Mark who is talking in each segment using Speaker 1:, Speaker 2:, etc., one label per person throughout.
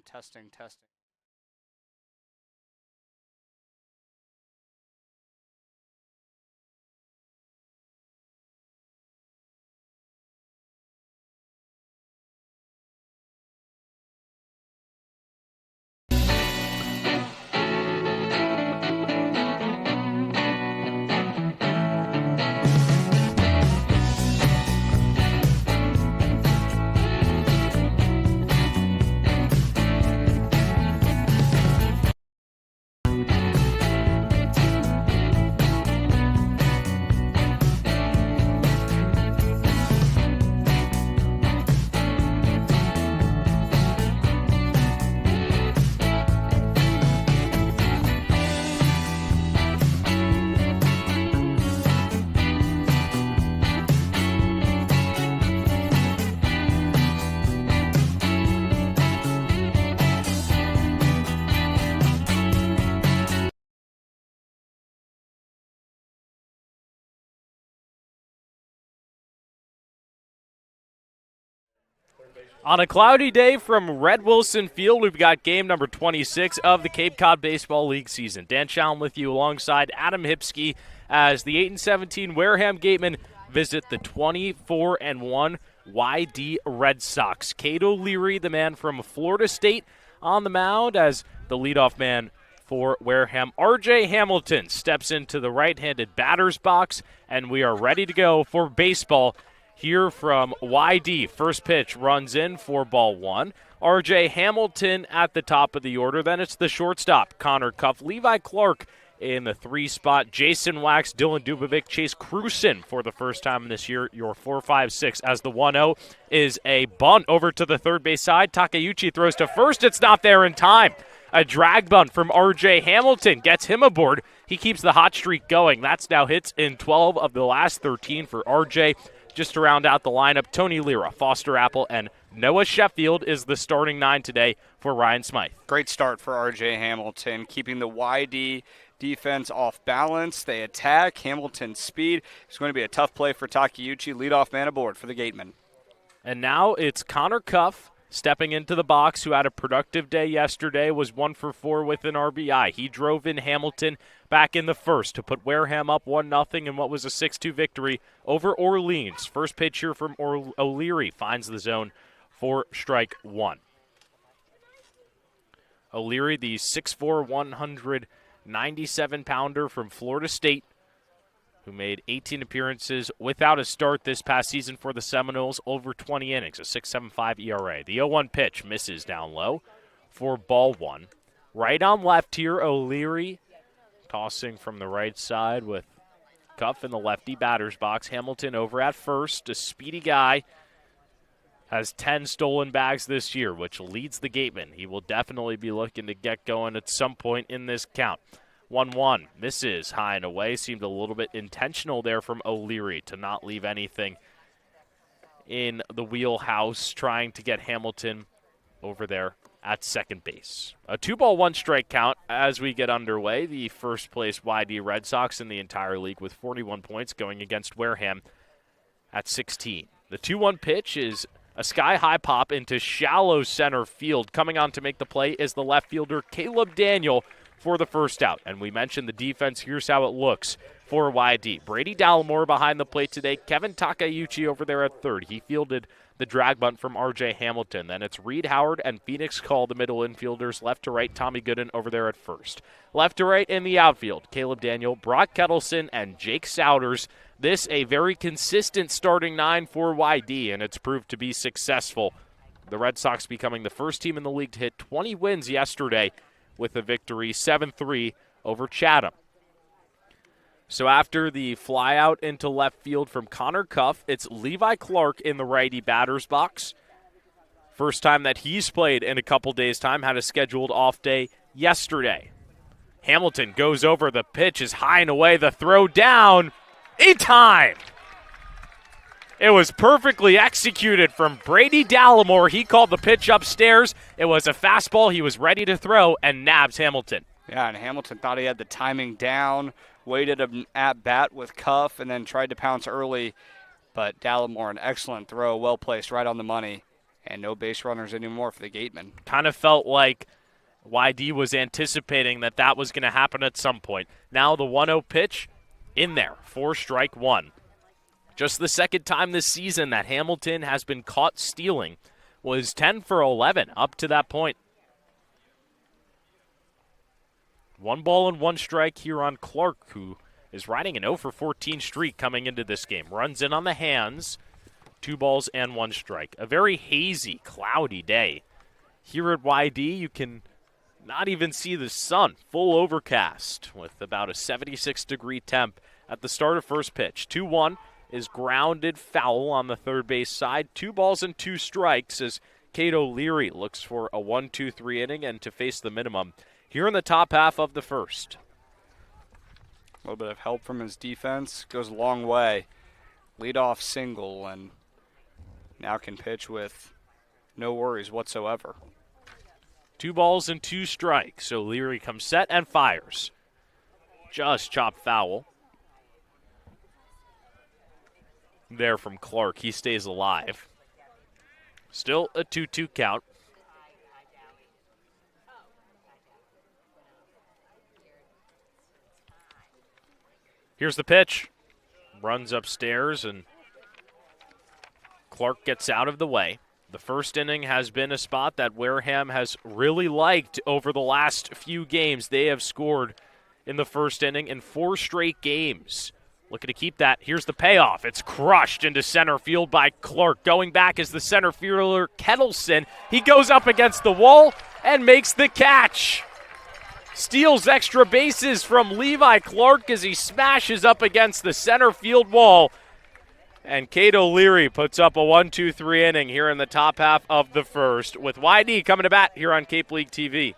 Speaker 1: Testing.
Speaker 2: On a cloudy day from Red Wilson Field, we've got game number 26 of the Cape Cod Baseball League season. Dan Shalam with you alongside Adam Hipsky as the 8-17 Wareham Gatemen visit the 24-1 YD Red Sox. Cato Leary, the man from Florida State, on the mound as the leadoff man for Wareham. RJ Hamilton steps into the right-handed batter's box, and we are ready to go for baseball here from YD. First pitch runs in for ball one. RJ Hamilton at the top of the order. Then it's the shortstop, Connor Cuff. Levi Clark in the 3 spot. Jason Wax, Dylan Dubovic, Chase Cruson for the first time this year. Your 4-5-6 as the 1-0 is a bunt over to the third base side. Takeuchi throws to first. It's not there in time. A drag bunt from RJ Hamilton gets him aboard. He keeps the hot streak going. That's now hits in 12 of the last 13 for RJ. Just to round out the lineup, Tony Lira, Foster Apple, and Noah Sheffield is the starting 9 today for Ryan Smythe.
Speaker 1: Great start for RJ Hamilton, keeping the YD defense off balance. They attack. Hamilton's speed. It's going to be a tough play for Takeuchi. Leadoff man aboard for the Gatemen.
Speaker 2: And now it's Connor Cuff stepping into the box, who had a productive day yesterday, was 1 for 4 with an RBI. He drove in Hamilton back in the first to put Wareham up 1-0 in what was a 6-2 victory over Orleans. First pitch here from O'Leary finds the zone for strike one. O'Leary, the 6'4", 197-pounder from Florida State, who made 18 appearances without a start this past season for the Seminoles, over 20 innings, a 6.75 ERA. The 0-1 pitch misses down low for ball one. Right on left here, O'Leary tossing from the right side with Cuff in the lefty batter's box. Hamilton over at first, a speedy guy. Has 10 stolen bags this year, which leads the Gatemen. He will definitely be looking to get going at some point in this count. 1-1, misses high and away. Seemed a little bit intentional there from O'Leary to not leave anything in the wheelhouse, trying to get Hamilton over there at second base. A 2-ball, 1-strike count as we get underway. The first place YD Red Sox in the entire league with 41 points going against Wareham at 16. The 2-1 pitch is a sky-high pop into shallow center field. Coming on to make the play is the left fielder Caleb Daniel for the first out. And we mentioned the defense. Here's how it looks for YD. Brady Dallimore behind the plate today. Kevin Takeuchi over there at third. He fielded the drag bunt from RJ Hamilton. Then it's Reed Howard and Phoenix Call, the middle infielders. Left to right, Tommy Gooden over there at first. Left to right in the outfield, Caleb Daniel, Brock Kettleson, and Jake Souders. This a very consistent starting 9 for YD, and it's proved to be successful. The Red Sox becoming the first team in the league to hit 20 wins yesterday with a victory 7-3 over Chatham. So after the fly out into left field from Connor Cuff, it's Levi Clark in the righty batter's box. First time that he's played in a couple days' time, had a scheduled off day yesterday. Hamilton goes over, the pitch is high and away, the throw down in time. It was perfectly executed from Brady Dallimore. He called the pitch upstairs. It was a fastball he was ready to throw and nabs Hamilton.
Speaker 1: Yeah, and Hamilton thought he had the timing down, waited an at-bat with Cuff, and then tried to pounce early. But Dallimore, an excellent throw, well placed, right on the money. And no base runners anymore for the Gatemen.
Speaker 2: Kind of felt like YD was anticipating that was going to happen at some point. Now the 1-0 pitch in there, 4-1. Just the second time this season that Hamilton has been caught stealing. Was 10 for 11 up to that point. 1 ball and 1 strike here on Clark, who is riding an 0 for 14 streak coming into this game. Runs in on the hands, 2 balls and 1 strike. A very hazy, cloudy day. Here at YD, you can not even see the sun. Full overcast with about a 76-degree temp at the start of first pitch. 2-1 is grounded foul on the third base side. 2 balls and 2 strikes as Cato Leary looks for a 1-2-3 inning and to face the minimum here in the top half of the first.
Speaker 1: A little bit of help from his defense goes a long way. Leadoff single, and now can pitch with no worries whatsoever.
Speaker 2: 2 balls and 2 strikes. So Leary comes set and fires. Just chopped foul. There from Clark. He stays alive. Still a 2-2 count. Here's the pitch. Runs upstairs and Clark gets out of the way. The first inning has been a spot that Wareham has really liked over the last few games. They have scored in the first inning in 4 straight games. Looking to keep that. Here's the payoff. It's crushed into center field by Clark. Going back is the center fielder, Kettleson. He goes up against the wall and makes the catch. Steals extra bases from Levi Clark as he smashes up against the center field wall. And Cato Leary puts up a 1-2-3 inning here in the top half of the first with YD coming to bat here on Cape League TV.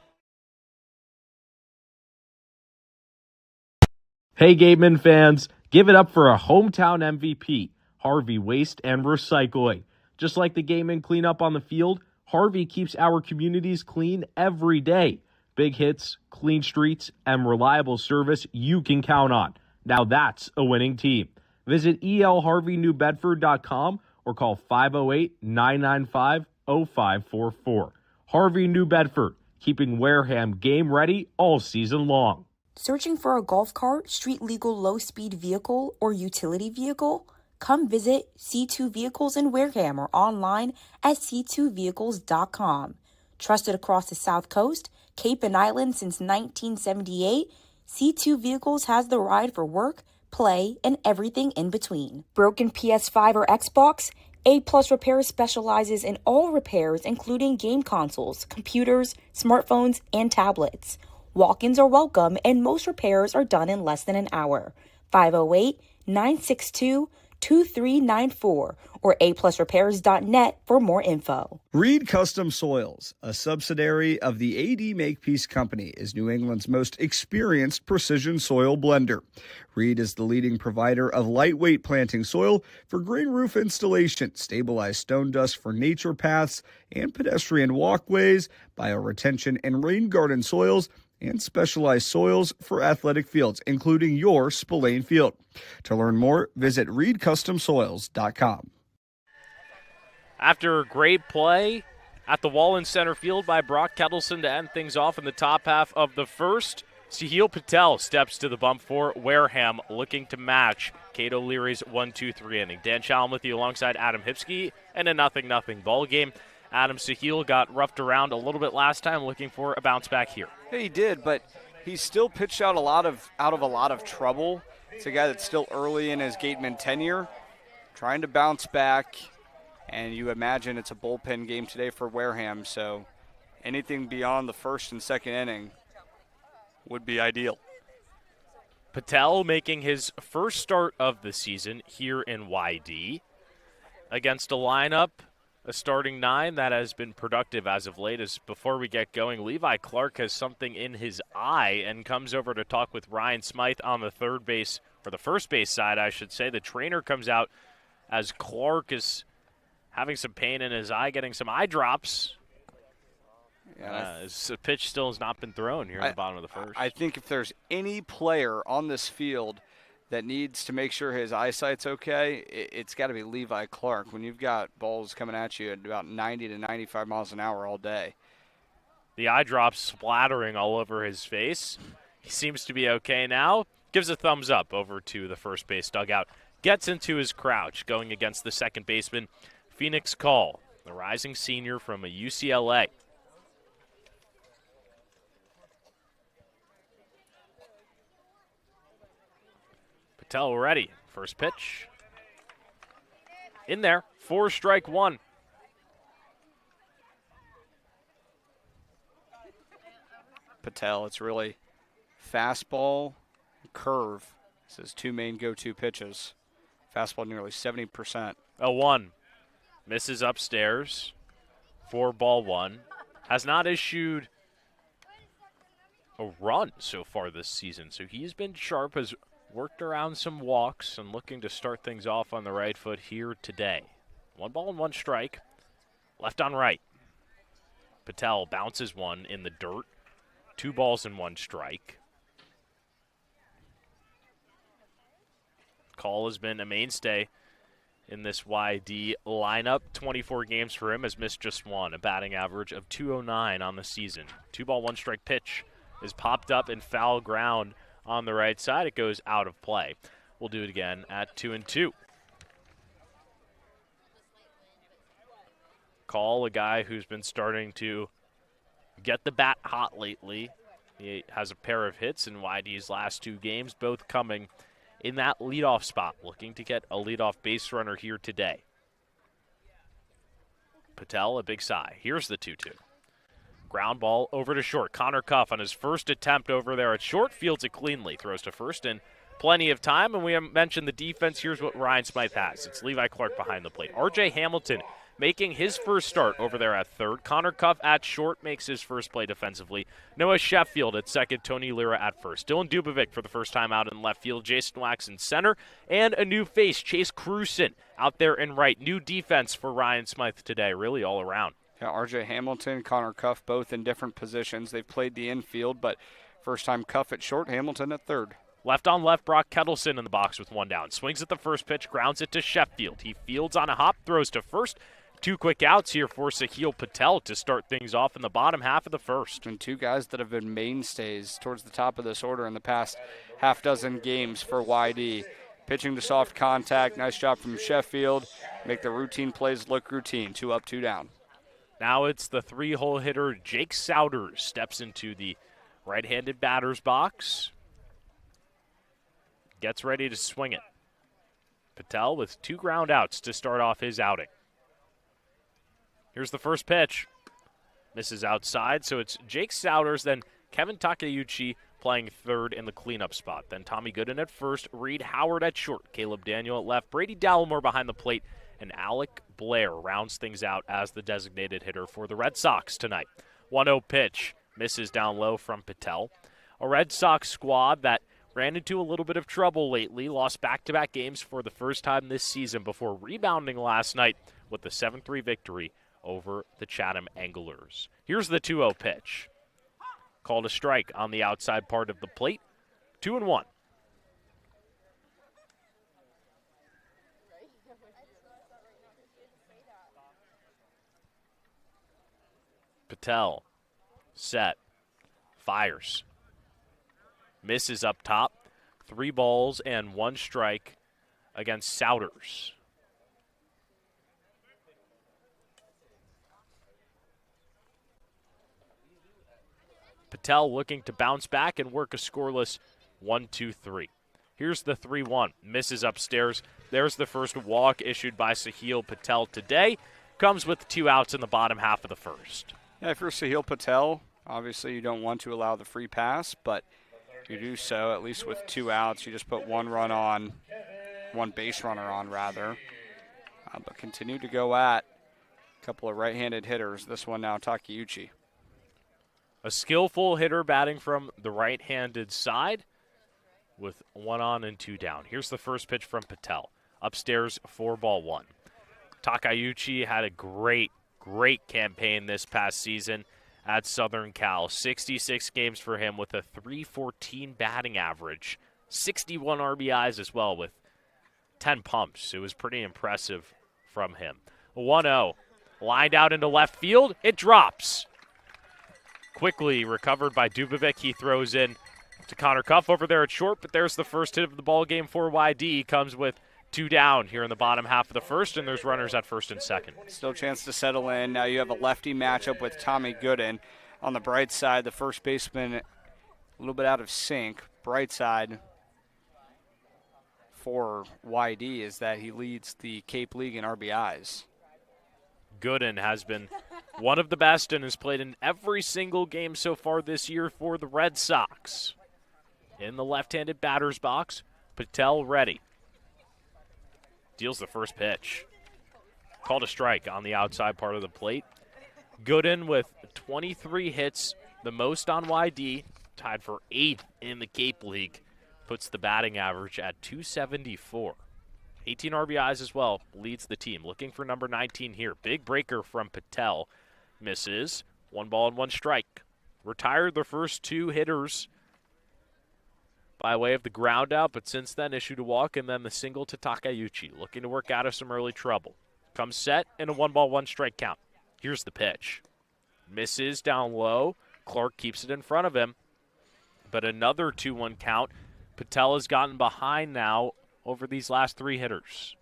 Speaker 3: Hey Gatemen fans, give it up for a hometown MVP, Harvey Waste and Recycling. Just like the Gatemen clean up on the field, Harvey keeps our communities clean every day. Big hits, clean streets, and reliable service you can count on. Now that's a winning team. Visit elharveynewbedford.com or call 508-995-0544. Harvey New Bedford, keeping Wareham game ready all season long.
Speaker 4: Searching for a golf cart, street-legal low-speed vehicle, or utility vehicle? Come visit C2 Vehicles in Wareham or online at c2vehicles.com. Trusted across the South Coast, Cape and Island since 1978, C2 Vehicles has the ride for work, play, and everything in between. Broken PS5 or Xbox? A+ Repair specializes in all repairs, including game consoles, computers, smartphones, and tablets. Walk-ins are welcome, and most repairs are done in less than an hour. 508-962-2394 or aplusrepairs.net for more info.
Speaker 5: Reed Custom Soils, a subsidiary of the AD Makepeace Company, is New England's most experienced precision soil blender. Reed is the leading provider of lightweight planting soil for green roof installation, stabilized stone dust for nature paths and pedestrian walkways, bioretention and rain garden soils, and specialized soils for athletic fields, including your Spillane Field. To learn more, visit reedcustomsoils.com.
Speaker 2: After a great play at the wall in center field by Brock Kettleson to end things off in the top half of the first, Sahil Patel steps to the bump for Wareham, looking to match Cato Leary's 1-2-3 inning. Dan Shalam with you alongside Adam Hipsky, and a 0-0 ball game. Adam Sahil got roughed around a little bit last time, looking for a bounce back here.
Speaker 1: Yeah, he did, but he still pitched out of a lot of trouble. It's a guy that's still early in his Gateman tenure, trying to bounce back, and you imagine it's a bullpen game today for Wareham, so anything beyond the first and second inning would be ideal.
Speaker 2: Patel making his first start of the season here in YD against a lineup, a starting 9 that has been productive as of late. As before we get going, Levi Clark has something in his eye and comes over to talk with Ryan Smythe on the third base, or the first base side, I should say. The trainer comes out as Clark is having some pain in his eye, getting some eye drops. His pitch still has not been thrown here in the bottom of the first.
Speaker 1: I think if there's any player on this field that needs to make sure his eyesight's okay, it's got to be Levi Clark when you've got balls coming at you at about 90 to 95 miles an hour all day.
Speaker 2: The eye drops splattering all over his face. He seems to be okay now. Gives a thumbs up over to the first base dugout. Gets into his crouch, going against the second baseman, Phoenix Call, the rising senior from UCLA. Patel ready. First pitch. In there. 4-1.
Speaker 1: Patel, it's really fastball, curve. It's his two main go-to pitches. Fastball nearly 70%.
Speaker 2: 0-1. Misses upstairs. 4-1. Has not issued a run so far this season, so he's been sharp, has worked around some walks and looking to start things off on the right foot here today. 1 ball and 1 strike. Left on right. Patel bounces one in the dirt. 2 balls and 1 strike. Call has been a mainstay in this YD lineup. 24 games for him, has missed just 1. A batting average of .209 on the season. 2 ball, 1 strike pitch is popped up in foul ground on the right side. It goes out of play. We'll do it again at 2-2. Call, a guy who's been starting to get the bat hot lately. He has a pair of hits in YD's last 2 games, both coming in that leadoff spot, looking to get a leadoff base runner here today. Patel, a big sigh. Here's the 2-2. Ground ball over to short. Connor Cuff on his first attempt over there at short, fields it cleanly, throws to first, and plenty of time. And we have mentioned the defense. Here's what Ryan Smythe has. It's Levi Clark behind the plate. R.J. Hamilton making his first start over there at third. Connor Cuff at short makes his first play defensively. Noah Sheffield at second. Tony Lira at first. Dylan Dubovic for the first time out in left field. Jason Wax in center. And a new face, Chase Cruson, out there in right. New defense for Ryan Smythe today, really all around.
Speaker 1: Yeah, R.J. Hamilton, Connor Cuff, both in different positions. They've played the infield, but first time Cuff at short, Hamilton at third.
Speaker 2: Left on left, Brock Kettleson in the box with 1 down. Swings at the first pitch, grounds it to Sheffield. He fields on a hop, throws to first. 2 quick outs here for Sahil Patel to start things off in the bottom half of the first.
Speaker 1: And 2 guys that have been mainstays towards the top of this order in the past half dozen games for YD. Pitching to soft contact, nice job from Sheffield. Make the routine plays look routine. 2 up, 2 down.
Speaker 2: Now it's the 3-hole hitter, Jake Souders, steps into the right-handed batter's box. Gets ready to swing it. Patel with 2 ground outs to start off his outing. Here's the first pitch. Misses outside, so it's Jake Souders, then Kevin Takeuchi playing third in the cleanup spot. Then Tommy Gooden at first, Reed Howard at short, Caleb Daniel at left, Brady Dallimore behind the plate, and Alec Blair rounds things out as the designated hitter for the Red Sox tonight. 1-0 pitch, misses down low from Patel. A Red Sox squad that ran into a little bit of trouble lately, lost back-to-back games for the first time this season before rebounding last night with the 7-3 victory over the Chatham Anglers. Here's the 2-0 pitch. Called a strike on the outside part of the plate. 2-1. Patel, set, fires. Misses up top. 3 balls and 1 strike against Souders. Patel looking to bounce back and work a scoreless 1-2-3. Here's the 3-1. Misses upstairs. There's the first walk issued by Sahil Patel today. Comes with 2 outs in the bottom half of the first.
Speaker 1: Yeah, if you're Sahil Patel, obviously you don't want to allow the free pass, but you do so at least with 2 outs. You just put 1 run on, 1 base runner on rather. But continue to go at a couple of right-handed hitters. This one now Takeuchi.
Speaker 2: A skillful hitter batting from the right-handed side with 1 on and 2 down. Here's the first pitch from Patel. Upstairs, 4-1. Takeuchi had a great campaign this past season at Southern Cal. 66 games for him with a .314 batting average. 61 RBIs as well with 10 pumps. It was pretty impressive from him. 1-0. Lined out into left field. It drops. Quickly recovered by Dubovic. He throws in to Connor Cuff over there at short, but there's the first hit of the ball game for YD. Comes with 2 down here in the bottom half of the first, and there's runners at first and second.
Speaker 1: Still a chance to settle in. Now you have a lefty matchup with Tommy Gooden. On the bright side, the first baseman a little bit out of sync. Bright side for YD is that he leads the Cape League in RBIs.
Speaker 2: Gooden has been one of the best and has played in every single game so far this year for the Red Sox. In the left-handed batter's box, Patel ready. Deals the first pitch. Called a strike on the outside part of the plate. Gooden with 23 hits, the most on YD, tied for 8th in the Cape League. Puts the batting average at 274. 18 RBIs as well, leads the team. Looking for number 19 here. Big breaker from Patel. Misses. 1 ball and 1 strike. Retired the first 2 hitters by way of the ground out, but since then issued a walk and then the single to Takayuchi. Looking to work out of some early trouble. Comes set and a 1 ball, 1 strike count. Here's the pitch. Misses down low. Clark keeps it in front of him. But another 2-1 count. Patel has gotten behind now over these last 3 hitters.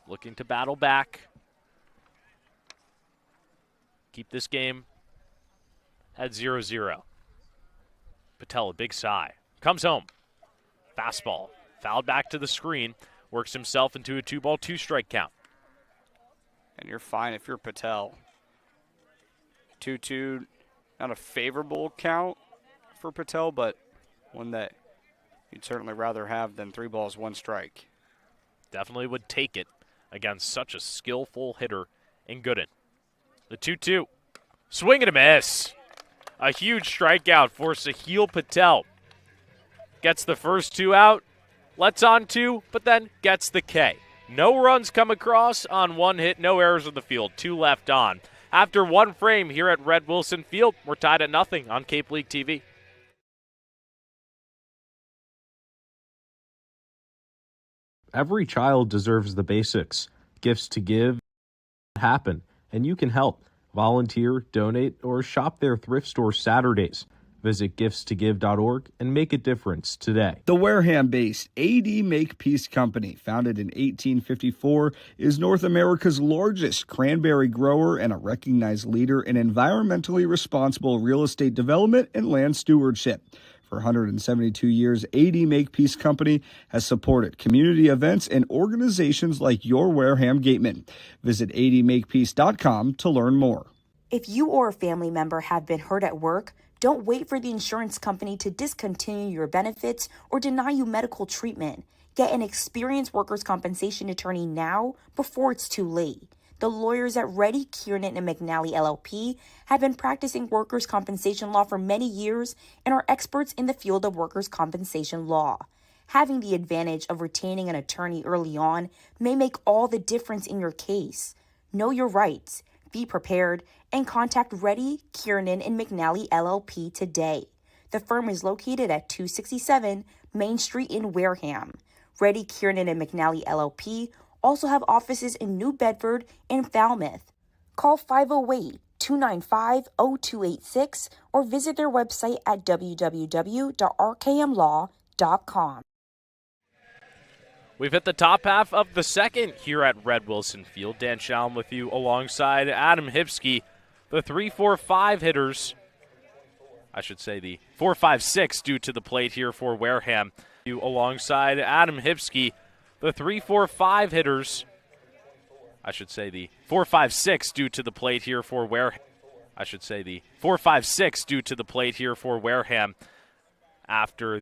Speaker 2: Looking to battle back. Keep this game at 0-0. Patel, a big sigh. Comes home. Fastball. Fouled back to the screen. Works himself into a 2 ball, 2 strike count.
Speaker 1: And you're fine if you're Patel. 2-2, not a favorable count for Patel, but one that you'd certainly rather have than 3 balls, 1 strike.
Speaker 2: Definitely would take it against such a skillful hitter in Gooden. The 2-2. Swing and a miss. A huge strikeout for Sahil Patel. Gets the first 2 out, lets on 2, but then gets the K. No runs come across on 1 hit, no errors on the field, 2 left on. After 1 frame here at Red Wilson Field, we're tied at 0 on Cape League TV.
Speaker 3: Every child deserves the basics. Gifts to give happen, and you can help. Volunteer, donate, or shop their thrift store Saturdays. Visit giftstogive.org and make a difference today.
Speaker 5: The Wareham-based AD Makepeace Company, founded in 1854, is North America's largest cranberry grower and a recognized leader in environmentally responsible real estate development and land stewardship. For 172 years, AD Makepeace Company has supported community events and organizations like your Wareham Gatemen. Visit admakepeace.com to learn more.
Speaker 4: If you or a family member have been hurt at work, don't wait for the insurance company to discontinue your benefits or deny you medical treatment. Get an experienced workers' compensation attorney now before it's too late. The lawyers at Reddy, Kiernan, and McNally LLP have been practicing workers' compensation law for many years and are experts in the field of workers' compensation law. Having the advantage of retaining an attorney early on may make all the difference in your case. Know your rights, be prepared, and contact Reddy, Kiernan, and McNally LLP today. The firm is located at 267 Main Street in Wareham. Reddy, Kiernan, and McNally LLP also have offices in New Bedford and Falmouth. Call 508-295-0286 or visit their website at www.rkmlaw.com.
Speaker 2: We've hit the top half of the second here at Red Wilson Field. Dan Shalam with you alongside Adam Hipsky. The 3-4-5 hitters, I should say the 4-5-6 due to the plate here for Wareham. You alongside Adam Hipsky. The 3-4-5 hitters, I should say the 4-5-6 due to the plate here for Wareham. I should say the 4-5-6 due to the plate here for Wareham after.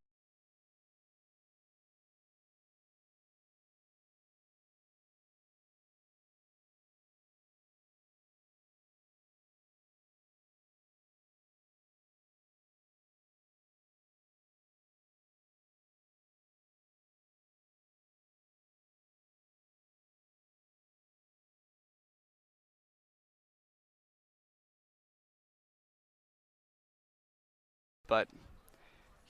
Speaker 1: But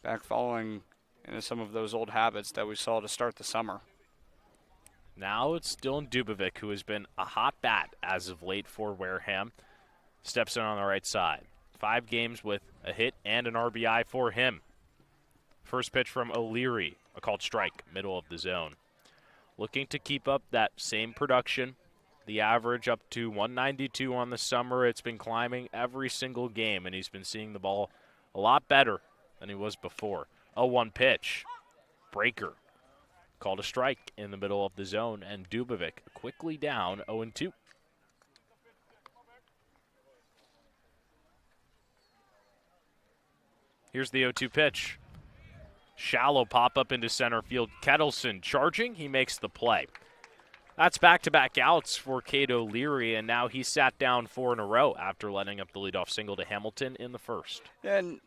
Speaker 1: back following into some of those old habits that we saw to start the summer.
Speaker 2: Now it's Dylan Dubovic, who has been a hot bat as of late for Wareham. Steps in on the right side. 5 games with a hit and an RBI for him. First pitch from O'Leary, a called strike, middle of the zone. Looking to keep up that same production. The average up to 192 on the summer. It's been climbing every single game, and he's been seeing the ball a lot better than he was before. 0-1 pitch. Breaker. Called a strike in the middle of the zone, and Dubovic quickly down 0-2. Here's the 0-2 pitch. Shallow pop-up into center field. Kettleson charging. He makes the play. That's back-to-back outs for Cato Leary, and now he sat down 4 in a row after letting up the leadoff single to Hamilton in the first.
Speaker 1: And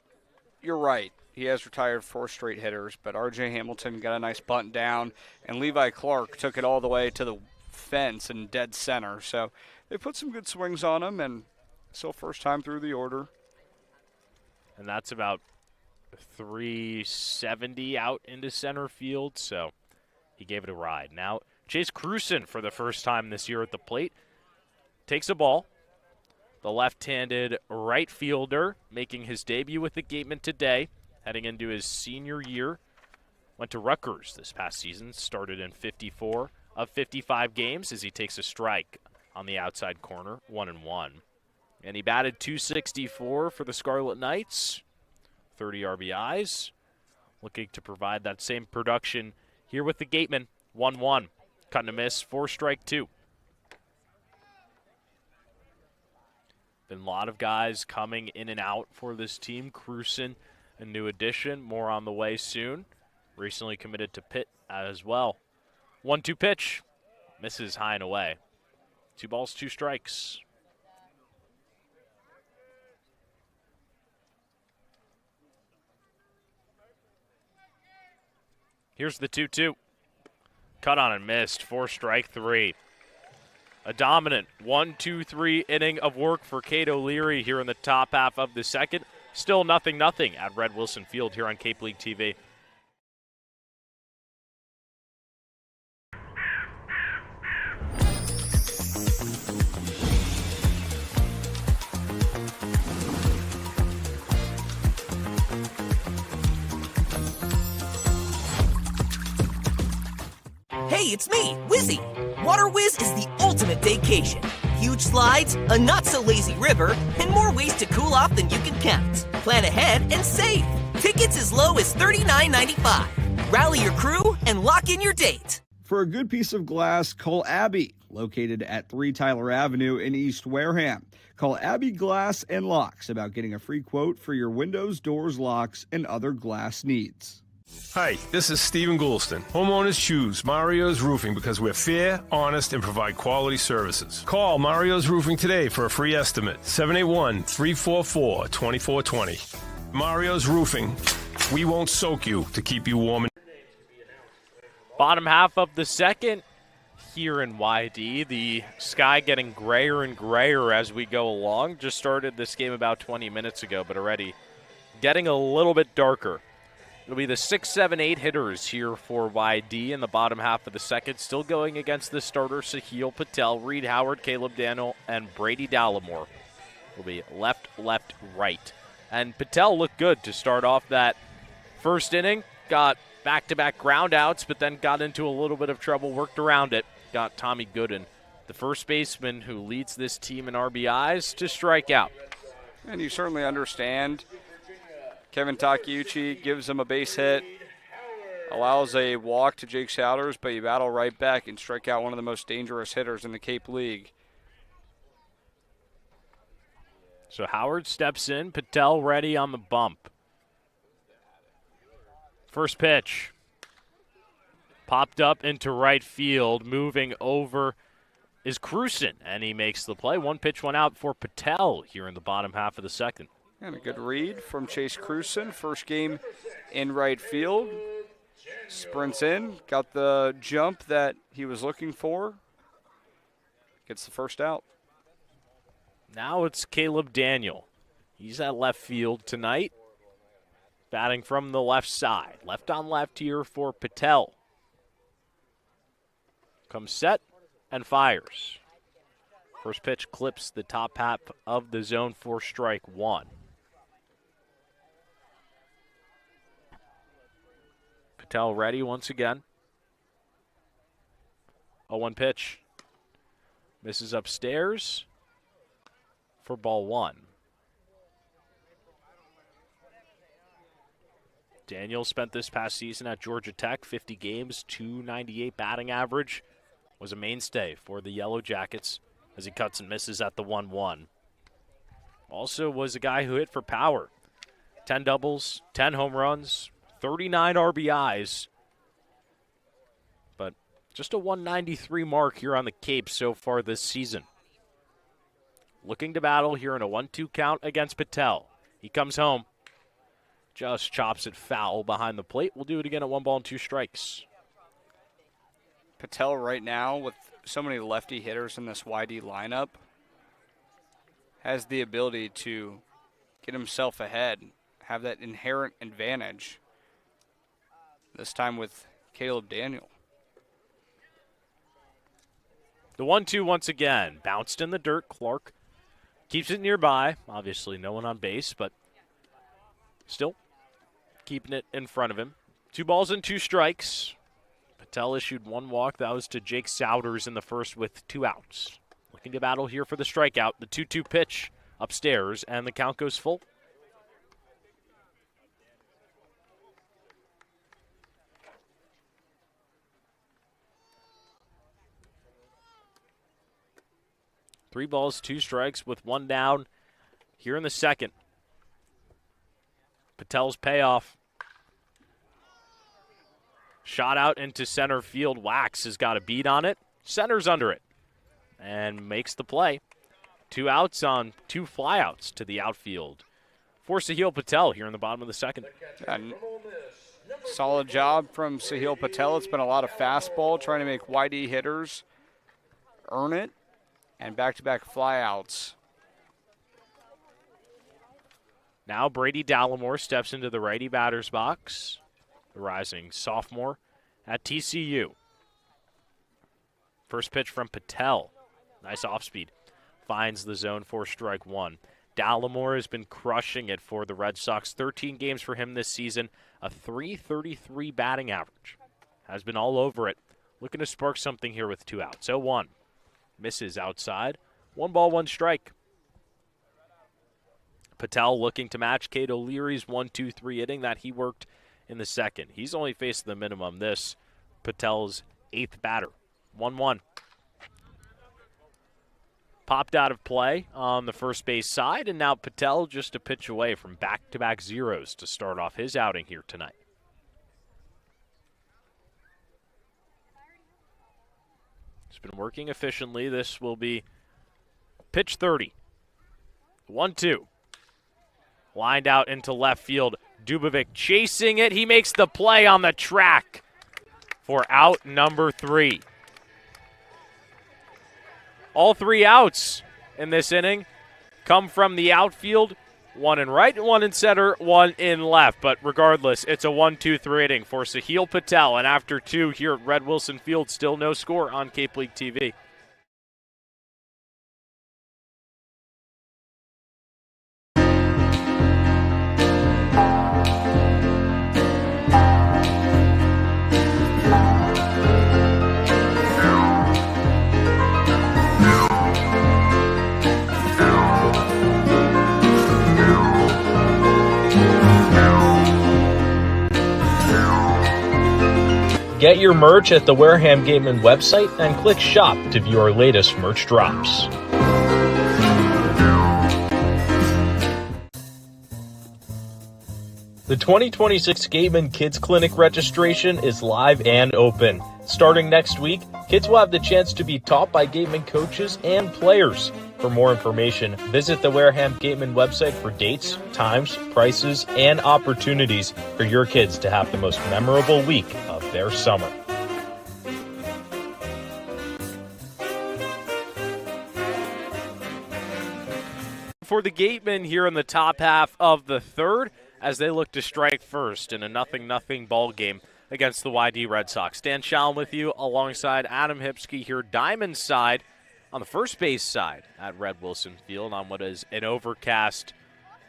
Speaker 1: you're right. He has retired 4 straight hitters, but R.J. Hamilton got a nice bunt down, and Levi Clark took it all the way to the fence in dead center. So they put some good swings on him, and still first time through the order.
Speaker 2: And that's about 370 out into center field, so he gave it a ride. Now Chase Cruson, for the first time this year at the plate, takes a ball. The left-handed right fielder making his debut with the Gatemen today, heading into his senior year. Went to Rutgers this past season, started in 54 of 55 games as he takes a strike on the outside corner, 1-1. And he batted .264 for the Scarlet Knights, 30 RBIs. Looking to provide that same production here with the Gatemen, 1-1. Cut and a miss, 4-strike 2. Been a lot of guys coming in and out for this team. Cruson, a new addition, more on the way soon. Recently committed to Pitt as well. 1-2 pitch, misses high and away. 2 balls, 2 strikes. Here's the 2-2. Cut on and missed, 4-strike 3. A dominant 1-2-3 inning of work for Cato Leary here in the top half of the second. Still 0-0 at Red Wilson Field here on Cape League TV.
Speaker 6: Hey, it's me, Wizzy. Water Whiz is the ultimate vacation. Huge slides, a not-so-lazy river, and more ways to cool off than you can count. Plan ahead and save. Tickets as low as $39.95. Rally your crew and lock in your date.
Speaker 5: For a good piece of glass, call Abby, located at 3 Tyler Avenue in East Wareham. Call Abby Glass and Locks about getting a free quote for your windows, doors, locks, and other glass needs.
Speaker 7: Hi, this is Stephen Goulston. Homeowners choose Mario's Roofing because we're fair, honest, and provide quality services. Call Mario's Roofing today for a free estimate. 781-344-2420. Mario's Roofing. We won't soak you to keep you warm.
Speaker 2: Bottom half of the second here in YD. The sky getting grayer and grayer as we go along. Just started this game about 20 minutes ago, but already getting a little bit darker. It'll be the 6, 7, 8 hitters here for YD in the bottom half of the second. Still going against the starter, Sahil Patel, Reed Howard, Caleb Daniel, and Brady Dallimore. Will be left, right. And Patel looked good to start off that first inning. Got back-to-back ground outs, but then got into a little bit of trouble, worked around it. Got Tommy Gooden, the first baseman who leads this team in RBIs, to strike out.
Speaker 1: And you certainly understand. Kevin Takeuchi gives him a base hit, allows a walk to Jake Souders, but you battle right back and strike out one of the most dangerous hitters in the Cape League.
Speaker 2: So Howard steps in, Patel ready on the bump. First pitch. Popped up into right field, moving over is Cruson, and he makes the play. 1 pitch, 1 out for Patel here in the bottom half of the second.
Speaker 1: And a good read from Chase Cruson. First game in right field. Sprints in, got the jump that he was looking for. Gets the first out.
Speaker 2: Now it's Caleb Daniel. He's at left field tonight. batting from the left side. Left on left here for Patel. Comes set and fires. First pitch clips the top half of the zone for strike one. Patel ready once again. 0-1 pitch. Misses upstairs for ball one. Daniel spent this past season at Georgia Tech, 50 games, .298 batting average. Was a mainstay for the Yellow Jackets as he cuts and misses at the 1-1. Also was a guy who hit for power. 10 doubles, 10 home runs, 39 RBIs. But just a 193 mark here on the Cape so far this season. Looking to battle here in a 1-2 count against Patel. He comes home. Just chops it foul behind the plate. We'll do it again at 1 ball and 2 strikes.
Speaker 1: Patel right now, with so many lefty hitters in this YD lineup, has the ability to get himself ahead, have that inherent advantage. This time with Caleb Daniel.
Speaker 2: The 1-2 once again. Bounced in the dirt. Clark keeps it nearby. Obviously no one on base, but still keeping it in front of him. 2 balls and 2 strikes. Patel issued 1 walk. That was to Jake Souders in the first with 2 outs. Looking to battle here for the strikeout. The 2-2 pitch upstairs, and the count goes full. Three balls, 2 strikes with 1 down here in the second. Patel's payoff. Shot out into center field. Wax has got a beat on it. Center's under it and makes the play. 2 outs on 2 flyouts to the outfield for Sahil Patel here in the bottom of the second.
Speaker 1: And solid job from Sahil Patel. It's been a lot of fastball trying to make YD hitters earn it, and back-to-back flyouts.
Speaker 2: Now Brady Dallimore steps into the righty batter's box. The rising sophomore at TCU. First pitch from Patel. Nice off-speed. Finds the zone for strike one. Dallimore has been crushing it for the Red Sox. 13 games for him this season. A .333 batting average. Has been all over it. Looking to spark something here with 2 outs. 0-1. Misses outside. 1 ball, 1 strike. Patel looking to match Cade O'Leary's 1-2-3 inning that he worked in the second. He's only faced the minimum this. Patel's 8th batter. 1-1. Popped out of play on the first base side, and now Patel just a pitch away from back-to-back zeros to start off his outing here tonight. He's been working efficiently. This will be pitch 30. 1-2. Lined out into left field. Dubovic chasing it. He makes the play on the track for out number 3. All 3 outs in this inning come from the outfield. 1 in right, 1 in center, 1 in left. But regardless, it's a 1-2-3 inning for Sahil Patel. And after 2 here at Red Wilson Field, still no score on Cape League TV.
Speaker 3: Get your merch at the Wareham Gatemen website and click shop to view our latest merch drops. The 2026 Gatemen Kids Clinic registration is live and open. Starting next week, kids will have the chance to be taught by Gatemen coaches and players. For more information, visit the Wareham Gatemen website for dates, times, prices, and opportunities for your kids to have the most memorable week of their summer.
Speaker 2: For the Gatemen here in the top half of the third, as they look to strike first in a 0-0 ball game against the YD Red Sox. Dan Shalam with you alongside Adam Hipsky here, Diamond side on the first base side at Red Wilson Field on what is an overcast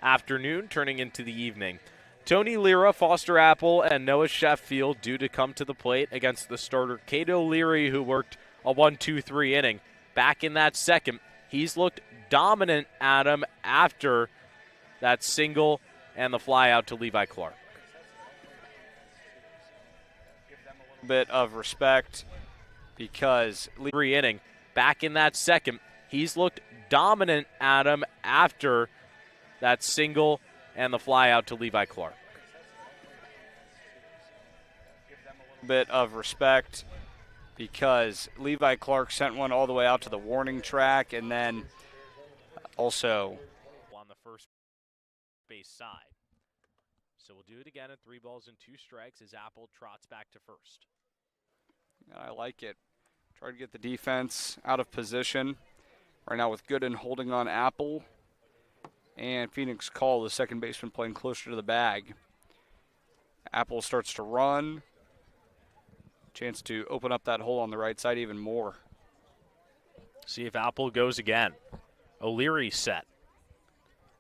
Speaker 2: afternoon turning into the evening. Tony Lira, Foster Apple, and Noah Sheffield due to come to the plate against the starter Cato Leary, who worked a 1-2-3 inning. Back in that second, he's looked dominant, Adam, after that single and the fly out to Levi Clark.
Speaker 1: Bit of respect because
Speaker 2: Leary inning. Back in that second, he's looked dominant, Adam, after that single and the fly out to Levi Clark.
Speaker 1: Bit of respect because Levi Clark sent one all the way out to the warning track, and then also
Speaker 2: on the first base side. So we'll do it again at 3 balls and 2 strikes as Apple trots back to first.
Speaker 1: I like it. Try to get the defense out of position. Right now with Gooden holding on Apple. And Phoenix Call, the second baseman, playing closer to the bag. Apple starts to run. Chance to open up that hole on the right side even more.
Speaker 2: See if Apple goes again. O'Leary set.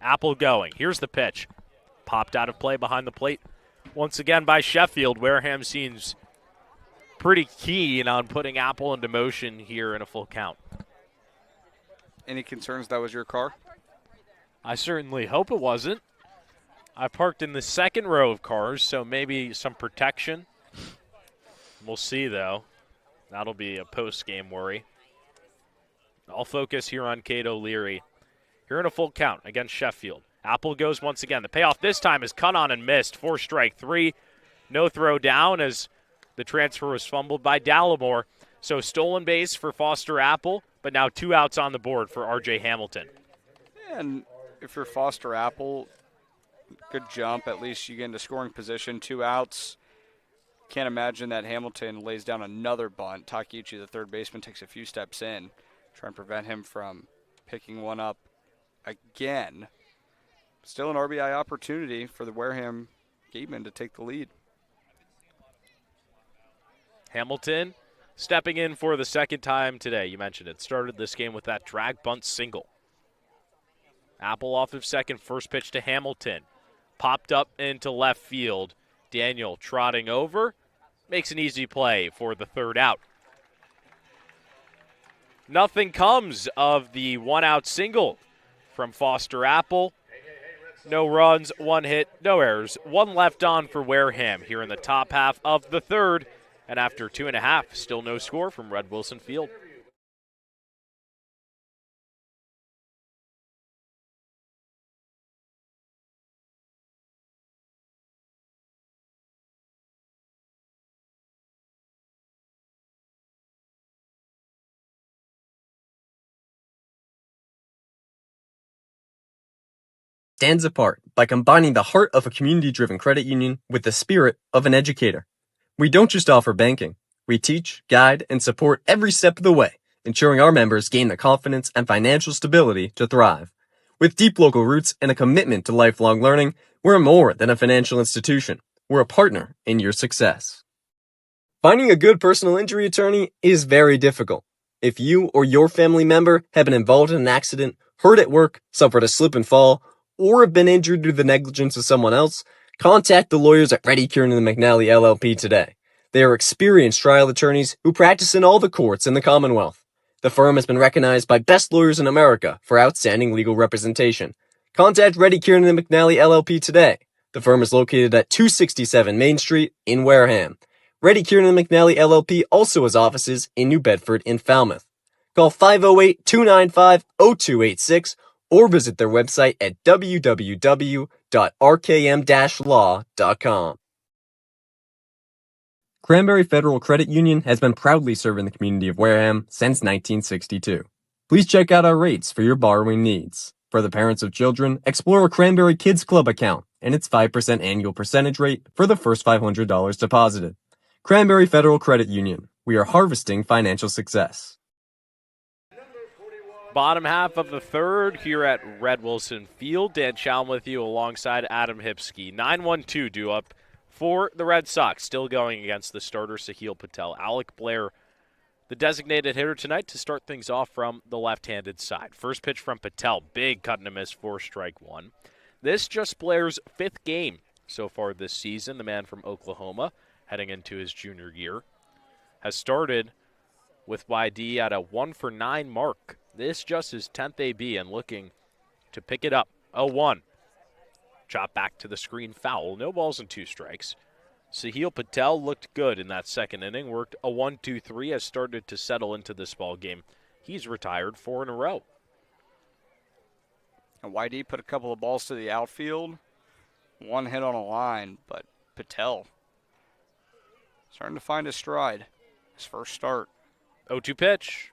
Speaker 2: Apple going. Here's the pitch. Popped out of play behind the plate. Once again by Sheffield. Wareham seems pretty keen on putting Apple into motion here in a full count.
Speaker 1: Any concerns that was your car?
Speaker 2: I certainly hope it wasn't. I parked in the second row of cars, so maybe some protection. We'll see, though. That'll be a post-game worry. I'll focus here on Cato Leary. Here in a full count against Sheffield. Apple goes once again. The payoff this time is cut on and missed. 4 strike 3. No throw down as the transfer was fumbled by Dallimore. So stolen base for Foster Apple, but now 2 outs on the board for R.J. Hamilton.
Speaker 1: And if you're Foster Apple, good jump. At least you get into scoring position. 2 outs. Can't imagine that Hamilton lays down another bunt. Takiuchi, the third baseman, takes a few steps in, trying to prevent him from picking one up again. Still an RBI opportunity for the Wareham Gatemen to take the lead.
Speaker 2: Hamilton stepping in for the second time today. You mentioned it. Started this game with that drag bunt single. Apple off of second. First pitch to Hamilton. Popped up into left field. Daniel trotting over. Makes an easy play for the third out. Nothing comes of the 1-out single from Foster Apple. No runs, 1 hit, no errors. 1 left on for Wareham here in the top half of the third. And after 2.5, still no score from Red Wilson Field.
Speaker 8: Stands apart by combining the heart of a community-driven credit union with the spirit of an educator. We don't just offer banking. We teach, guide, and support every step of the way, ensuring our members gain the confidence and financial stability to thrive. With deep local roots and a commitment to lifelong learning, we're more than a financial institution. We're a partner in your success. Finding a good personal injury attorney is very difficult. If you or your family member have been involved in an accident, hurt at work, suffered a slip and fall, or have been injured due to the negligence of someone else, contact the lawyers at Reddy Kiernan and McNally LLP today. They are experienced trial attorneys who practice in all the courts in the Commonwealth. The firm has been recognized by Best Lawyers in America for outstanding legal representation. Contact Reddy Kiernan and McNally LLP today. The firm is located at 267 Main Street in Wareham. Reddy Kiernan and McNally LLP also has offices in New Bedford and Falmouth. Call 508-295-0286 or visit their website at www.rkm-law.com. Cranberry Federal Credit Union has been proudly serving the community of Wareham since 1962. Please check out our rates for your borrowing needs. For the parents of children, explore a Cranberry Kids Club account and its 5% annual percentage rate for the first $500 deposited. Cranberry Federal Credit Union. We are harvesting financial success.
Speaker 2: Bottom half of the third here at Red Wilson Field. Dan Shalam with you alongside Adam Hipsky. 9-1-2 due up for the Red Sox. Still going against the starter, CeCe Patel. Alec Blair, the designated hitter tonight, to start things off from the left-handed side. First pitch from Patel. Big cut and a miss for strike one. This just Blair's 5th game so far this season. The man from Oklahoma, heading into his junior year, has started with YD at a 1-for-9 mark. This just his 10th AB and looking to pick it up. 0-1. Chop back to the screen, foul. No balls and 2 strikes. CeCe Patel looked good in that second inning. Worked a 1-2-3, has started to settle into this ball game. He's retired 4 in a row.
Speaker 1: And YD put a couple of balls to the outfield. 1 hit on a line, but Patel starting to find his stride. His first start.
Speaker 2: 0-2 pitch.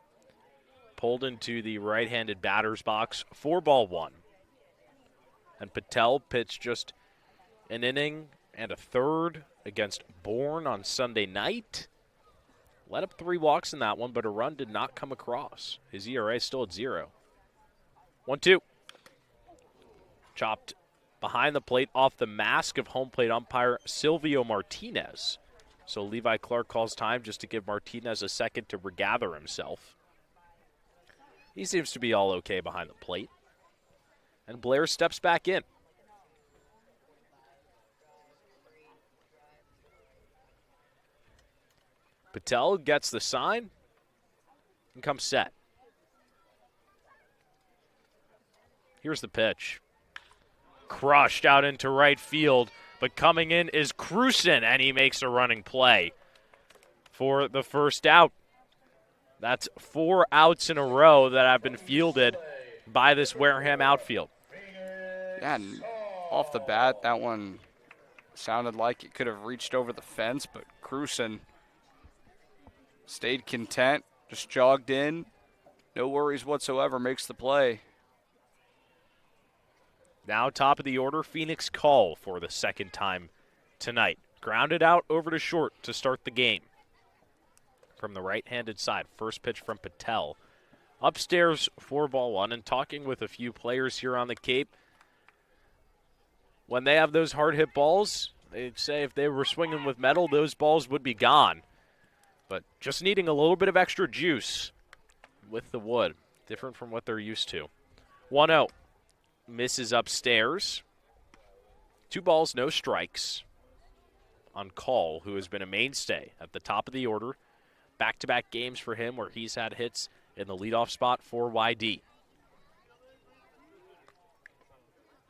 Speaker 2: Pulled into the right-handed batter's box. 4-1. And Patel pitched just an inning and a third against Bourne on Sunday night. Let up 3 walks in that one, but a run did not come across. His ERA is still at 0. 1-2. Chopped behind the plate off the mask of home plate umpire Silvio Martinez. So Levi Clark calls time just to give Martinez a second to regather himself. He seems to be all okay behind the plate. And Blair steps back in. Patel gets the sign and comes set. Here's the pitch. Crushed out into right field, but coming in is Cruson, and he makes a running play for the first out. That's 4 outs in a row that have been fielded by this Wareham outfield.
Speaker 1: Yeah, and off the bat, that one sounded like it could have reached over the fence, but Cruson stayed content, just jogged in. No worries whatsoever, makes the play.
Speaker 2: Now top of the order, Phoenix Call for the second time tonight. Grounded out over to short to start the game. From the right-handed side, first pitch from Patel. Upstairs, 4-1, and talking with a few players here on the Cape. When they have those hard-hit balls, they say if they were swinging with metal, those balls would be gone. But just needing a little bit of extra juice with the wood. Different from what they're used to. 1-0. Misses upstairs. 2 balls, no strikes on Call, who has been a mainstay at the top of the order. Back-to-back games for him where he's had hits in the leadoff spot for YD.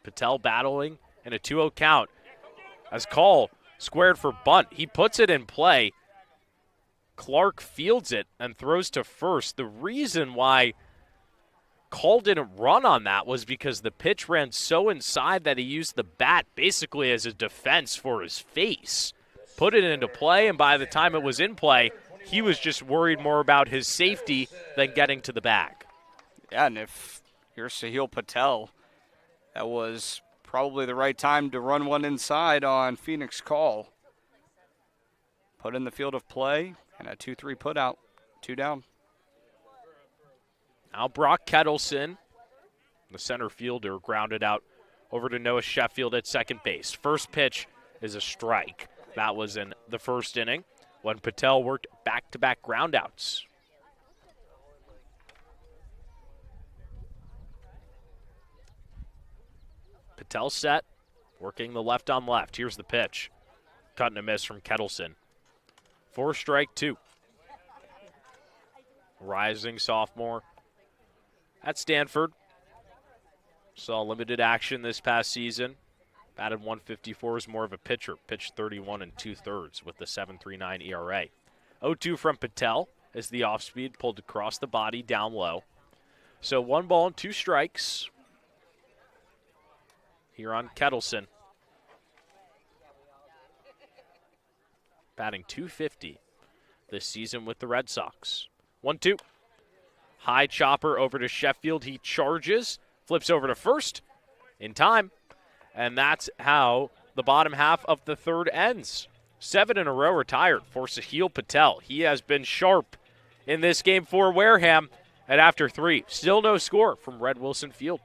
Speaker 2: Patel battling in a 2-0 count as Call squared for bunt. He puts it in play. Clark fields it and throws to first. The reason why Call didn't run on that was because the pitch ran so inside that he used the bat basically as a defense for his face. Put it into play, and by the time it was in play, he was just worried more about his safety than getting to the bag.
Speaker 1: Yeah, and if you're CeCe Patel, that was probably the right time to run one inside on Phoenix Call. Put in the field of play, and a 2-3 put out, 2 down.
Speaker 2: Now Brock Kettleson, the center fielder, grounded out over to Noah Sheffield at second base. First pitch is a strike. That was in the first inning when Patel worked back-to-back groundouts. Patel set, working the left on left. Here's the pitch. Cut and a miss from Kettleson. 4 strike 2. Rising sophomore at Stanford. Saw limited action this past season. Batted 154 is more of a pitcher. Pitched 31 2/3 with the 7.39 ERA. 0-2 from Patel as the off-speed pulled across the body down low. So 1 ball and 2 strikes here on Kettleson. Batting .250 this season with the Red Sox. 1-2. High chopper over to Sheffield. He charges, flips over to first in time. And that's how the bottom half of the third ends. 7 in a row retired for CeCe Patel. He has been sharp in this game for Wareham. And after 3, still no score from Red Wilson Field.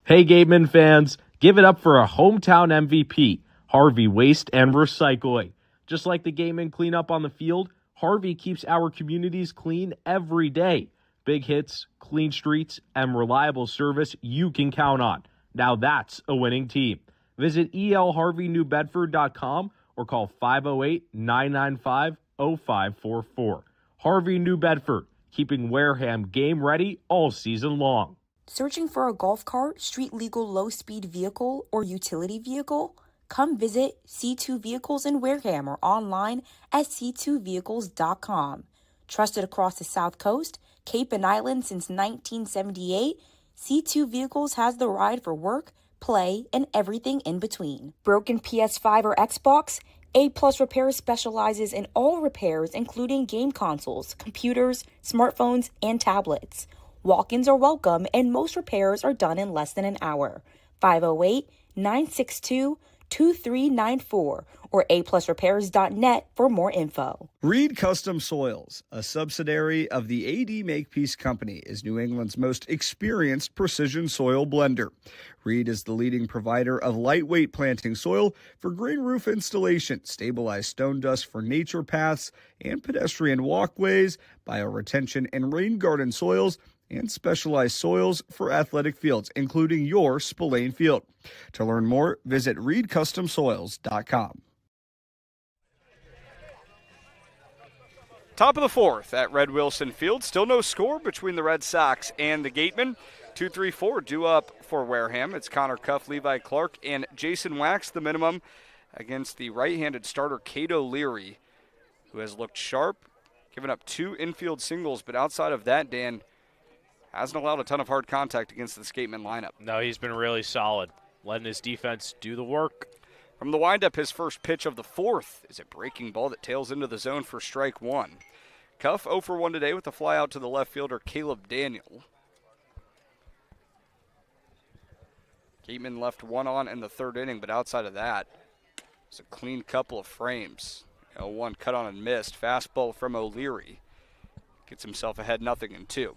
Speaker 3: Hey, Gatemen fans, give it up for a hometown MVP, Harvey Waste and Recycling. Just like the Gatemen clean up on the field, Harvey keeps our communities clean every day. Big hits, clean streets, and reliable service you can count on. Now that's a winning team. Visit elharveynewbedford.com or call 508-995-0544. Harvey New Bedford, keeping Wareham game ready all season long.
Speaker 4: Searching for a golf cart, street legal low speed vehicle, or utility vehicle? Come visit C2 Vehicles in Wareham or online at c2vehicles.com. Trusted across the South Coast, Cape and Island since 1978, C2 Vehicles has the ride for work, play, and everything in between. Broken PS5 or Xbox? A Plus Repair specializes in all repairs, including game consoles, computers, smartphones, and tablets. Walk-ins are welcome, and most repairs are done in less than an hour. 508-962-2394 or aplusrepairs.net for more info.
Speaker 5: Reed Custom Soils, a subsidiary of the AD Makepeace Company, is New England's most experienced precision soil blender. Reed is the leading provider of lightweight planting soil for green roof installation, stabilized stone dust for nature paths and pedestrian walkways, bioretention and rain garden soils, and specialized soils for athletic fields, including your Spillane Field. To learn more, visit reedcustomsoils.com.
Speaker 1: Top of the 4th at Red Wilson Field. Still no score between the Red Sox and the Gatemen. 2-3-4 due up for Wareham. It's Connor Cuff, Levi Clark, and Jason Wax, the minimum, against the right-handed starter, Cato Leary, who has looked sharp, given up 2 infield singles, but outside of that, Dan, hasn't allowed a ton of hard contact against the Gatemen lineup.
Speaker 2: No, he's been really solid, letting his defense do the work.
Speaker 1: From the windup, his first pitch of the 4th is a breaking ball that tails into the zone for strike 1. Cuff 0 for 1 today with a fly out to the left fielder, Caleb Daniel. Gateman left 1 on in the 3rd inning, but outside of that, it's a clean couple of frames. 0-1 cut on and missed. Fastball from O'Leary. Gets himself ahead 0-2.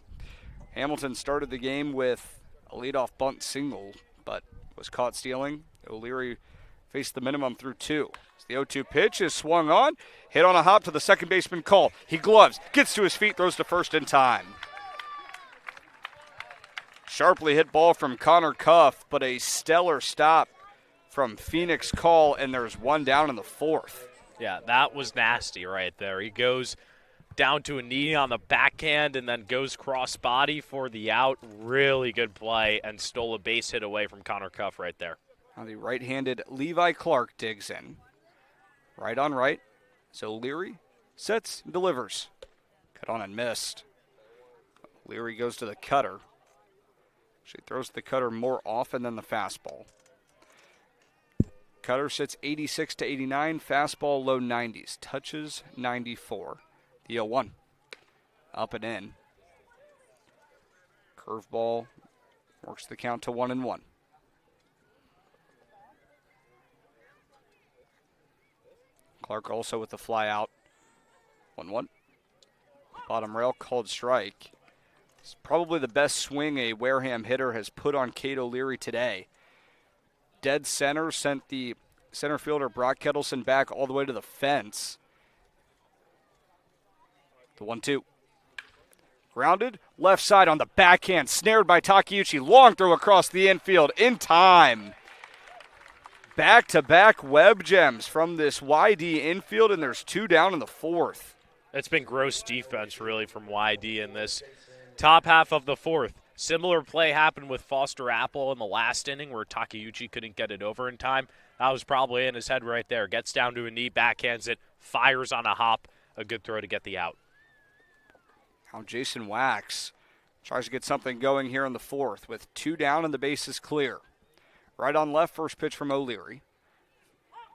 Speaker 1: Hamilton started the game with a leadoff bunt single, but was caught stealing. O'Leary faced the minimum through 2. The 0-2 pitch is swung on, hit on a hop to the second baseman Cole. He gloves, gets to his feet, throws to first in time. Sharply hit ball from Connor Cuff, but a stellar stop from Phoenix Call, and there's 1 down in the 4th.
Speaker 2: Yeah, that was nasty right there. He goes down to a knee on the backhand and then goes cross body for the out. Really good play and stole a base hit away from Connor Cuff right there.
Speaker 1: Now the right-handed Levi Clark digs in. Right on right. So Leary sets, delivers. Cut on and missed. Leary goes to the cutter. She throws the cutter more often than the fastball. Cutter sits 86 to 89, fastball low 90s, touches 94. The 0-1, up and in. Curveball works the count to 1-1. Clark also with the fly out. 1-1. Bottom rail called strike. It's probably the best swing a Wareham hitter has put on Cato Leary today. Dead center sent the center fielder Brock Kettleson back all the way to the fence. The 1-2. Grounded, left side on the backhand, snared by Takeuchi. Long throw across the infield in time. Back-to-back web gems from this YD infield, and there's 2 down in the 4th.
Speaker 2: It's been gross defense, really, from YD in this top half of the 4th. Similar play happened with Foster Apple in the last inning where Takeuchi couldn't get it over in time. That was probably in his head right there. Gets down to a knee, backhands it, fires on a hop. A good throw to get the out.
Speaker 1: Now Jason Wax tries to get something going here in the 4th with 2 down and the bases clear. Right on left, first pitch from O'Leary.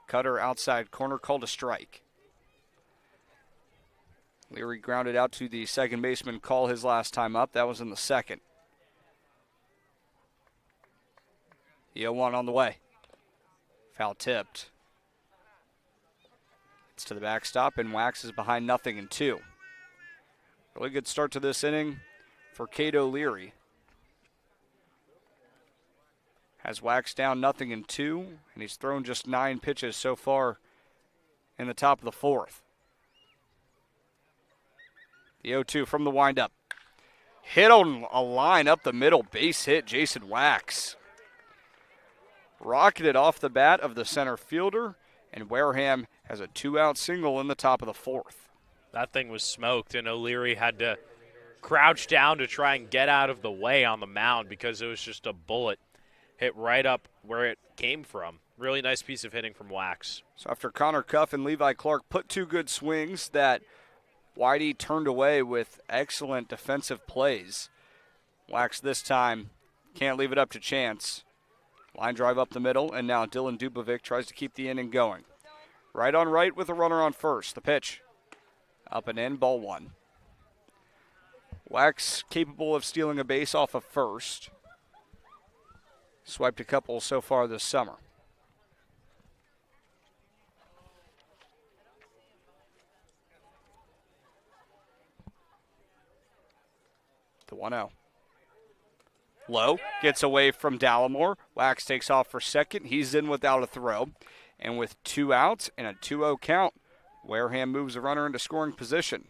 Speaker 1: Cutter outside corner, called a strike. Leary grounded out to the second baseman Call his last time up. That was in the 2nd. The 0-1 on the way. Foul tipped. It's to the backstop, and Wax is behind 0-2. Really good start to this inning for Cade O'Leary. Has Wax down 0-2, and he's thrown just 9 pitches so far in the top of the 4th. The 0-2 from the windup. Hit on a line up the middle, base hit, Jason Wax. Rocketed off the bat of the center fielder, and Wareham has a 2-out single in the top of the 4th.
Speaker 2: That thing was smoked, and O'Leary had to crouch down to try and get out of the way on the mound because it was just a bullet hit right up where it came from. Really nice piece of hitting from Wax.
Speaker 1: So after Connor Cuff and Levi Clark put 2 good swings that Whitey turned away with excellent defensive plays, Wax this time can't leave it up to chance. Line drive up the middle, and now Dylan Dubovic tries to keep the inning going. Right on right with a runner on first. The pitch. Up and in, ball 1. Wax capable of stealing a base off of first. Swiped a couple so far this summer. The 1-0. Low gets away from Dallimore. Wax takes off for second. He's in without a throw. And with 2 outs and a 2-0 count, Wareham moves the runner into scoring position.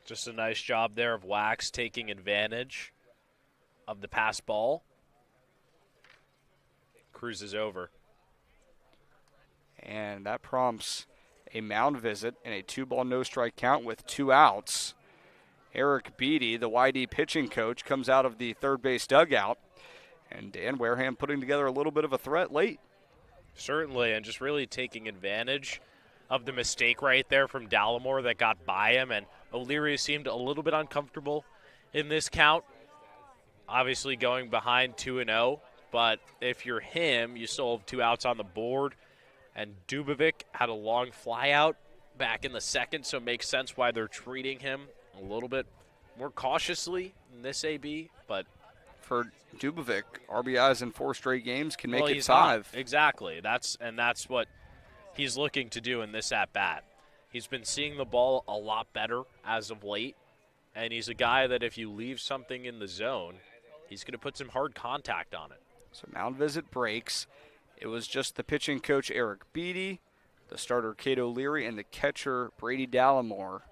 Speaker 2: Just a nice job there of Wax taking advantage of the pass ball. Cruises over.
Speaker 1: And that prompts a mound visit and a 2-ball no-strike count with 2 outs. Eric Beatty, the YD pitching coach, comes out of the third base dugout. And Dan Wareham putting together a little bit of a threat late.
Speaker 2: Certainly, and just really taking advantage of the mistake right there from Dallimore that got by him. And O'Leary seemed a little bit uncomfortable in this count. Obviously going behind 2-0. But if you're him, you still have 2 outs on the board. And Dubovic had a long fly out back in the second, so it makes sense why they're treating him a little bit more cautiously in this AB. But
Speaker 1: for Dubovic, RBIs in 4 straight games can make it 5.
Speaker 2: Hot. Exactly. That's what he's looking to do in this at-bat. He's been seeing the ball a lot better as of late, and he's a guy that if you leave something in the zone, he's going to put some hard contact on it.
Speaker 1: So mound visit breaks. It was just the pitching coach, Eric Beatty, the starter, Cade O'Leary, and the catcher, Brady Dallimore.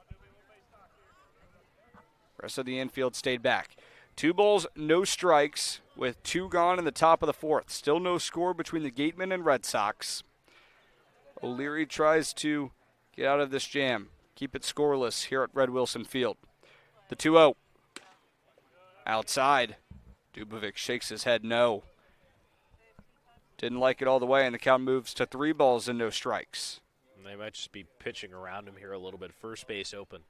Speaker 1: Rest of the infield stayed back. 2 balls, no strikes, with 2 gone in the top of the 4th. Still no score between the Gatemen and Red Sox. O'Leary tries to get out of this jam, keep it scoreless here at Red Wilson Field. The 2-0. Outside. Dubovic shakes his head no. Didn't like it all the way, and the count moves to 3 balls and no strikes.
Speaker 2: And they might just be pitching around him here a little bit. First base open.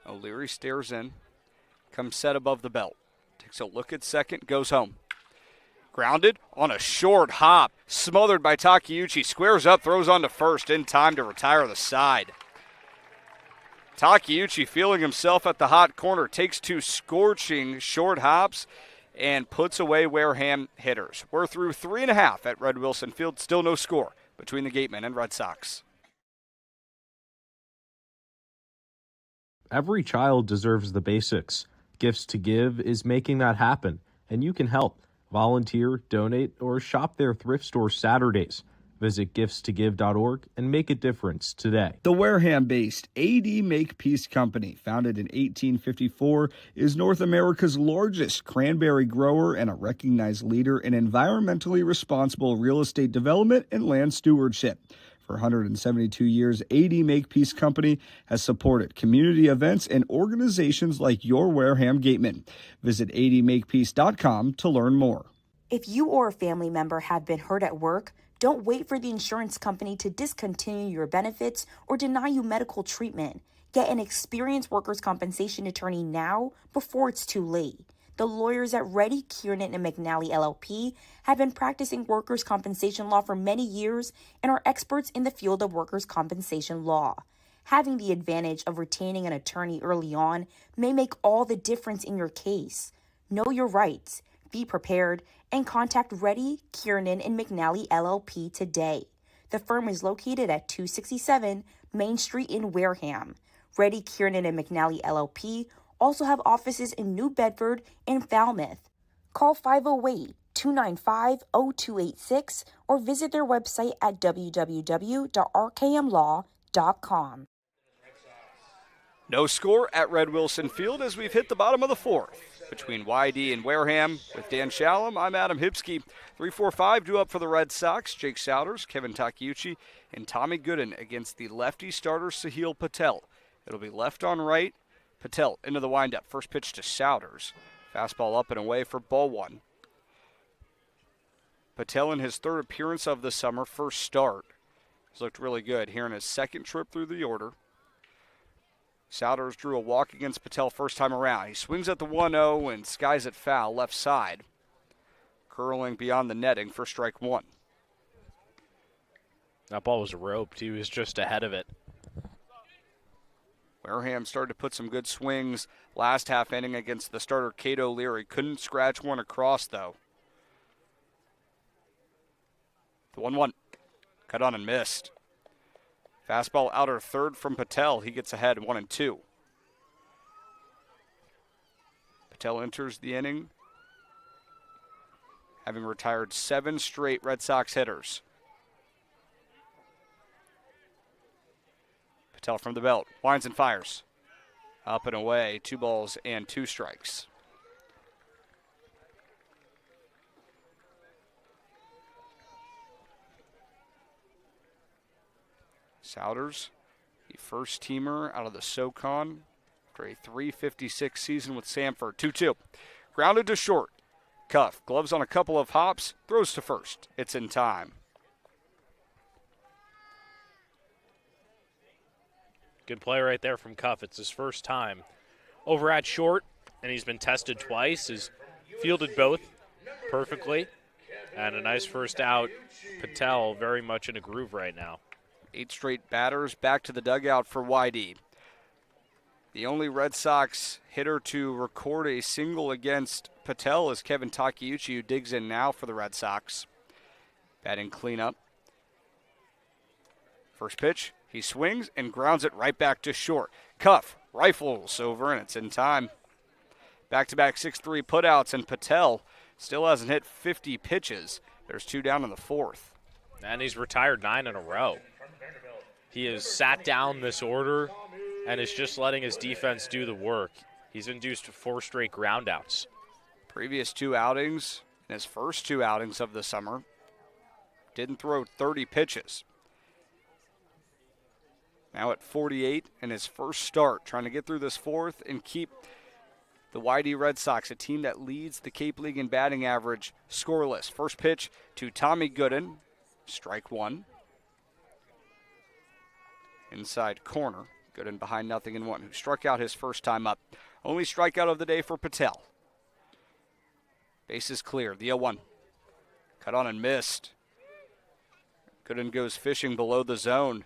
Speaker 1: O'Leary stares in, comes set above the belt. Takes a look at second, goes home. Grounded on a short hop, smothered by Takeuchi. Squares up, throws on to first in time to retire the side. Takeuchi feeling himself at the hot corner, takes 2 scorching short hops and puts away Wareham hitters. We're through 3.5 at Red Wilson Field. Still no score between the Gatemen and Red Sox.
Speaker 3: Every child deserves the basics. Gifts to Give is making that happen, and you can help. Volunteer, donate, or shop their thrift store Saturdays. Visit giftstogive.org and make a difference today.
Speaker 5: The Wareham-based AD Makepeace Company, founded in 1854, is North America's largest cranberry grower and a recognized leader in environmentally responsible real estate development and land stewardship. For 172 years, AD Makepeace Company has supported community events and organizations like your Wareham Gatemen. Visit admakepeace.com to learn more.
Speaker 4: If you or a family member have been hurt at work, don't wait for the insurance company to discontinue your benefits or deny you medical treatment. Get an experienced workers' compensation attorney now before it's too late. The lawyers at Reddy, Kiernan, and McNally LLP have been practicing workers' compensation law for many years and are experts in the field of workers' compensation law. Having the advantage of retaining an attorney early on may make all the difference in your case. Know your rights, be prepared, and contact Reddy, Kiernan, and McNally LLP today. The firm is located at 267 Main Street in Wareham. Reddy, Kiernan, and McNally LLP also have offices in New Bedford and Falmouth. Call 508-295-0286 or visit their website at www.rkmlaw.com.
Speaker 1: No score at Red Wilson Field as we've hit the bottom of the fourth. Between YD and Wareham, with Dan Shalam, I'm Adam Hipsky. 3-4-5 due up for the Red Sox. Jake Souders, Kevin Takeuchi, and Tommy Gooden against the lefty starter Sahil Patel. It'll be left on right. Patel into the windup. First pitch to Souders. Fastball up and away for ball one. Patel in his third appearance of the summer, first start. He's looked really good here in his second trip through the order. Souders drew a walk against Patel first time around. He swings at the 1-0 and skies it foul left side. Curling beyond the netting for strike one.
Speaker 2: That ball was roped. He was just ahead of it.
Speaker 1: Wareham started to put some good swings last half inning against the starter Cato Leary. Couldn't scratch one across, though. The 1-1. Cut on and missed. Fastball outer third from Patel. He gets ahead 1-2. Patel enters the inning, having retired 7 straight Red Sox hitters. Patel from the belt, winds and fires. Up and away, 2 balls and 2 strikes. Souders, the first teamer out of the SoCon after a .356 season with Samford. 2-2. Grounded to short. Cuff, gloves on a couple of hops, throws to first. It's in time.
Speaker 2: Good play right there from Cuff. It's his first time over at short, and he's been tested twice. He's fielded both perfectly, and a nice first out. Patel very much in a groove right now.
Speaker 1: 8 straight batters back to the dugout for YD. The only Red Sox hitter to record a single against Patel is Kevin Takeuchi, who digs in now for the Red Sox. Batting cleanup. First pitch, he swings and grounds it right back to short. Cuff rifles over, and it's in time. Back-to-back 6-3 putouts, and Patel still hasn't hit 50 pitches. There's 2 down in the fourth.
Speaker 2: And he's retired 9 in a row. He has sat down this order and is just letting his defense do the work. He's induced 4 straight groundouts.
Speaker 1: Previous 2 outings, in his first 2 outings of the summer, didn't throw 30 pitches. Now at 48 in his first start, trying to get through this fourth and keep the YD Red Sox, a team that leads the Cape League in batting average, scoreless. First pitch to Tommy Gooden, strike one. Inside corner, Gooden behind 0-1, who struck out his first time up. Only strikeout of the day for Patel. Base is clear, the 0-1. Cut on and missed. Gooden goes fishing below the zone.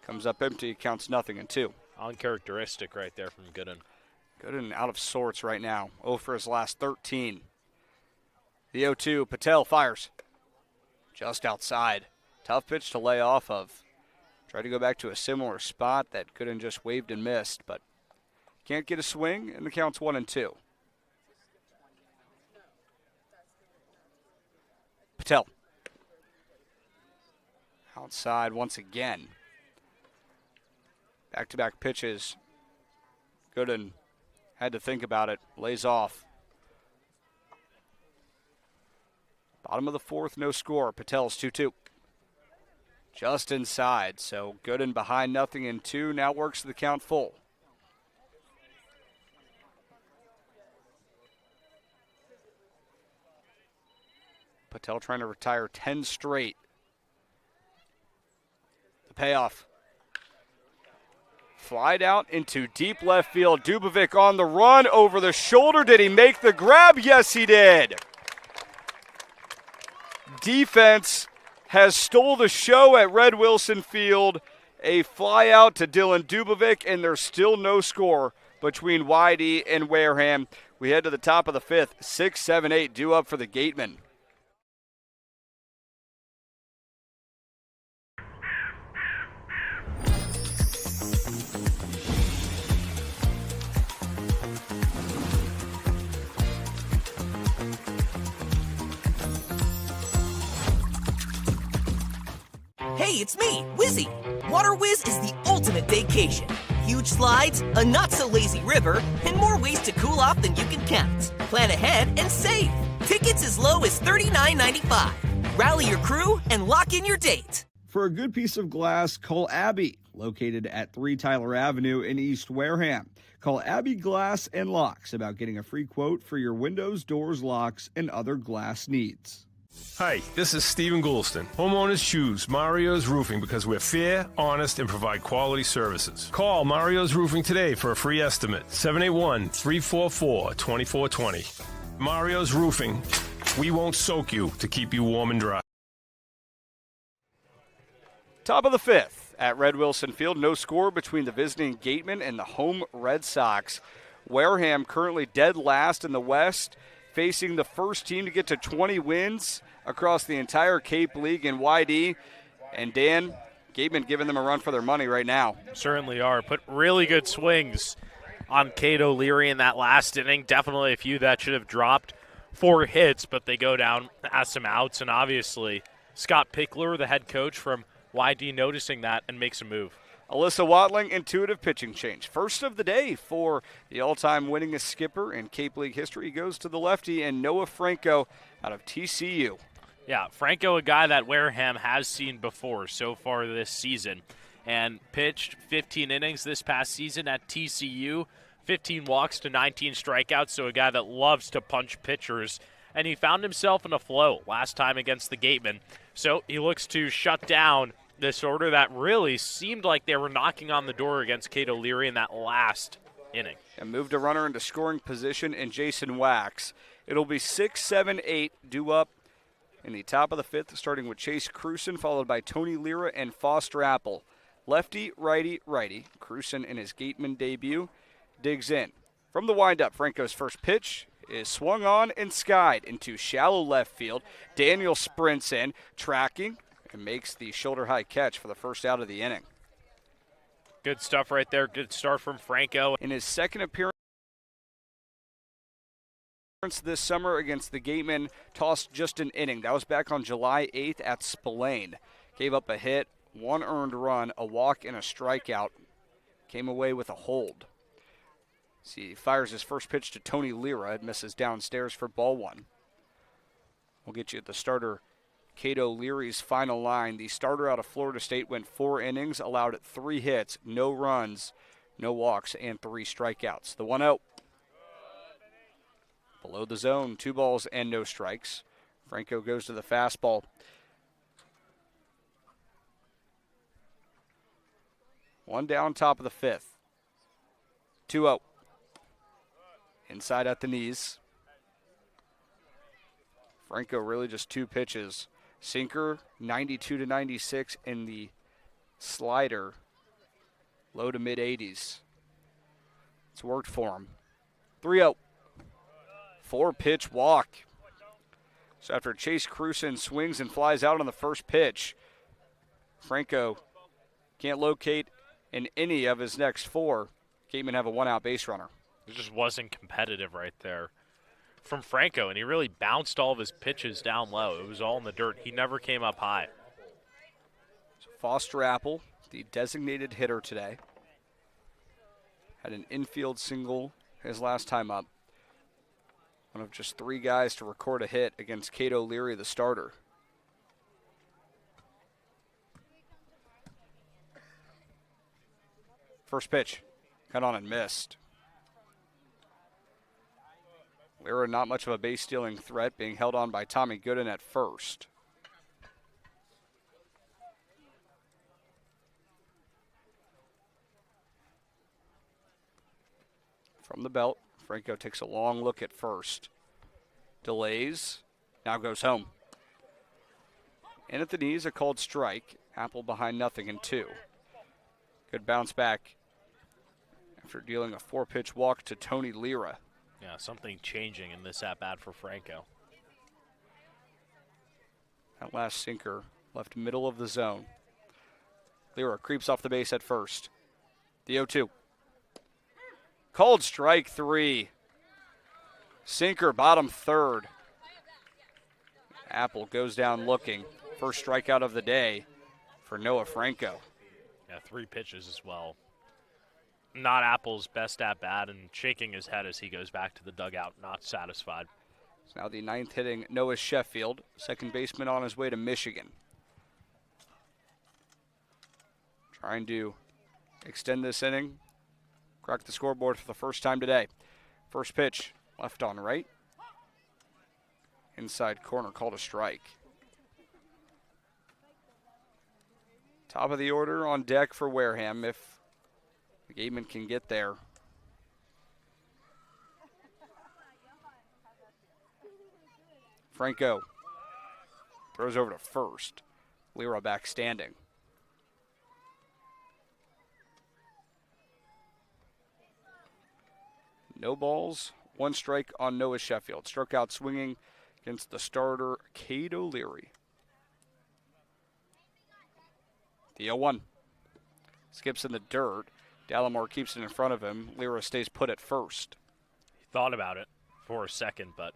Speaker 1: Comes up empty, counts 0-2.
Speaker 2: Uncharacteristic right there from Gooden.
Speaker 1: Gooden out of sorts right now. 0 for his last 13. The 0-2, Patel fires. Just outside. Tough pitch to lay off of. Tried to go back to a similar spot that Gooden just waved and missed, but can't get a swing, and the count's 1-2. Patel. Outside once again. Back-to-back pitches. Gooden had to think about it. Lays off. Bottom of the fourth, no score. Patel's 2-2. Just inside, so Gooden behind 0-2. Now works the count full. Patel trying to retire 10 straight. The payoff. Flied out into deep left field. Dubovic on the run over the shoulder. Did he make the grab? Yes, he did. Defense has stole the show at Red Wilson Field. A fly out to Dylan Dubovic, and there's still no score between YD and Wareham. We head to the top of the fifth. 6, 7, 8 due up for the Gatemen.
Speaker 6: Hey, it's me, Wizzy. Water Whiz is the ultimate vacation. Huge slides, a not-so-lazy river, and more ways to cool off than you can count. Plan ahead and save. Tickets as low as $39.95. Rally your crew and lock in your date.
Speaker 5: For a good piece of glass, call Abby, located at 3 Tyler Avenue in East Wareham. Call Abby Glass and Locks about getting a free quote for your windows, doors, locks, and other glass needs.
Speaker 7: Hi, this is Stephen Goulston. Homeowners choose Mario's Roofing because we're fair, honest, and provide quality services. Call Mario's Roofing today for a free estimate. 781-344-2420. Mario's Roofing. We won't soak you to keep you warm and dry.
Speaker 1: Top of the fifth at Red Wilson Field. No score between the visiting Gatemen and the home Red Sox. Wareham currently dead last in the West, facing the first team to get to 20 wins across the entire Cape League in YD. And Dan, Gatemen giving them a run for their money right now.
Speaker 2: Certainly are. Put really good swings on Cato Leary in that last inning. Definitely a few that should have dropped 4 hits, but they go down, has some outs, and obviously Scott Pickler, the head coach from YD, noticing that and makes a move.
Speaker 1: Alyssa Watling, intuitive pitching change. First of the day for the all-time winningest skipper in Cape League history goes to the lefty, and Noah Franco out of TCU.
Speaker 2: Yeah, Franco, a guy that Wareham has seen before so far this season, and pitched 15 innings this past season at TCU, 15 walks to 19 strikeouts, so a guy that loves to punch pitchers, and he found himself in a flow last time against the Gatemen, so he looks to shut down this order that really seemed like they were knocking on the door against Cato Leary in that last inning.
Speaker 1: And moved a runner into scoring position in Jason Wax. It'll be 6, 7, 8 due up in the top of the fifth, starting with Chase Cruson, followed by Tony Lira and Foster Apple. Lefty, righty, righty. Cruson in his Gateman debut digs in. From the windup, Franco's first pitch is swung on and skied into shallow left field. Daniel sprints in, tracking, and makes the shoulder-high catch for the first out of the inning.
Speaker 2: Good stuff right there. Good start from Franco.
Speaker 1: In his second appearance this summer against the Gatemen, tossed just an inning. That was back on July 8th at Spillane. Gave up a hit, 1 earned run, a walk, and a strikeout. Came away with a hold. He fires his first pitch to Tony Lira. It misses downstairs for ball 1. We'll get you the starter Cato Leary's final line. The starter out of Florida State went 4 innings, allowed 3 hits, no runs, no walks, and 3 strikeouts. The 1-0. Below the zone, 2 balls and no strikes. Franco goes to the fastball. One down, top of the fifth. 2-0. Inside at the knees. Franco really just 2 pitches. Sinker, 92 to 96, and the slider, low to mid-80s. It's worked for him. 3-0. 4-pitch walk. So after Chase Cruson swings and flies out on the first pitch, Franco can't locate in any of his next 4. Gatemen have a 1-out base runner.
Speaker 2: It just wasn't competitive right there from Franco, and he really bounced all of his pitches down low. It was all in the dirt. He never came up high.
Speaker 1: So Foster Apple, the designated hitter today, had an infield single his last time up. One of just 3 guys to record a hit against Cato Leary, the starter. First pitch, cut on and missed. Lira not much of a base-stealing threat, being held on by Tommy Gooden at first. From the belt, Franco takes a long look at first. Delays, now goes home. In at the knees, a called strike. Apple behind 0-2. Good bounce back after dealing a 4-pitch walk to Tony Lira.
Speaker 2: Yeah, something changing in this at-bat for Franco.
Speaker 1: That last sinker left middle of the zone. Lira creeps off the base at first. The 0-2. Called strike 3. Sinker bottom third. Apple goes down looking. First strikeout of the day for Noah Franco.
Speaker 2: Yeah, 3 pitches as well. Not Apple's best at-bat, and shaking his head as he goes back to the dugout, not satisfied.
Speaker 1: It's now the 9th hitting Noah Sheffield, second baseman on his way to Michigan. Trying to extend this inning, crack the scoreboard for the first time today. First pitch, left on right. Inside corner, called a strike. Top of the order on deck for Wareham if the Gatemen can get there. Franco throws over to first. Lira back standing. No balls, 1 strike on Noah Sheffield. Struck out swinging against the starter, Cade O'Leary. The 0-1. Skips in the dirt. Dallimore keeps it in front of him. Lira stays put at first.
Speaker 2: He thought about it for a second, but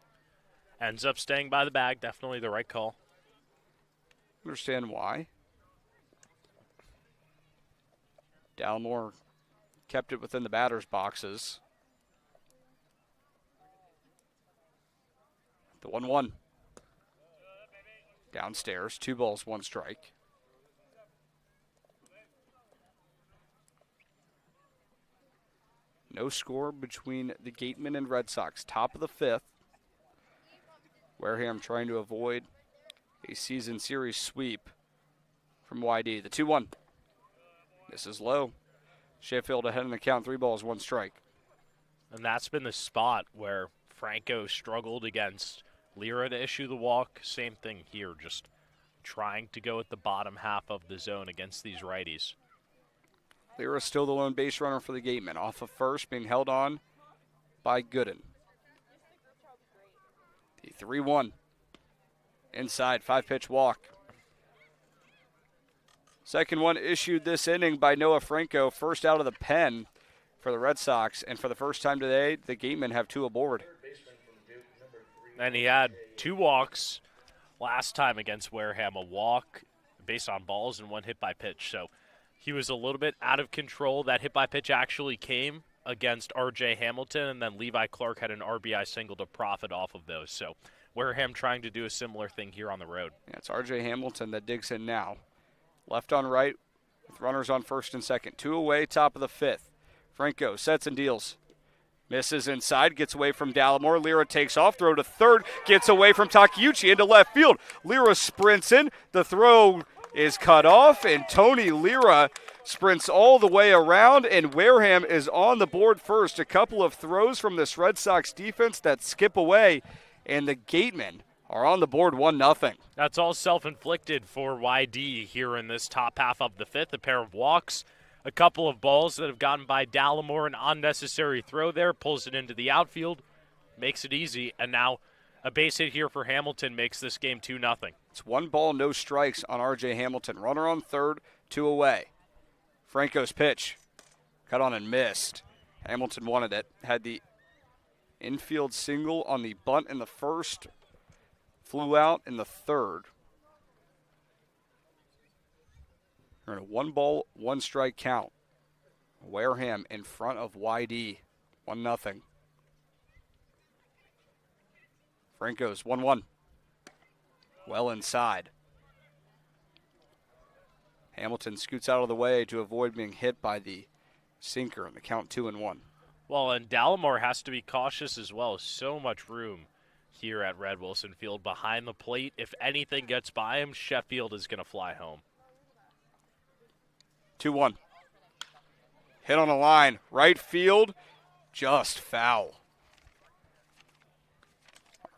Speaker 2: ends up staying by the bag. Definitely the right call.
Speaker 1: Understand why. Dallimore kept it within the batter's boxes. The 1-1. Downstairs, 2 balls, 1 strike. No score between the Gatemen and Red Sox. Top of the 5th. Wareham trying to avoid a season series sweep from YD. The 2-1. This is low. Sheffield ahead in the count, 3 balls, 1 strike.
Speaker 2: And that's been the spot where Franco struggled against Lira to issue the walk. Same thing here, just trying to go at the bottom half of the zone against these righties.
Speaker 1: Lira still the lone base runner for the Gatemen. Off of first, being held on by Gooden. The 3-1. Inside, 5-pitch walk. Second one issued this inning by Noah Franco. First out of the pen for the Red Sox. And for the first time today, the Gatemen have 2 aboard.
Speaker 2: And he had 2 walks last time against Wareham. A walk based on balls and 1 hit by pitch. So he was a little bit out of control. That hit by pitch actually came against R.J. Hamilton, and then Levi Clark had an RBI single to profit off of those. So Wareham trying to do a similar thing here on the road.
Speaker 1: Yeah, it's R.J. Hamilton that digs in now. Left on right with runners on first and second. 2 away, top of the 5th. Franco sets and deals. Misses inside, gets away from Dallimore. Lira takes off, throw to third, gets away from Takeuchi into left field. Lira sprints in. The throw is cut off, and Tony Lira sprints all the way around, and Wareham is on the board first. A couple of throws from this Red Sox defense that skip away, and the Gatemen are on the board 1-0.
Speaker 2: That's all self-inflicted for YD here in this top half of the 5th. A pair of walks, a couple of balls that have gotten by Dallimore, an unnecessary throw there, pulls it into the outfield, makes it easy, and now a base hit here for Hamilton makes this game 2-0.
Speaker 1: It's 1 ball, no strikes on R.J. Hamilton. Runner on third, 2 away. Franco's pitch, cut on and missed. Hamilton wanted it. Had the infield single on the bunt in the first, flew out in the third. We're in a 1 ball, 1 strike count. Wareham in front of YD, 1-0. Franco's 1-1. Well inside. Hamilton scoots out of the way to avoid being hit by the sinker in the count 2-1.
Speaker 2: Well, and Dallimore has to be cautious as well. So much room here at Red Wilson Field behind the plate. If anything gets by him, Sheffield is going to fly home.
Speaker 1: 2-1. Hit on a line. Right field, just foul.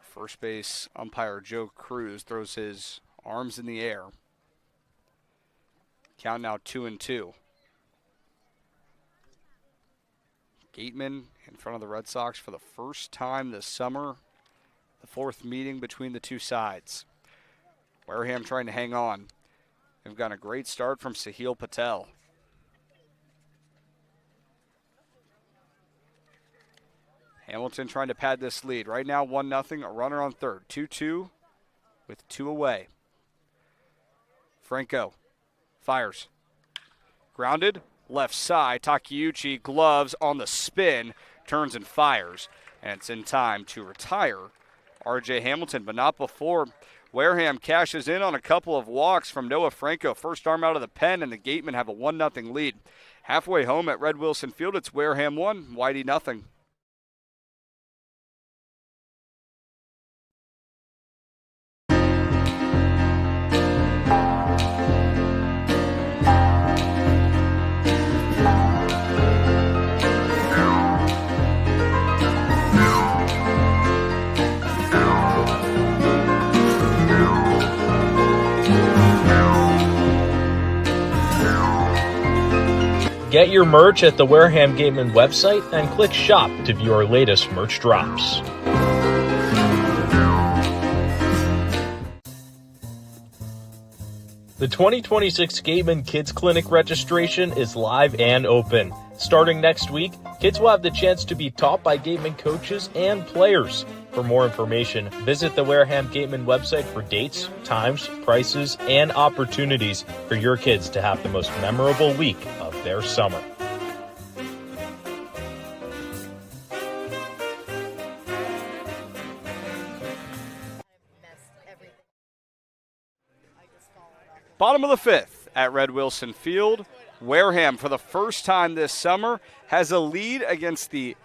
Speaker 1: First base umpire Joe Cruz throws his arms in the air. Count now 2-2. Gatemen in front of the Red Sox for the first time this summer. The fourth meeting between the two sides. Wareham trying to hang on. They've got a great start from Sahil Patel. Hamilton trying to pad this lead. Right now 1-0, a runner on third. 2-2 with 2 away. Franco fires. Grounded, left side. Takeuchi gloves on the spin, turns and fires. And it's in time to retire R.J. Hamilton, but not before. Wareham cashes in on a couple of walks from Noah Franco. First arm out of the pen, and the Gatemen have a 1-0 lead. Halfway home at Red Wilson Field, it's Wareham 1, Whitey 0.
Speaker 3: Get your merch at the Wareham Gatemen website and click shop to view our latest merch drops. The 2026 Gatemen Kids Clinic registration is live and open. Starting next week, kids will have the chance to be taught by Gatemen coaches and players. For more information, visit the Wareham Gatemen website for dates, times, prices, and opportunities for your kids to have the most memorable week of their summer.
Speaker 1: Bottom of the fifth at Red Wilson Field. Wareham, for the first time this summer, has a lead against the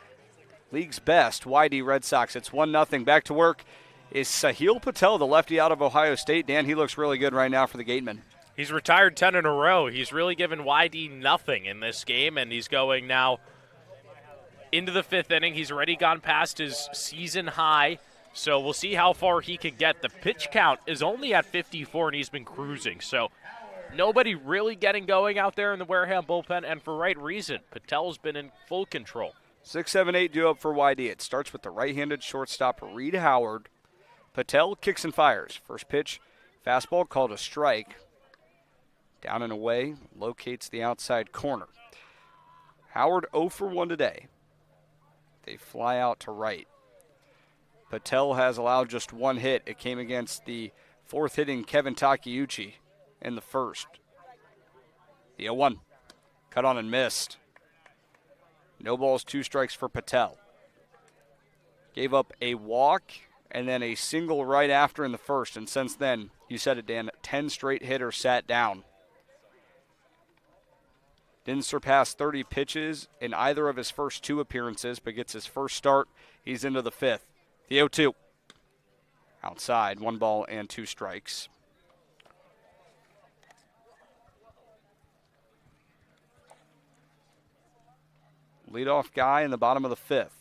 Speaker 1: league's best YD Red Sox. It's 1-0. Back to work is Sahil Patel, the lefty out of Ohio State. Dan, he looks really good right now for the Gatemen.
Speaker 2: He's retired 10 in a row. He's really given YD nothing in this game, and he's going now into the fifth inning. He's already gone past his season high, so we'll see how far he can get. The pitch count is only at 54, and he's been cruising. So nobody really getting going out there in the Wareham bullpen, and for right reason. Patel's been in full control.
Speaker 1: 6-7-8 due up for YD. It starts with the right-handed shortstop, Reed Howard. Patel kicks and fires. First pitch, fastball called a strike. Down and away, locates the outside corner. Howard 0 for 1 today. They fly out to right. Patel has allowed just one hit. It came against the fourth hitting Kevin Takeuchi in the first. The 0-1, cut on and missed. No balls, 2 strikes for Patel. Gave up a walk and then a single right after in the first. And since then, you said it, Dan, 10 straight hitters sat down. Didn't surpass 30 pitches in either of his first 2 appearances, but gets his first start. He's into the fifth. The 0-2. Outside, 1 ball and 2 strikes. Leadoff guy in the bottom of the fifth.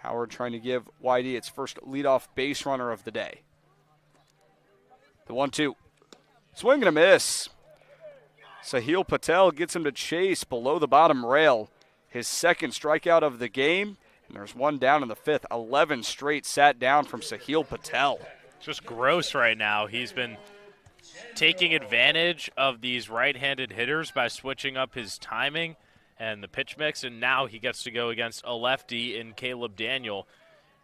Speaker 1: Howard trying to give YD its first leadoff base runner of the day. The 1-2. Swing and a miss. Sahil Patel gets him to chase below the bottom rail. His second strikeout of the game. And there's one down in the fifth. 11 straight sat down from Sahil Patel.
Speaker 2: It's just gross right now. He's been taking advantage of these right-handed hitters by switching up his timing and the pitch mix, and now he gets to go against a lefty in Caleb Daniel.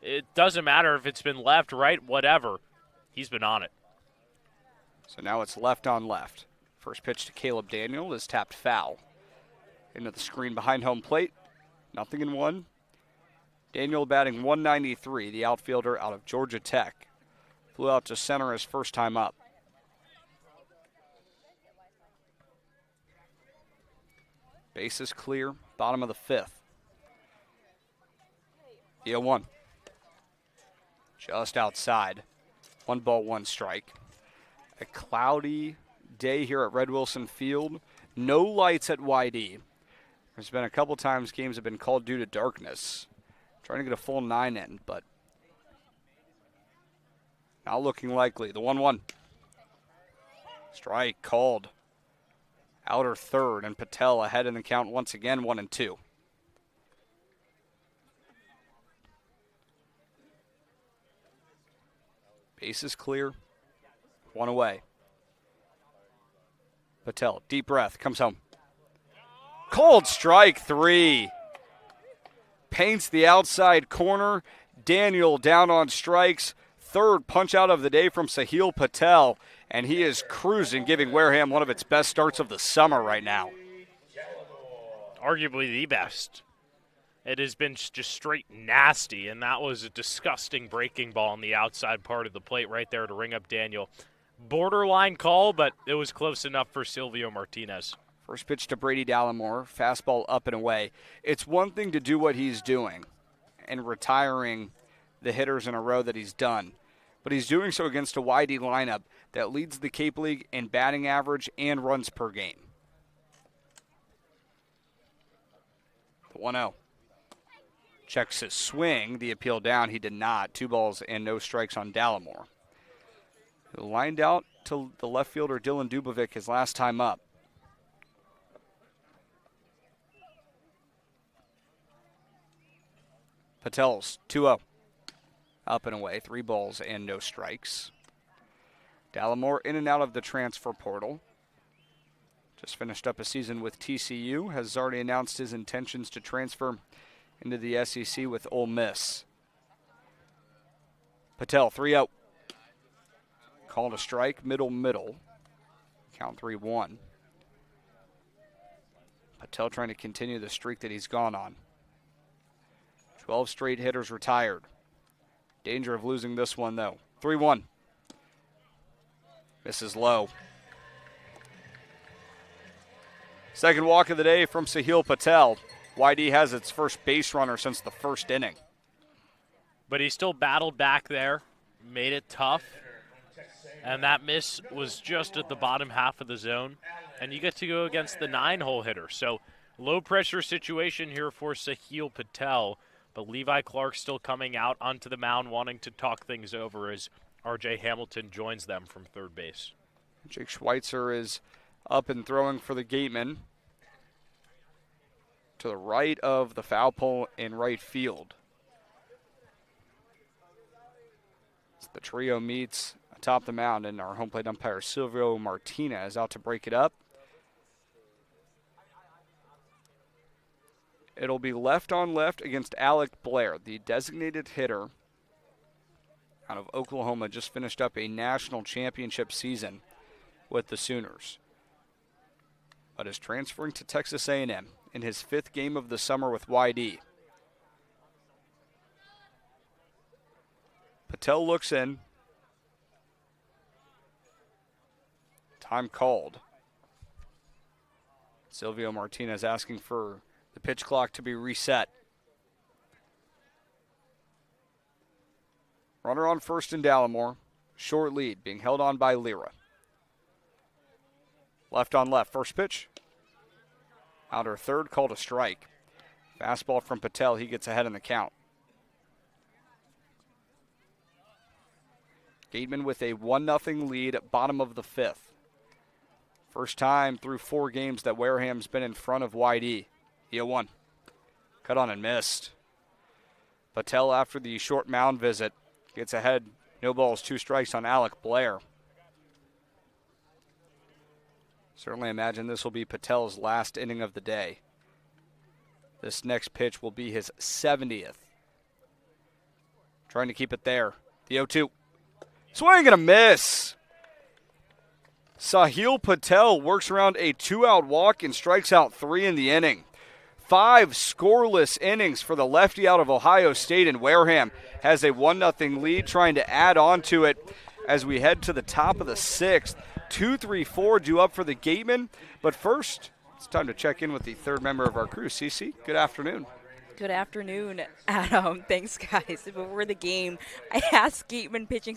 Speaker 2: It doesn't matter if it's been left, right, whatever. He's been on it.
Speaker 1: So now it's left on left. First pitch to Caleb Daniel is tapped foul. Into the screen behind home plate. 0-1. Daniel batting 193, the outfielder out of Georgia Tech. Flew out to center his first time up. Bases clear, bottom of the fifth. The 0-1. Just outside. 1 ball, 1 strike. A cloudy day here at Red Wilson Field. No lights at YD. There's been a couple times games have been called due to darkness. Trying to get a full 9 in, but not looking likely. The 1-1. Strike called. outer third, and Patel ahead in the count once again, 1-2. Base is clear. One away. Patel, deep breath, comes home. Cold strike 3. Paints the outside corner. Daniel down on strikes. Third punch out of the day from Sahil Patel, and he is cruising, giving Wareham one of its best starts of the summer right now.
Speaker 2: Arguably the best. It has been just straight nasty, and that was a disgusting breaking ball on the outside part of the plate right there to ring up Daniel. Borderline call, but it was close enough for Silvio Martinez.
Speaker 1: First pitch to Brady Dallimore, fastball up and away. It's one thing to do what he's doing and retiring the hitters in a row that he's done, but he's doing so against a YD lineup that leads the Cape League in batting average and runs per game. The 1-0. Checks his swing. The appeal down. He did not. 2 balls and no strikes on Dallimore. He lined out to the left fielder Dylan Dubovic his last time up. Patel's 2-0. Up and away. 3 balls and no strikes. Dallimore in and out of the transfer portal. Just finished up a season with TCU. Has already announced his intentions to transfer into the SEC with Ole Miss. Patel, 3-0. Called a strike, middle. Count 3-1. Patel trying to continue the streak that he's gone on. 12 straight hitters retired. Danger of losing this one, though. 3-1. Misses low. Second walk of the day from Sahil Patel. YD has its first base runner since the first inning.
Speaker 2: But he still battled back there, made it tough, and that miss was just at the bottom half of the zone. And you get to go against the 9-hole hitter. So low-pressure situation here for Sahil Patel, but Levi Clark still coming out onto the mound wanting to talk things over as R.J. Hamilton joins them from third base.
Speaker 1: Jake Schweitzer is up and throwing for the Gatemen. To the right of the foul pole in right field. As the trio meets atop the mound, and our home plate umpire Silvio Martinez out to break it up. It'll be left on left against Alec Blair, the designated hitter out of Oklahoma, just finished up a national championship season with the Sooners, but is transferring to Texas A&M in his 5th game of the summer with YD. Patel looks in. Time called. Silvio Martinez asking for the pitch clock to be reset. Runner on first in Dallimore. Short lead being held on by Lira. Left on left. First pitch. Outer third, called a strike. Fastball from Patel. He gets ahead in the count. Gatemen with a 1-0 lead at bottom of the 5th. First time through 4 games that Wareham's been in front of YD. The 0-1. Cut on and missed. Patel, after the short mound visit, gets ahead. No balls, 2 strikes on Alec Blair. Certainly imagine this will be Patel's last inning of the day. This next pitch will be his 70th. Trying to keep it there. The 0-2. Swing and a miss. Sahil Patel works around a 2-out walk and strikes out 3 in the inning. 5 scoreless innings for the lefty out of Ohio State, and Wareham has a 1-0 lead, trying to add on to it as we head to the top of the 6th. 2-3-4 due up for the Gatemen. But first, it's time to check in with the third member of our crew, CeCe. Good afternoon.
Speaker 9: Good afternoon, Adam. Thanks, guys. Before the game, I asked Gateman pitching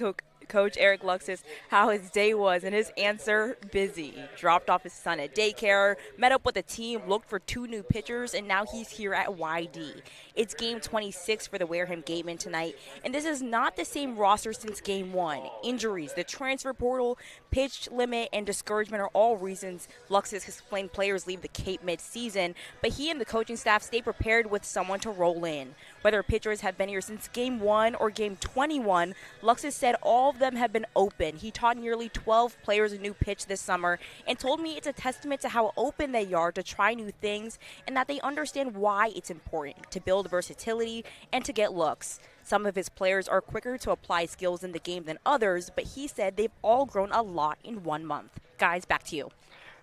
Speaker 9: Coach Eric Luxus how his day was, and his answer, busy. He dropped off his son at daycare, met up with the team, looked for 2 new pitchers, and now he's here at YD. It's game 26 for the Wareham Gatemen tonight, and this is not the same roster since game 1. Injuries, the transfer portal, pitch limit, and discouragement are all reasons Luxus has explained players leave the Cape mid-season, but he and the coaching staff stay prepared with someone to roll in. Whether pitchers have been here since game 1 or game 21, Luxus said all of them have been open. He taught nearly 12 players a new pitch this summer and told me it's a testament to how open they are to try new things and that they understand why it's important to build versatility and to get looks. Some of his players are quicker to apply skills in the game than others, but he said they've all grown a lot in 1 month. Guys, back to you.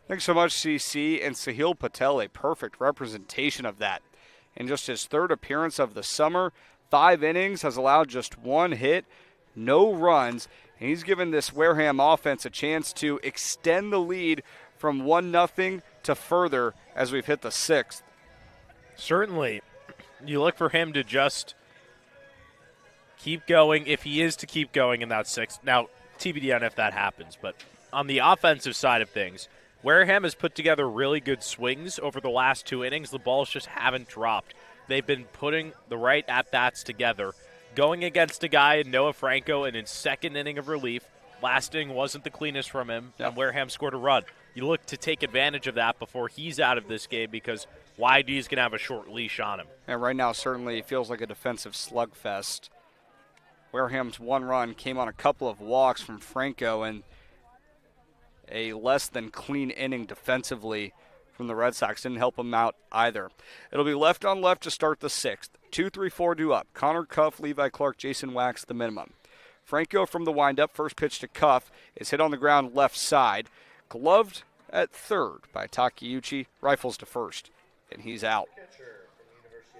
Speaker 1: Thanks so much, CeCe, and Sahil Patel, a perfect representation of that. In just his 3rd appearance of the summer, 5 innings, has allowed just 1 hit, no runs, and he's given this Wareham offense a chance to extend the lead from 1-0 to further as we've hit the 6th.
Speaker 2: Certainly. You look for him to just keep going, if he is to keep going in that 6th. Now, TBD on if that happens, but on the offensive side of things, Wareham has put together really good swings over the last 2 innings. The balls just haven't dropped. They've been putting the right at-bats together. Going against a guy in Noah Franco in his 2nd inning of relief, last inning wasn't the cleanest from him, and Wareham scored a run. You look to take advantage of that before he's out of this game because YD is going to have a short leash on him.
Speaker 1: And right now, certainly, it feels like a defensive slugfest. Wareham's 1 run came on a couple of walks from Franco, and a less than clean inning defensively from the Red Sox didn't help them out either. It'll be left on left to start the 6th. 2-3-4 due up. Connor Cuff, Levi Clark, Jason Wax the minimum. Franco from the windup. First pitch to Cuff is hit on the ground left side. Gloved at 3rd by Takeuchi. Rifles to 1st, and he's out.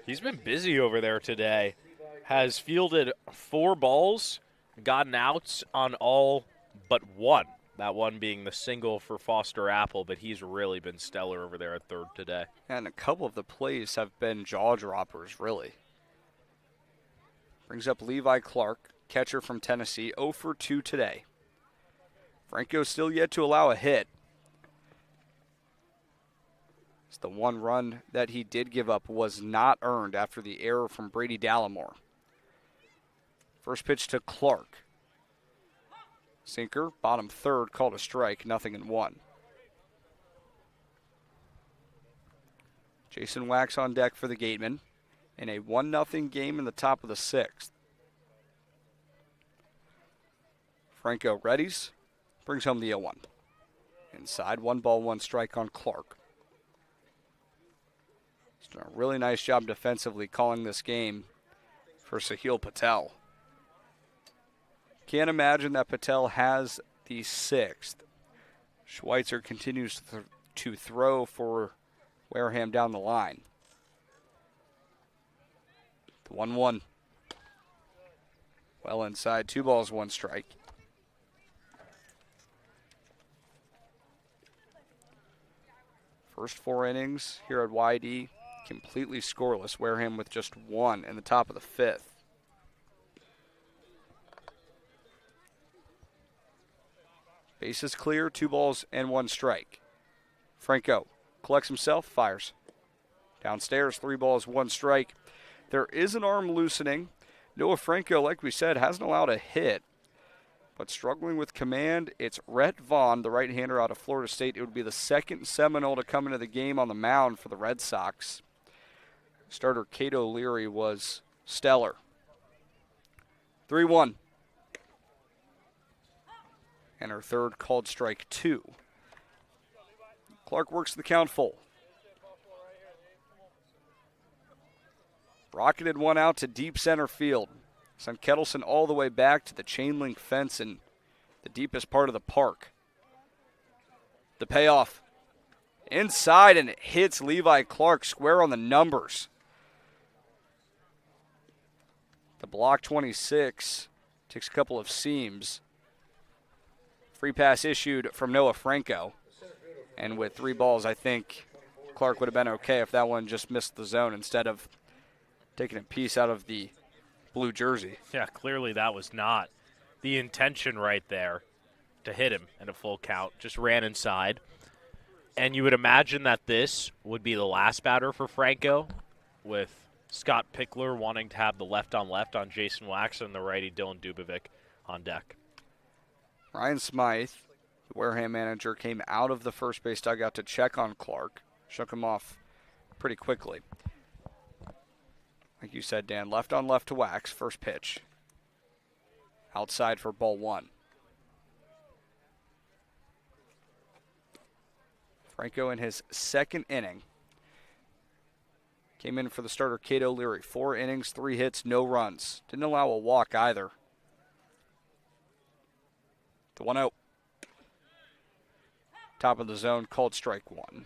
Speaker 2: He's been busy over there today. Has fielded 4 balls, gotten outs on all but 1. That one being the single for Foster Apple, but he's really been stellar over there at 3rd today.
Speaker 1: And a couple of the plays have been jaw droppers, really. Brings up Levi Clark, catcher from Tennessee, 0 for 2 today. Franco still yet to allow a hit. It's the 1 run that he did give up was not earned after the error from Brady Dallimore. First pitch to Clark. Sinker, bottom 3rd, called a strike, 0-1. Jason Wax on deck for the Gatemen in a 1-0 game in the top of the 6th. Franco readies, brings home the 0-1. Inside, 1 ball, 1 strike on Clark. He's done a really nice job defensively calling this game for Sahil Patel. Can't imagine that Patel has the 6th. Schweitzer continues to throw for Wareham down the line. The 1-1. Well inside, 2 balls, 1 strike. First 4 innings here at YD, completely scoreless. Wareham with just 1 in the top of the 5th. Bases clear, 2 balls and 1 strike. Franco collects himself, fires. Downstairs, 3 balls, 1 strike. There is an arm loosening. Noah Franco, like we said, hasn't allowed a hit, but struggling with command. It's Rhett Vaughn, the right-hander out of Florida State. It would be the 2nd Seminole to come into the game on the mound for the Red Sox. Starter Cato Leary was stellar. 3-1. And her 3rd called strike 2. Clark works the count full. Rocketed 1 out to deep center field. Sent Kettleson all the way back to the chain link fence in the deepest part of the park. The payoff. Inside, and it hits Levi Clark square on the numbers. The block 26 takes a couple of seams. Free pass issued from Noah Franco. And with 3 balls, I think Clark would have been okay if that one just missed the zone instead of taking a piece out of the blue jersey.
Speaker 2: Yeah, clearly that was not the intention right there to hit him in a full count. Just ran inside. And you would imagine that this would be the last batter for Franco, with Scott Pickler wanting to have the left-on-left on Jason Wax and the righty Dylan Dubovic on deck.
Speaker 1: Ryan Smythe, the Wareham manager, came out of the first base dugout to check on Clark. Shook him off pretty quickly. Like you said, Dan, left-on-left to Wax, first pitch. Outside for ball one. Franco in his second inning. Came in for the starter, Kate O'Leary. 4 innings, 3 hits, no runs. Didn't allow a walk either. The 1-0. Top of the zone, called strike one.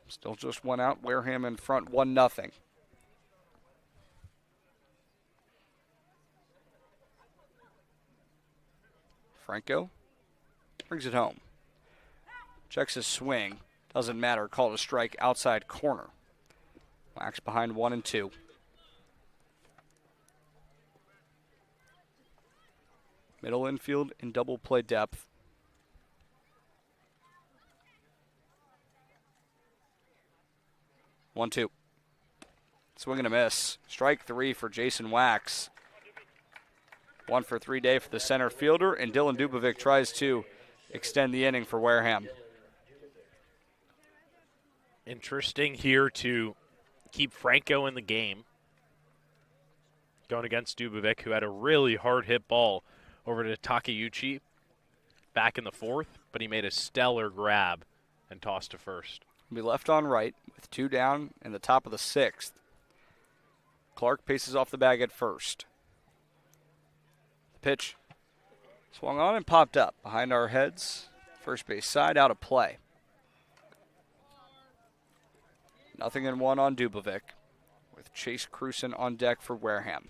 Speaker 1: Still just one out. Wareham in front, 1-0. Franco brings it home. Checks his swing. Doesn't matter. Called a strike outside corner. Wax behind 1-2. Middle infield in double play depth. One, two. Swing and a miss. Strike 3 for Jason Wax. 1 for 3 day for the center fielder, and Dylan Dubovic tries to extend the inning for Wareham.
Speaker 2: Interesting here to keep Franco in the game. Going against Dubovic, who had a really hard hit ball over to Takeuchi back in the 4th, but he made a stellar grab and tossed to first.
Speaker 1: Be left on right with 2 down in the top of the 6th. Clark paces off the bag at first. The pitch swung on and popped up behind our heads. First base side, out of play. 0-1 on Dubovic, with Chase Cruson on deck for Wareham.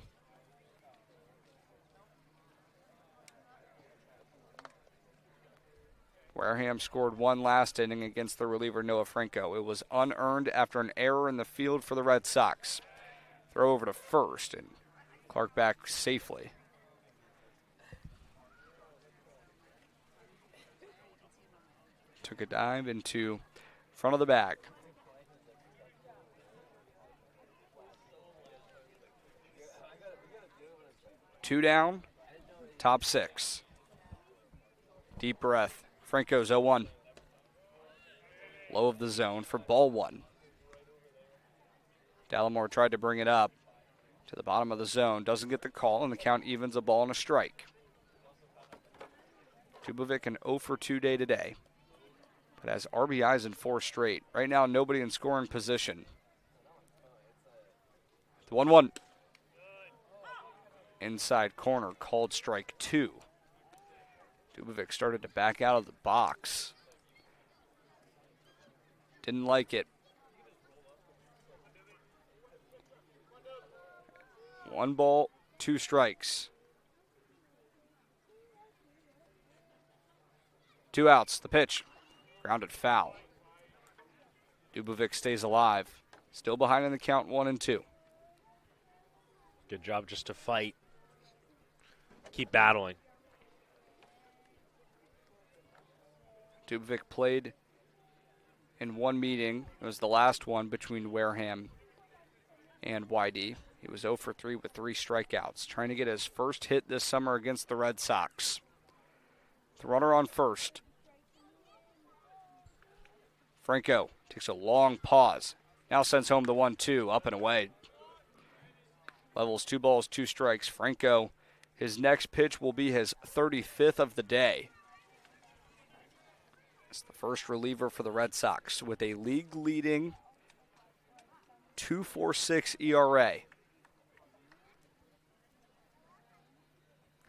Speaker 1: Wareham scored 1 last inning against the reliever Noah Franco. It was unearned after an error in the field for the Red Sox. Throw over to first, and Clark back safely. Took a dive into front of the bag. Two down, top 6. Deep breath. Franco's 0-1. Low of the zone for ball 1. Dallimore tried to bring it up to the bottom of the zone. Doesn't get the call, and the count evens a ball and a strike. Dubovic an 0 for 2 day today, but has RBIs in 4 straight. Right now, nobody in scoring position. The 1-1. Inside corner, called strike 2. Dubovic started to back out of the box. Didn't like it. 1 ball, 2 strikes. 2 outs. The pitch. Grounded foul. Dubovic stays alive. Still behind in the count, 1-2.
Speaker 2: Good job just to fight. Keep battling.
Speaker 1: Dubovic played in 1 meeting. It was the last one between Wareham and YD. He was 0 for 3 with 3 strikeouts. Trying to get his first hit this summer against the Red Sox. The runner on first. Franco takes a long pause. Now sends home the 1-2, up and away. Levels 2 balls, 2 strikes. Franco, his next pitch will be his 35th of the day. It's the first reliever for the Red Sox with a league-leading 2.46 ERA.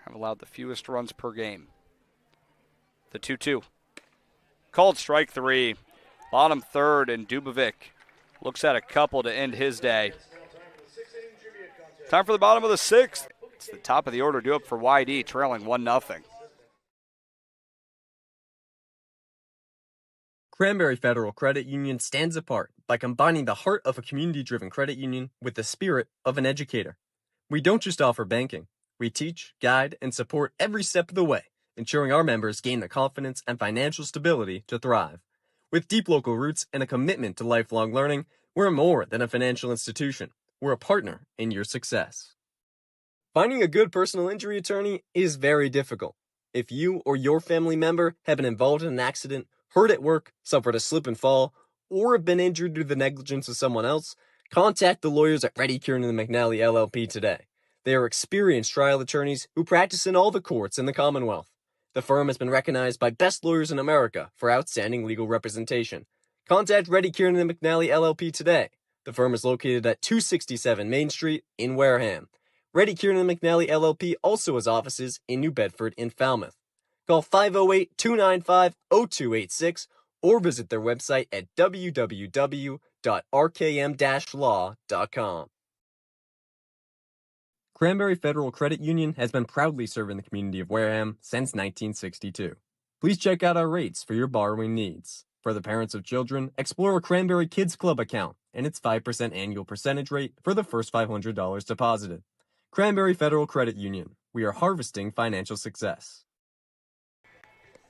Speaker 1: Have allowed the fewest runs per game. The 2-2. Called strike 3. Bottom third, and Dubovic looks at a couple to end his day. Time for the bottom of the 6th. It's the top of the order due up for YD, trailing 1-0.
Speaker 8: Cranberry Federal Credit Union stands apart by combining the heart of a community-driven credit union with the spirit of an educator. We don't just offer banking. We teach, guide, and support every step of the way, ensuring our members gain the confidence and financial stability to thrive. With deep local roots and a commitment to lifelong learning, we're more than a financial institution. We're a partner in your success. Finding a good personal injury attorney is very difficult. If you or your family member have been involved in an accident, hurt at work, suffered a slip and fall, or have been injured due to the negligence of someone else, contact the lawyers at Reddy Kiernan and McNally LLP today. They are experienced trial attorneys who practice in all the courts in the Commonwealth. The firm has been recognized by Best Lawyers in America for outstanding legal representation. Contact Reddy Kiernan and McNally LLP today. The firm is located at 267 Main Street in Wareham. Reddy Kiernan and McNally LLP also has offices in New Bedford and Falmouth. Call 508-295-0286 or visit their website at www.rkm-law.com. Cranberry Federal Credit Union has been proudly serving the community of Wareham since 1962. Please check out our rates for your borrowing needs. For the parents of children, explore a Cranberry Kids Club account and its 5% annual percentage rate for the first $500 deposited. Cranberry Federal Credit Union. We are harvesting financial success.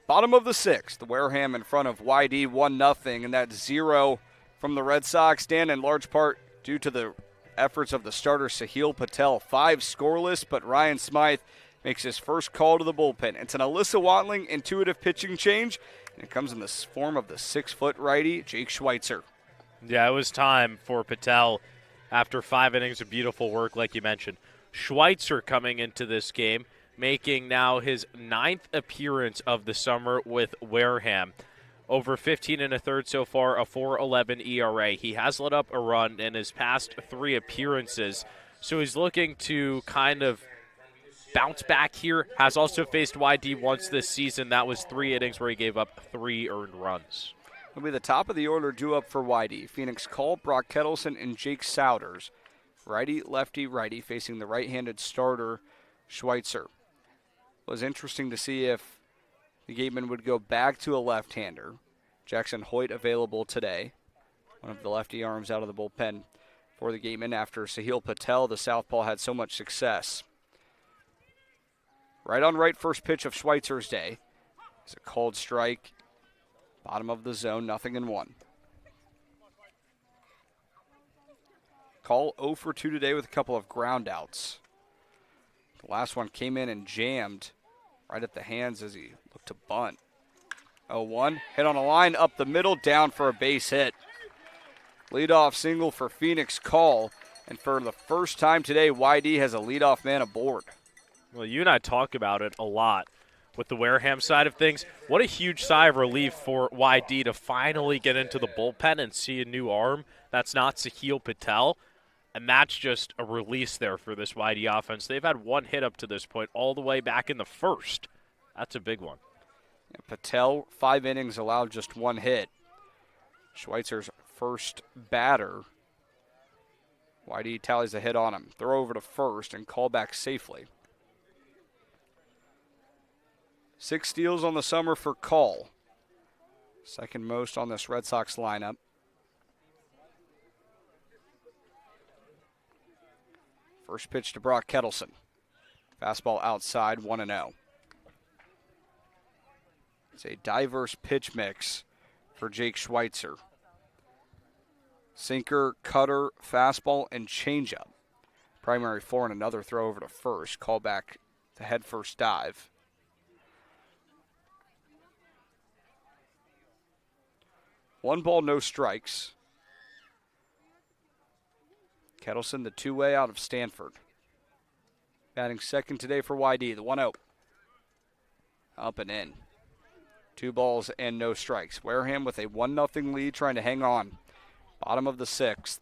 Speaker 1: Bottom of the sixth, Wareham in front of YD 1-0, and that's 0 from the Red Sox, Dan, in large part due to the efforts of the starter Sahil Patel. 5 scoreless, but Ryan Smythe makes his first call to the bullpen. It's an Alyssa Watling intuitive pitching change, and it comes in the form of the 6-foot righty, Jake Schweitzer.
Speaker 2: Yeah, it was time for Patel after 5 innings of beautiful work, like you mentioned. Schweitzer coming into this game, making now his 9th appearance of the summer with Wareham. Over 15 1/3 so far, a 4.11 ERA. He has let up a run in his past 3 appearances, so he's looking to kind of bounce back here. Has also faced YD once this season. That was 3 innings where he gave up 3 earned runs.
Speaker 1: It'll be the top of the order due up for YD. Phoenix Cole, Brock Kettleson, and Jake Souders. Righty, lefty, righty, facing the right-handed starter, Schweitzer. It was interesting to see if the Gatemen would go back to a left-hander. Jackson Hoyt available today. One of the lefty arms out of the bullpen for the Gatemen after Sahil Patel, the southpaw, had so much success. Right on right, first pitch of Schweitzer's day. It's a called strike. Bottom of the zone, 0-1. Call 0 for 2 today with a couple of ground outs. The last one came in and jammed right at the hands as he looked to bunt. 0-1, hit on a line up the middle, down for a base hit. Leadoff single for Phoenix Call, and for the first time today, YD has a leadoff man aboard.
Speaker 2: Well, you and I talk about it a lot with the Wareham side of things. What a huge sigh of relief for YD to finally get into the bullpen and see a new arm. That's not Sahil Patel. And that's just a release there for this YD offense. They've had 1 hit up to this point, all the way back in the first. That's a big one.
Speaker 1: Patel, 5 innings, allowed just 1 hit. Schweitzer's first batter. YD tallies a hit on him. Throw over to first and call back safely. 6 steals on the summer for Call. Second most on this Red Sox lineup. First pitch to Brock Kettleson. Fastball outside, 1-0. It's a diverse pitch mix for Jake Schweitzer. Sinker, cutter, fastball, and changeup. Primary 4 and another throw over to first. Call back the head first dive. One ball, no strikes. Kettleson, the 2-way out of Stanford. Batting second today for YD, the 1-0. Up and in. 2 balls and no strikes. Wareham with a 1-0 lead, trying to hang on. Bottom of the 6th.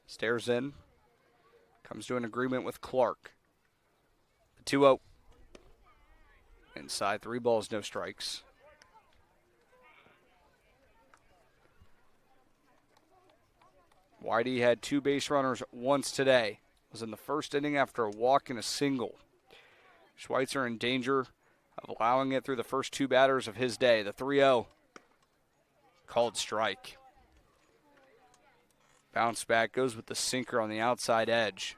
Speaker 1: Stares in. Comes to an agreement with Clark. The 2-0. Inside, 3 balls, no strikes. YD had 2 base runners once today. Was in the first inning after a walk and a single. Schweitzer in danger of allowing it through the first two batters of his day. The 3-0. Called strike. Bounce back, goes with the sinker on the outside edge.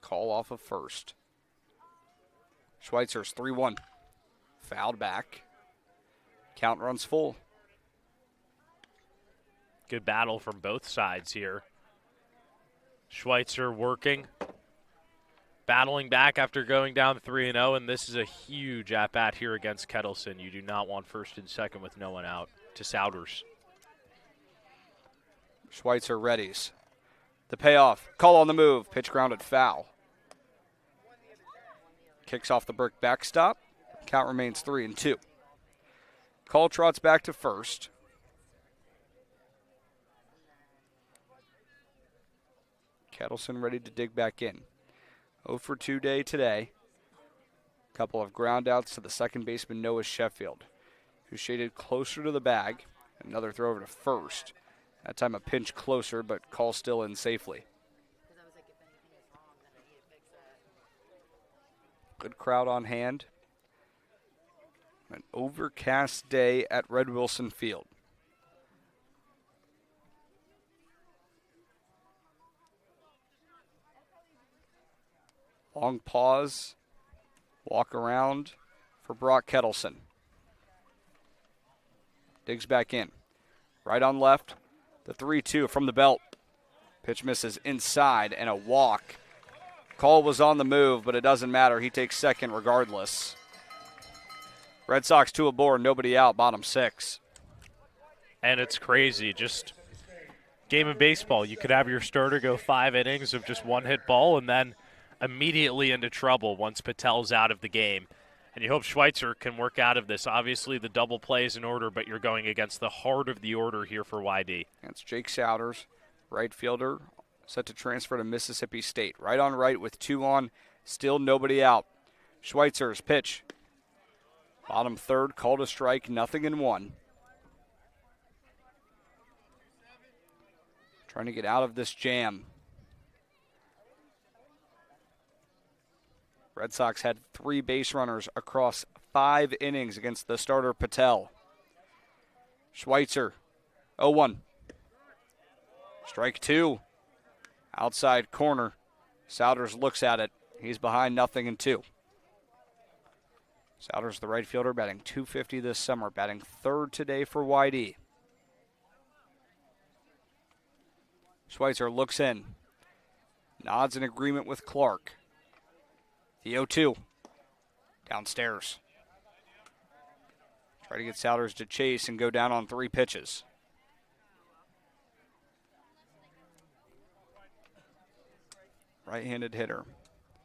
Speaker 1: Call off of first. Schweitzer's 3-1. Fouled back. Count runs full.
Speaker 2: Good battle from both sides here. Schweitzer working, battling back after going down 3-0, and this is a huge at-bat here against Kettleson. You do not want first and second with no one out to Souders.
Speaker 1: Schweitzer readies. The payoff. Call on the move. Pitch grounded foul. Kicks off the brick backstop. Count remains 3-2. Call trots back to first. Kettleson ready to dig back in. 0 for 2 day today. Couple of ground outs to the second baseman, Noah Sheffield, who shaded closer to the bag. Another throw over to first. That time a pinch closer, but call still in safely. Good crowd on hand. An overcast day at Red Wilson Field. Long pause, walk around for Brock Kettleson. Digs back in. Right on left, the 3-2 from the belt. Pitch misses inside and a walk. Call was on the move, but it doesn't matter. He takes second regardless. Red Sox 2 aboard, nobody out, bottom 6.
Speaker 2: And it's crazy, just game of baseball. You could have your starter go 5 innings of just one hit ball and then immediately into trouble once Patel's out of the game. And you hope Schweitzer can work out of this. Obviously, the double play is in order, but you're going against the heart of the order here for YD.
Speaker 1: That's Jake Souders, right fielder, set to transfer to Mississippi State. Right on right with 2 on, still nobody out. Schweitzer's pitch. Bottom third, called a strike, 0-1. Trying to get out of this jam. Red Sox had 3 base runners across 5 innings against the starter Patel. Schweitzer, 0-1. Strike 2. Outside corner. Souders looks at it. He's behind 0-2. Souders, the right fielder, batting .250 this summer, batting third today for YD. Schweitzer looks in. Nods in agreement with Clark. The 0-2. Downstairs. Try to get Souders to chase and go down on 3 pitches. Right-handed hitter.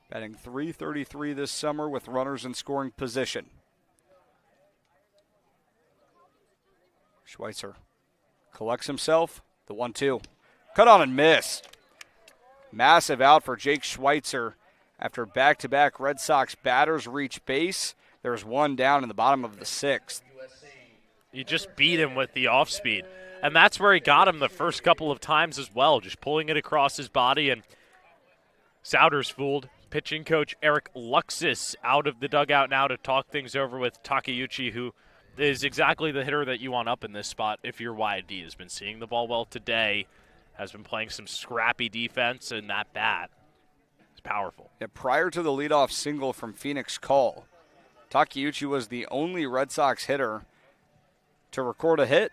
Speaker 1: Batting .333 this summer with runners in scoring position. Schweitzer collects himself. The 1-2. Cut on and missed. Massive out for Jake Schweitzer. After back-to-back Red Sox batters reach base, there's 1 down in the bottom of the 6th.
Speaker 2: You just beat him with the off-speed. And that's where he got him the first couple of times as well, just pulling it across his body. And Souders fooled. Pitching coach Eric Luxus out of the dugout now to talk things over with Takeuchi, who is exactly the hitter that you want up in this spot if you're YD. Has been seeing the ball well today, has been playing some scrappy defense, and that bat. Powerful.
Speaker 1: Yeah, prior to the leadoff single from Phoenix Call, Takeuchi was the only Red Sox hitter to record a hit.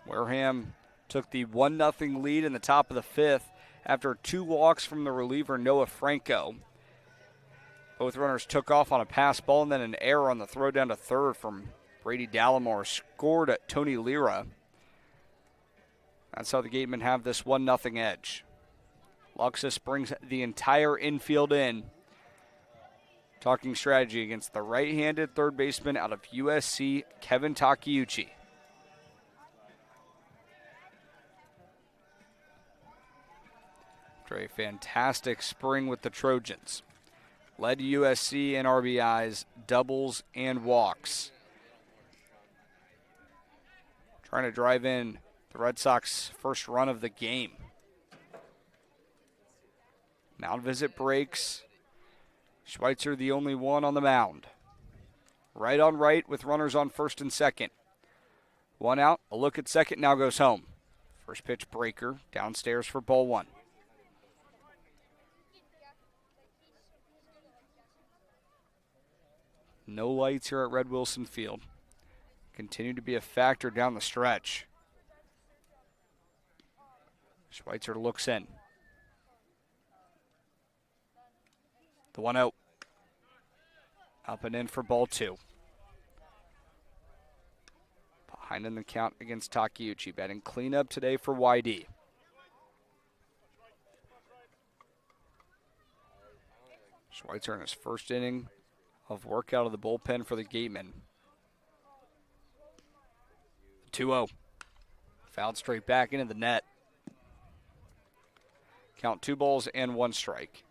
Speaker 1: Wareham took the 1-0 lead in the top of the 5th after 2 walks from the reliever Noah Franco. Both runners took off on a pass ball and then an error on the throw down to third from Brady Dallimore. Scored at Tony Lira. That's how the Gatemen have this 1-0 edge. Luxus brings the entire infield in. Talking strategy against the right-handed third baseman out of USC, Kevin Takeuchi. After a fantastic spring with the Trojans. Led USC in RBIs, doubles, and walks. trying to drive in the Red Sox first run of the game. Mound visit breaks. Schweitzer the only one on the mound. Right on right with runners on first and second. One out, a look at second, now goes home. First pitch breaker, downstairs for ball one. No lights here at Red Wilson Field. Continue to be a factor down the stretch. Schweitzer looks in. The 1-0. Up and in for ball two. Behind in the count against Takeuchi. Batting cleanup today for YD. Schweitzer in his first inning of work out of the bullpen for the Gatemen. 2-0. Fouled straight back into the net. Count 2 balls and 1 strike.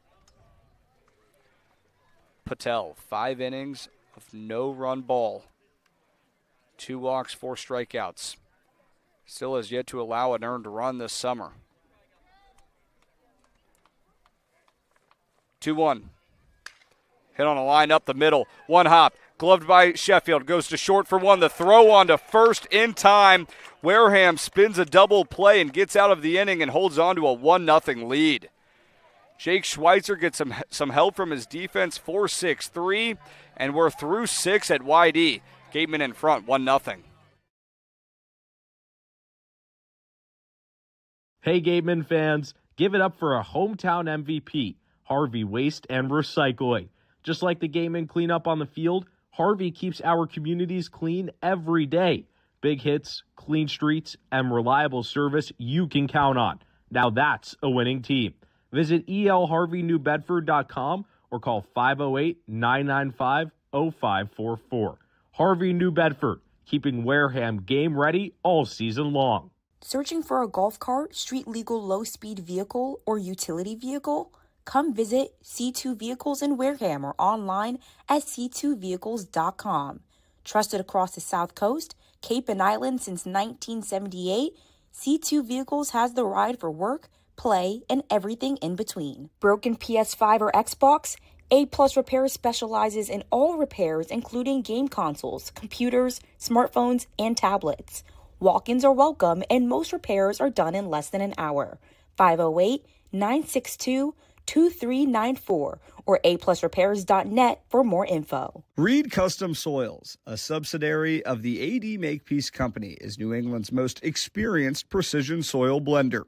Speaker 1: Patel, 5 innings of no run ball. 2 walks, 4 strikeouts. Still has yet to allow an earned run this summer. 2-1. Hit on a line up the middle. One hop. Gloved by Sheffield. Goes to short for one. The throw on to first in time. Wareham spins a double play and gets out of the inning and holds on to a 1-0 lead. Jake Schweitzer gets some help from his defense. 4-6-3. And we're through 6 at YD. Gatemen in front, 1-0.
Speaker 3: Hey, Gatemen fans, give it up for a hometown MVP, Harvey Waste and Recycling. Just like the Gatemen clean up on the field, Harvey keeps our communities clean every day. Big hits, clean streets, and reliable service you can count on. Now that's a winning team. Visit elharveynewbedford.com or call 508-995-0544. Harvey New Bedford, keeping Wareham game ready all season long.
Speaker 4: Searching for a golf cart, street legal low-speed vehicle, or utility vehicle? Come visit C2 Vehicles in Wareham or online at c2vehicles.com. Trusted across the South Coast, Cape and Island since 1978, C2 Vehicles has the ride for work, play, and everything in between. Broken PS5 or Xbox? A+ Repair specializes in all repairs, including game consoles, computers, smartphones, and tablets. Walk-ins are welcome, and most repairs are done in less than an hour. 508-962-2394 or aplusrepairs.net for more info.
Speaker 5: Reed Custom Soils, a subsidiary of the AD Makepeace Company, is New England's most experienced precision soil blender.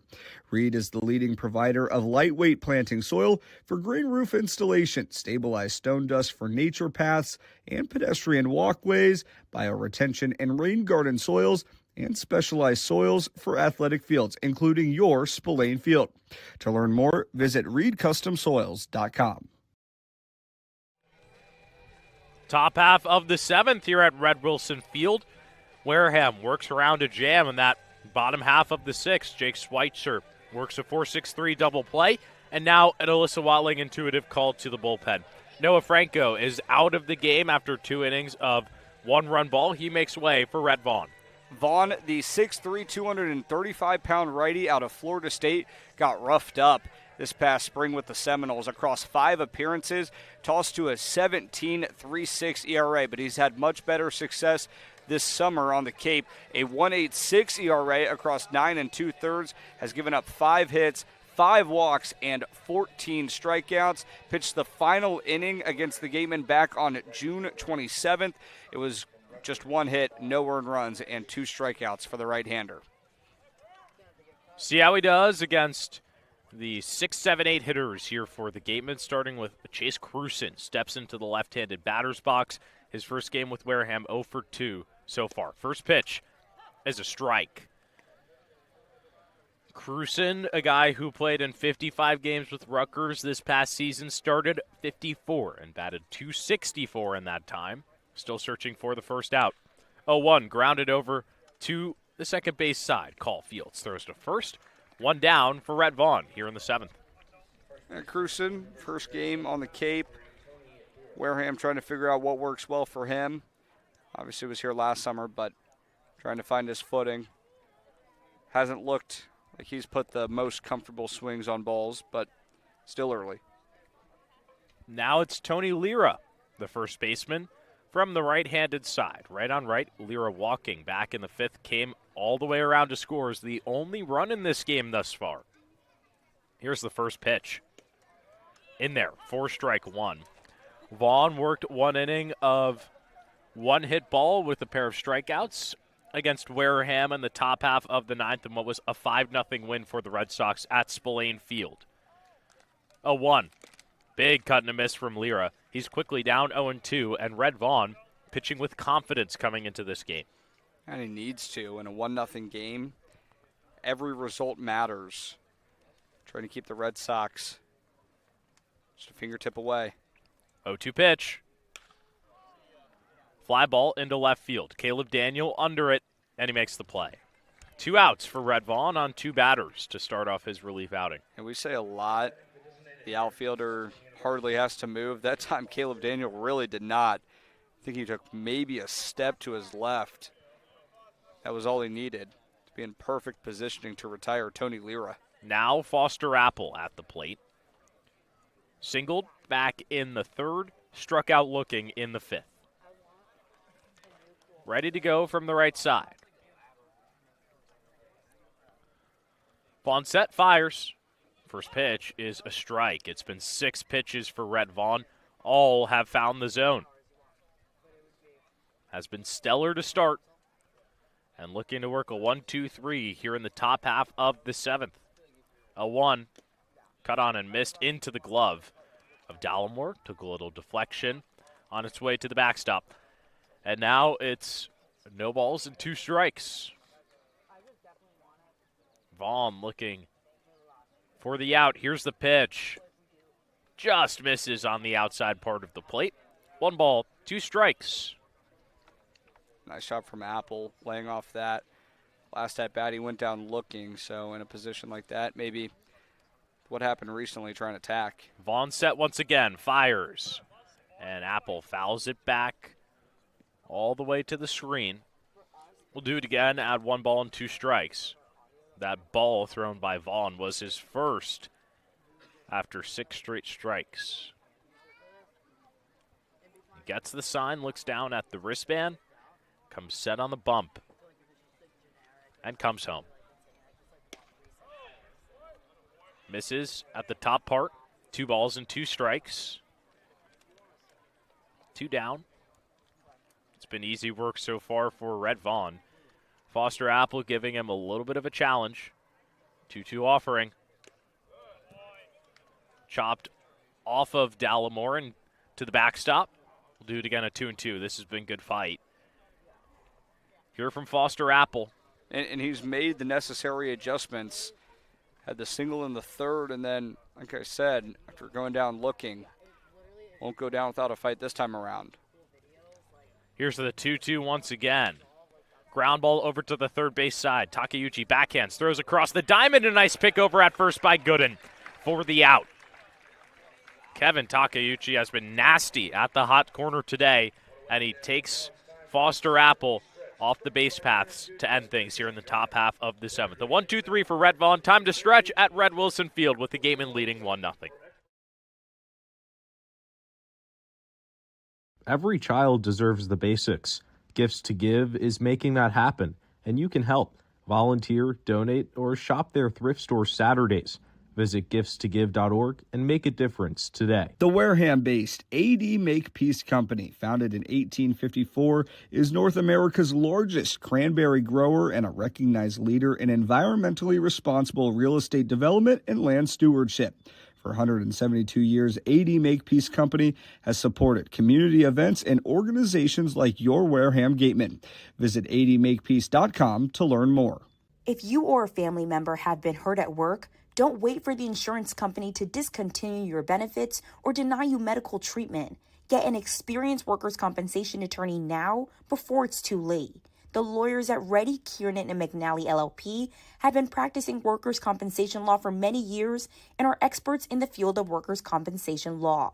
Speaker 5: Reed is the leading provider of lightweight planting soil for green roof installation, stabilized stone dust for nature paths and pedestrian walkways, bioretention and rain garden soils, and specialized soils for athletic fields, including your Spillane Field. To learn more, visit reedcustomsoils.com.
Speaker 2: Top half of the 7th here at Red Wilson Field. Wareham works around a jam in that bottom half of the 6th. Jake Schweitzer works a 4-6-3 double play, and now an Alyssa Watling intuitive call to the bullpen. Noah Franco is out of the game after 2 innings of 1-run ball. He makes way for Rhett Vaughn.
Speaker 1: Vaughn, the 6'3", 235-pound righty out of Florida State, got roughed up this past spring with the Seminoles across 5 appearances, tossed to a 17.36 ERA, but he's had much better success this summer on the Cape. A 1.86 ERA across 9 2/3, has given up 5 hits, 5 walks, and 14 strikeouts. Pitched the final inning against the Gatemen back on June 27th. It was just 1 hit, no earned runs, and 2 strikeouts for the right-hander.
Speaker 2: See how he does against the 6, 7, 8 hitters here for the Gatemen, starting with Chase Cruson. Steps into the left-handed batter's box. His first game with Wareham, 0 for 2 so far. First pitch is a strike. Cruson, a guy who played in 55 games with Rutgers this past season, started 54 and batted .264 in that time. Still searching for the first out. 0-1, grounded over to the second base side. Call Fields throws to first. 1 down for Rhett Vaughn here in the 7th.
Speaker 1: Cruson, first game on the Cape. Wareham trying to figure out what works well for him. Obviously was here last summer, but trying to find his footing. Hasn't looked like he's put the most comfortable swings on balls, but still early.
Speaker 2: Now it's Tony Lira, the first baseman, from the right-handed side. Right on right, Lira walking back in the fifth, came all the way around to score. Is the only run in this game thus far. Here's the first pitch. In there, 4-1. Vaughn worked one inning of one-hit ball with a pair of strikeouts against Wareham in the top half of the ninth in what was a 5-0 win for the Red Sox at Spillane Field. 0-1. Big cut and a miss from Lira. He's quickly down 0-2, and Red Vaughn pitching with confidence coming into this game.
Speaker 1: And he needs to. In a 1-0 game, every result matters. Trying to keep the Red Sox just a fingertip away.
Speaker 2: 0-2 pitch. Fly ball into left field. Caleb Daniel under it, and he makes the play. 2 outs for Red Vaughn on 2 batters to start off his relief outing.
Speaker 1: And we say a lot, the outfielder hardly has to move. That time Caleb Daniel really did not. I think he took maybe a step to his left. That was all he needed to be in perfect positioning to retire Tony Lira.
Speaker 2: Now Foster Apple at the plate. Singled back in the third, struck out looking in the fifth. Ready to go from the right side. Vaughn set, fires. First pitch is a strike. It's been 6 pitches for Red Vaughn. All have found the zone. Has been stellar to start. And looking to work a 1-2-3 here in the top half of the 7th. A 1. Cut on and missed into the glove of Dallimore. Took a little deflection on its way to the backstop. And now it's no balls and 2 strikes. Vaughn looking for the out. Here's the pitch. Just misses on the outside part of the plate. 1 ball, 2 strikes.
Speaker 1: Nice shot from Apple, laying off that. Last at bat, he went down looking, so in a position like that, maybe what happened recently, trying to attack.
Speaker 2: Vaughn set once again, fires. And Apple fouls it back all the way to the screen. We'll do it again, add 1 ball and 2 strikes. That ball thrown by Vaughn was his first after 6 straight strikes. He gets the sign, looks down at the wristband, comes set on the bump, and comes home. Misses at the top part. 2 balls and 2 strikes. 2 down. It's been easy work so far for Red Vaughn. Foster Apple giving him a little bit of a challenge. 2-2 offering. Chopped off of Dallimore and to the backstop. We'll do it again at 2-2. This has been good fight. Here from Foster Apple.
Speaker 1: And he's made the necessary adjustments. Had the single in the third, and then, like I said, after going down looking, won't go down without a fight this time around.
Speaker 2: Here's the 2-2 once again. Ground ball over to the third base side. Takeuchi backhands, throws across the diamond. A nice pick over at first by Gooden for the out. Kevin Takeuchi has been nasty at the hot corner today, and he takes Foster Apple off the base paths to end things here in the top half of the 7th. The 1-2-3 for Red Vaughn. Time to stretch at Red Wilson Field with the Gatemen leading 1-0.
Speaker 3: Every child deserves the basics. Gifts to Give is making that happen, and you can help. Volunteer, donate, or shop their thrift store Saturdays. Visit giftstogive.org and make a difference today.
Speaker 5: The Wareham-based AD Makepeace Company, founded in 1854, is North America's largest cranberry grower and a recognized leader in environmentally responsible real estate development and land stewardship. For 172 years, AD Makepeace Company has supported community events and organizations like your Wareham Gatemen. Visit admakepeace.com to learn more.
Speaker 4: If you or a family member have been hurt at work, don't wait for the insurance company to discontinue your benefits or deny you medical treatment. Get an experienced workers' compensation attorney now before it's too late. The lawyers at Reddy, Kiernan, and McNally LLP have been practicing workers' compensation law for many years and are experts in the field of workers' compensation law.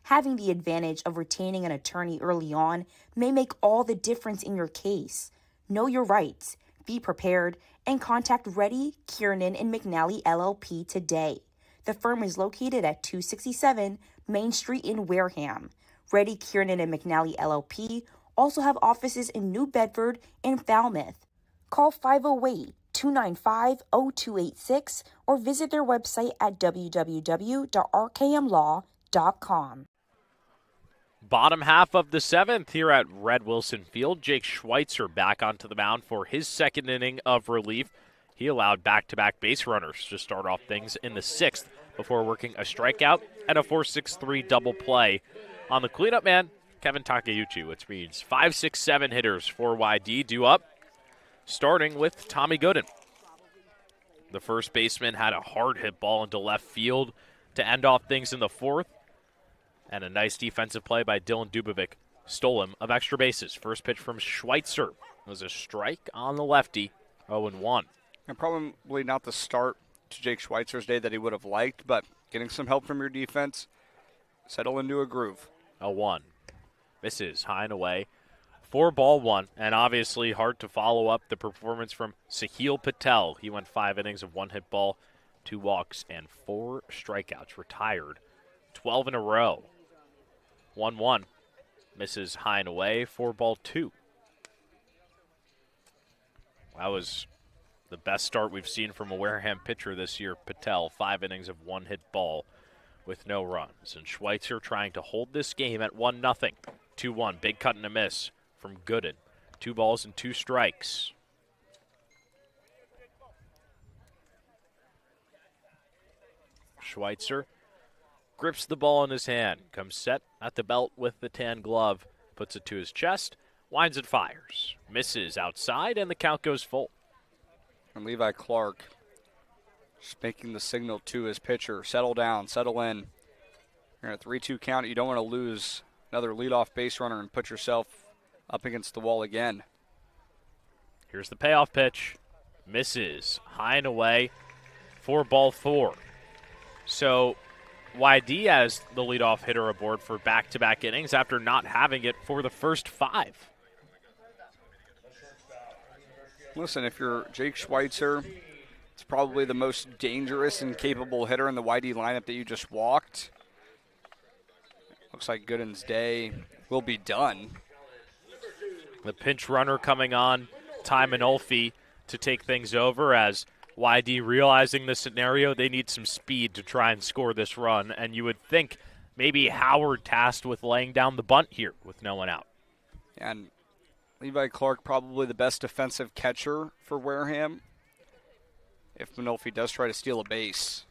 Speaker 4: Having the advantage of retaining an attorney early on may make all the difference in your case. Know your rights, be prepared, and contact Reddy, Kiernan, and McNally LLP today. The firm is located at 267 Main Street in Wareham. Reddy, Kiernan, and McNally LLP also have offices in New Bedford and Falmouth. Call 508-295-0286 or visit their website at www.rkmlaw.com.
Speaker 2: Bottom half of the 7th here at Red Wilson Field. Jake Schweitzer back onto the mound for his second inning of relief. He allowed back-to-back base runners to start off things in the 6th before working a strikeout and a 4-6-3 double play on the cleanup man, Kevin Takeuchi, which means 5, 6, 7 hitters for YD due up, starting with Tommy Gooden. The first baseman had a hard hit ball into left field to end off things in the 4th. And a nice defensive play by Dylan Dubovic stole him of extra bases. First pitch from Schweitzer was a strike on the lefty, 0-1.
Speaker 1: And probably not the start to Jake Schweitzer's day that he would have liked, but getting some help from your defense, settle into a groove.
Speaker 2: 0-1. Misses high and away. 4-1, and obviously hard to follow up the performance from Sahil Patel. He went 5 innings of 1 hit ball, 2 walks, and 4 strikeouts. Retired 12 in a row. 1-1. Misses high and away. 4-2. That was the best start we've seen from a Wareham pitcher this year. Patel, 5 innings of 1 hit ball with no runs. And Schweitzer trying to hold this game at 1-0. 2-1. Big cut and a miss from Gooden. 2 balls and 2 strikes. Schweitzer grips the ball in his hand, comes set at the belt with the tan glove, puts it to his chest, winds and fires. Misses outside, and the count goes full.
Speaker 1: And Levi Clark just making the signal to his pitcher, settle down, settle in. You're in a 3-2 count. You don't want to lose another leadoff base runner and put yourself up against the wall again.
Speaker 2: Here's the payoff pitch. Misses high and away. 4-4. So YD has the leadoff hitter aboard for back-to-back innings after not having it for the first 5.
Speaker 1: Listen, if you're Jake Schweitzer, it's probably the most dangerous and capable hitter in the YD lineup that you just walked. Looks like Gooden's day will be done.
Speaker 2: The pinch runner coming on, Ty Manolfi, to take things over as YD realizing the scenario, they need some speed to try and score this run, and you would think maybe Howard tasked with laying down the bunt here with no one out.
Speaker 1: And Levi Clark probably the best defensive catcher for Wareham if Manolfi does try to steal a base.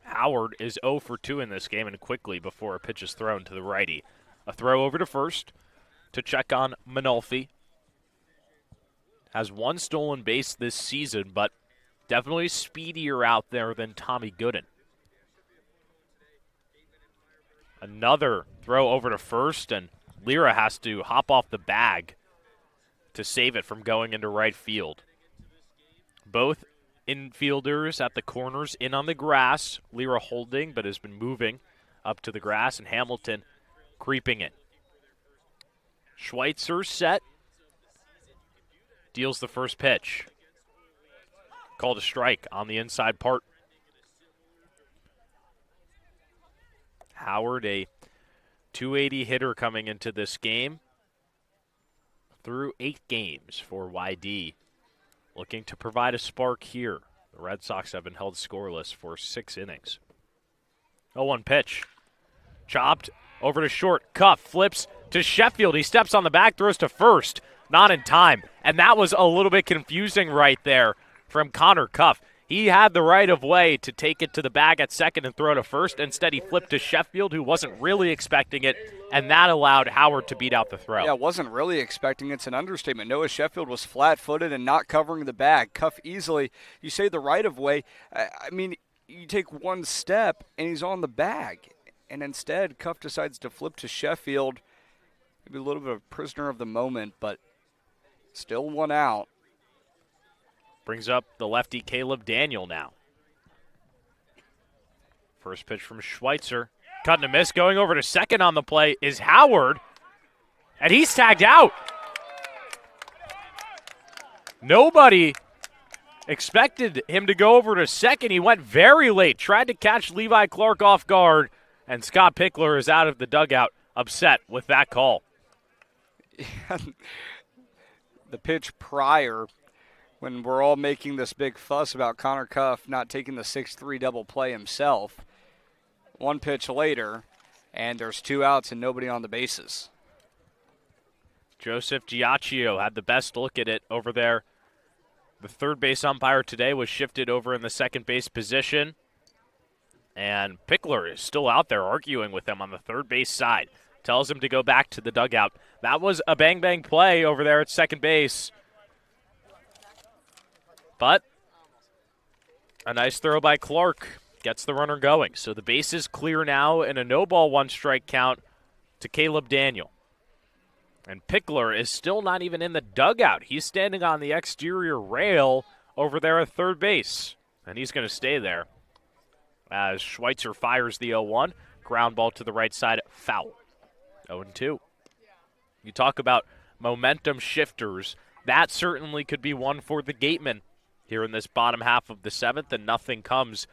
Speaker 2: Howard is 0 for 2 in this game, and quickly before a pitch is thrown to the righty. A throw over to first to check on Manolfi. Has 1 stolen base this season, but definitely speedier out there than Tommy Gooden. Another throw over to first, and Lira has to hop off the bag to save it from going into right field. Both infielders at the corners in on the grass. Lira holding, but has been moving up to the grass, and Hamilton creeping in. Schweitzer set. Deals the first pitch. Called a strike on the inside part. Howard, a 280 hitter coming into this game. Through 8 games for YD. Looking to provide a spark here. The Red Sox have been held scoreless for 6 innings. 0-1 pitch. Chopped over to short. Cuff flips to Sheffield. He steps on the back, throws to first. Not in time. And that was a little bit confusing right there from Connor Cuff. He had the right of way to take it to the bag at second and throw to first. Instead, he flipped to Sheffield, who wasn't really expecting it, and that allowed Howard to beat out the throw.
Speaker 1: Yeah, wasn't really expecting it. It's an understatement. Noah Sheffield was flat-footed and not covering the bag. Cuff easily. You say the right of way. I mean, you take one step, and he's on the bag. And instead, Cuff decides to flip to Sheffield. Maybe a little bit of a prisoner of the moment, but still 1 out.
Speaker 2: Brings up the lefty Caleb Daniel now. First pitch from Schweitzer. Cut and a miss. Going over to second on the play is Howard. And he's tagged out. Nobody expected him to go over to second. He went very late, tried to catch Levi Clark off guard, and Scott Pickler is out of the dugout upset with that call.
Speaker 1: The pitch prior, when we're all making this big fuss about Connor Cuff not taking the 6-3 double play himself, one pitch later, and there's 2 outs and nobody on the bases.
Speaker 2: Joseph Giacchio had the best look at it over there. The third base umpire today was shifted over in the second base position, and Pickler is still out there arguing with him on the third base side. Tells him to go back to the dugout. That was a bang-bang play over there at second base. But a nice throw by Clark gets the runner going. So the base is clear now in a no-ball, 1-strike count to Caleb Daniel. And Pickler is still not even in the dugout. He's standing on the exterior rail over there at third base. And he's going to stay there as Schweitzer fires the 0-1. Ground ball to the right side, foul. 0-2. You talk about momentum shifters. That certainly could be one for the Gatemen here in this bottom half of the 7th, and nothing comes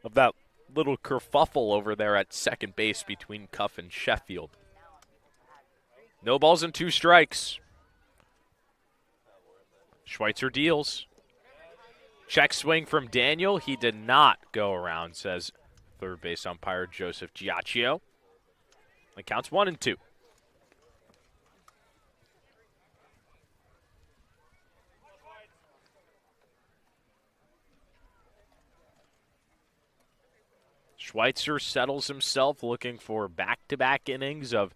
Speaker 2: of that little kerfuffle over there at second base between Cuff and Sheffield. No balls and 2 strikes. Schweitzer deals. Check swing from Daniel. He did not go around, says third base umpire Joseph Giacchio. It counts 1-2. Schweitzer settles himself, looking for back-to-back innings of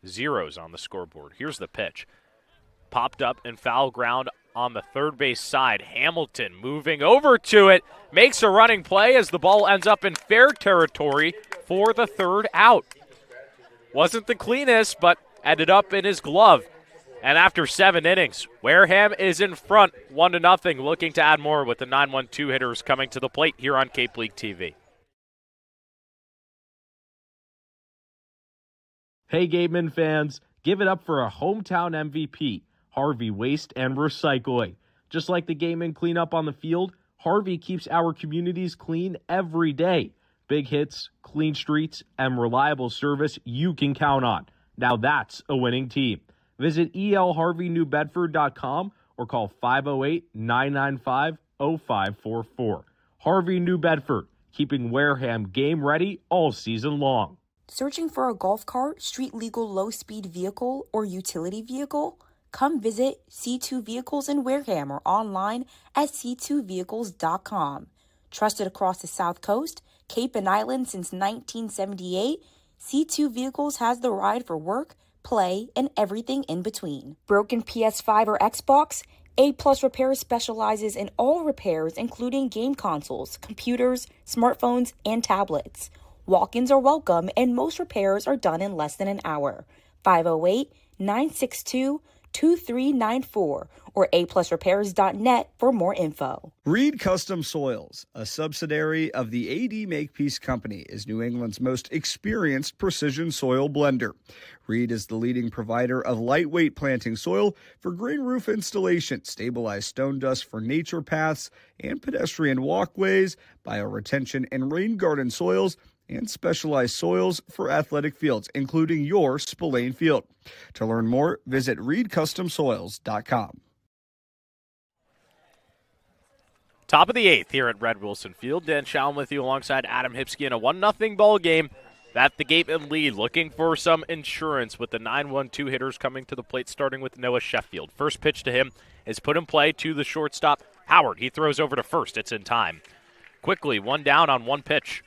Speaker 2: zeros on the scoreboard. Here's the pitch. Popped up and foul ground on the third base side. Hamilton moving over to it, makes a running play as the ball ends up in fair territory for the third out. Wasn't the cleanest, but ended up in his glove. And after 7 innings, Wareham is in front, 1-0, looking to add more with the 9-1-2 hitters coming to the plate here on Cape League TV.
Speaker 3: Hey, Gatemen fans, give it up for a hometown MVP, Harvey Waste and Recycling. Just like the Gatemen clean up on the field, Harvey keeps our communities clean every day. Big hits, clean streets, and reliable service you can count on. Now that's a winning team. Visit elharveynewbedford.com or call 508-995-0544. Harvey New Bedford, keeping Wareham game ready all season long.
Speaker 4: Searching for a golf cart, street legal low speed vehicle, or utility vehicle? Come visit C2 Vehicles in Wareham or online at c2vehicles.com. Trusted across the South Coast, Cape and Island since 1978, C2 Vehicles has the ride for work, play, and everything in between. Broken PS5 or Xbox? A+ Repair specializes in all repairs, including game consoles, computers, smartphones, and tablets. Walk-ins are welcome, and most repairs are done in less than an hour. 508-962-2394 or aplusrepairs.net for more info.
Speaker 5: Reed Custom Soils, a subsidiary of the AD Makepeace Company, is New England's most experienced precision soil blender. Reed is the leading provider of lightweight planting soil for green roof installation, stabilized stone dust for nature paths and pedestrian walkways, bioretention and rain garden soils, and specialized soils for athletic fields, including your Spillane Field. To learn more, visit reedcustomsoils.com.
Speaker 2: Top of the 8th here at Red Wilson Field. Dan Shalam with you alongside Adam Hipsky in a 1-0 ball game that the Gatemen lead, looking for some insurance with the 9-1-2 hitters coming to the plate, starting with Noah Sheffield. First pitch to him is put in play to the shortstop, Howard. He throws over to first. It's in time. Quickly, 1 down on 1 pitch.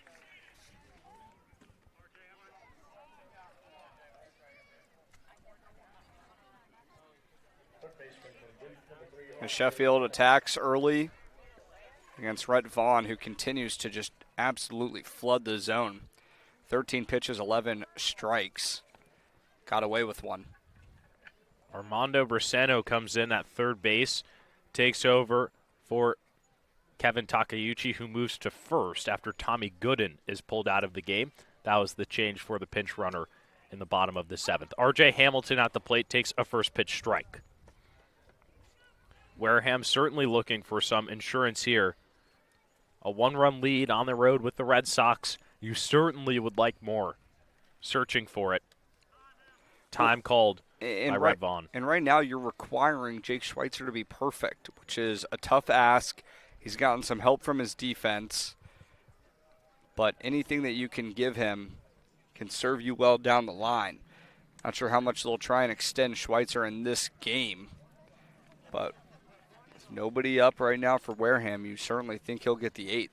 Speaker 1: Sheffield attacks early against Rhett Vaughn, who continues to just absolutely flood the zone. 13 pitches, 11 strikes. Got away with 1.
Speaker 2: Armando Briseno comes in at third base, takes over for Kevin Takayuchi, who moves to first after Tommy Gooden is pulled out of the game. That was the change for the pinch runner in the bottom of the 7th. R.J. Hamilton at the plate takes a first pitch strike. Wareham certainly looking for some insurance here. A 1-run lead on the road with the Red Sox. You certainly would like more. Searching for it. Time called by Red Vaughn.
Speaker 1: And right now you're requiring Jake Schweitzer to be perfect, which is a tough ask. He's gotten some help from his defense. But anything that you can give him can serve you well down the line. Not sure how much they'll try and extend Schweitzer in this game. But with nobody up right now for Wareham, you certainly think he'll get the 8th.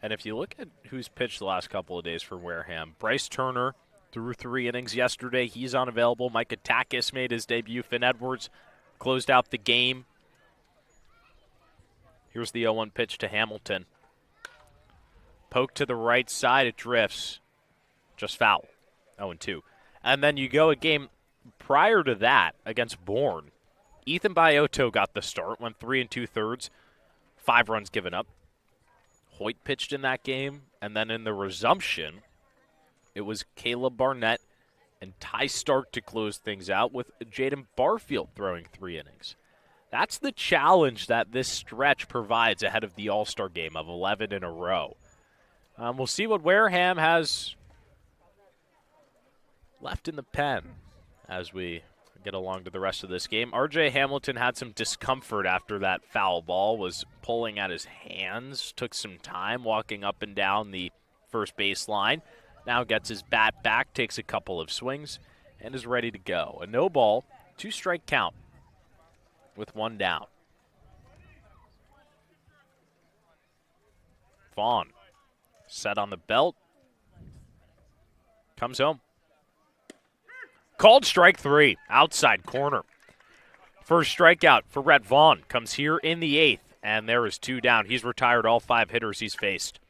Speaker 2: And if you look at who's pitched the last couple of days for Wareham, Bryce Turner threw 3 innings yesterday. He's unavailable. Mike Atakis made his debut. Finn Edwards closed out the game. Here's the 0-1 pitch to Hamilton. Poke to the right side. It drifts. Just foul. 0-2. And then you go a game prior to that against Bourne. Ethan Bioto got the start, went 3 2/3, 5 runs given up. Hoyt pitched in that game, and then in the resumption, it was Caleb Barnett and Ty Stark to close things out with Jaden Barfield throwing 3 innings. That's the challenge that this stretch provides ahead of the All-Star game of 11 in a row. We'll see what Wareham has left in the pen as we get along to the rest of this game. R.J. Hamilton had some discomfort after that foul ball, was pulling at his hands, took some time walking up and down the first baseline. Now gets his bat back, takes a couple of swings, and is ready to go. A no ball, 2-strike count with 1 down. Vaughn set on the belt, comes home. Called strike 3, outside corner. First strikeout for Rhett Vaughn comes here in the 8th, and there is 2 down. He's retired all 5 hitters he's faced.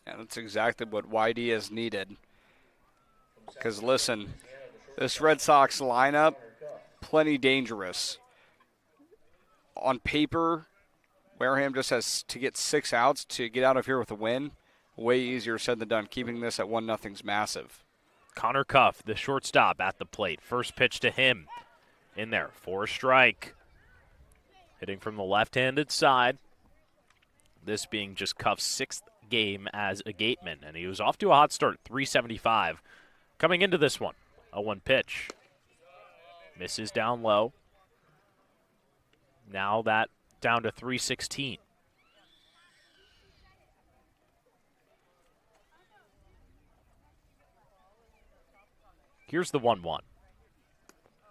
Speaker 1: Yeah, that's exactly what YD has needed. Because, listen, this Red Sox lineup, plenty dangerous. On paper, Wareham just has to get 6 outs to get out of here with a win. Way easier said than done. Keeping this at 1-0's massive.
Speaker 2: Connor Cuff, the shortstop, at the plate. First pitch to him. In there for a strike. Hitting from the left-handed side. This being just Cuff's 6th game as a Gateman. And he was off to a hot start, 375. Coming into this one, a 1 pitch. Misses down low. Now that down to 316. Here's the 1-1.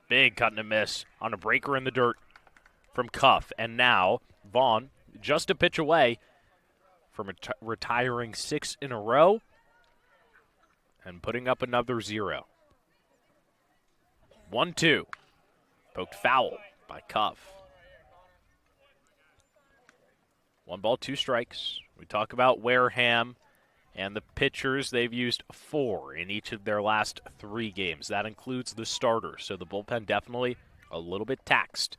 Speaker 2: Big cut and a miss on a breaker in the dirt from Cuff. And now Vaughn just a pitch away from retiring 6 in a row and putting up another 0. 1-2. Poked foul by Cuff. 1 ball, 2 strikes. We talk about Wareham and the pitchers. They've used 4 in each of their last 3 games. That includes the starters, so the bullpen definitely a little bit taxed.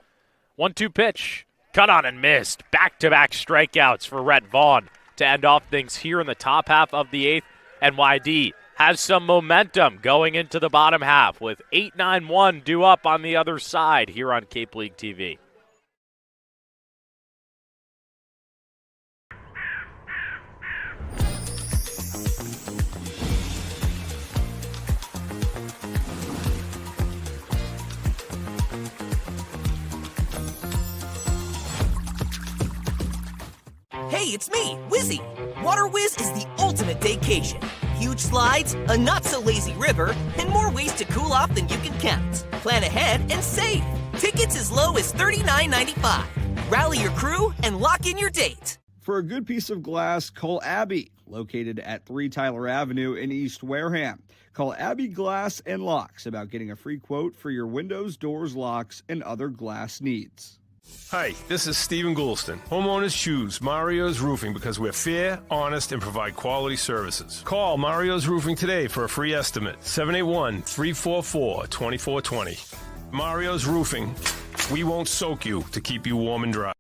Speaker 2: 1-2 pitch. Cut on and missed. Back-to-back strikeouts for Rhett Vaughn to end off things here in the top half of the 8th. And YD has some momentum going into the bottom half with 8-9-1 due up on the other side here on Cape League TV.
Speaker 6: Hey, it's me, Wizzy. Water Whiz is the ultimate vacation. Huge slides, a not-so-lazy river, and more ways to cool off than you can count. Plan ahead and save. Tickets as low as $39.95. Rally your crew and lock in your date.
Speaker 5: For a good piece of glass, call Abby, located at 3 Tyler Avenue in East Wareham. Call Abby Glass and Locks about getting a free quote for your windows, doors, locks, and other glass needs.
Speaker 7: Hi, this is Stephen Goulston. Homeowners choose Mario's Roofing because we're fair, honest, and provide quality services. Call Mario's Roofing today for a free estimate. 781-344-2420. Mario's Roofing. We won't soak you to keep you warm and dry.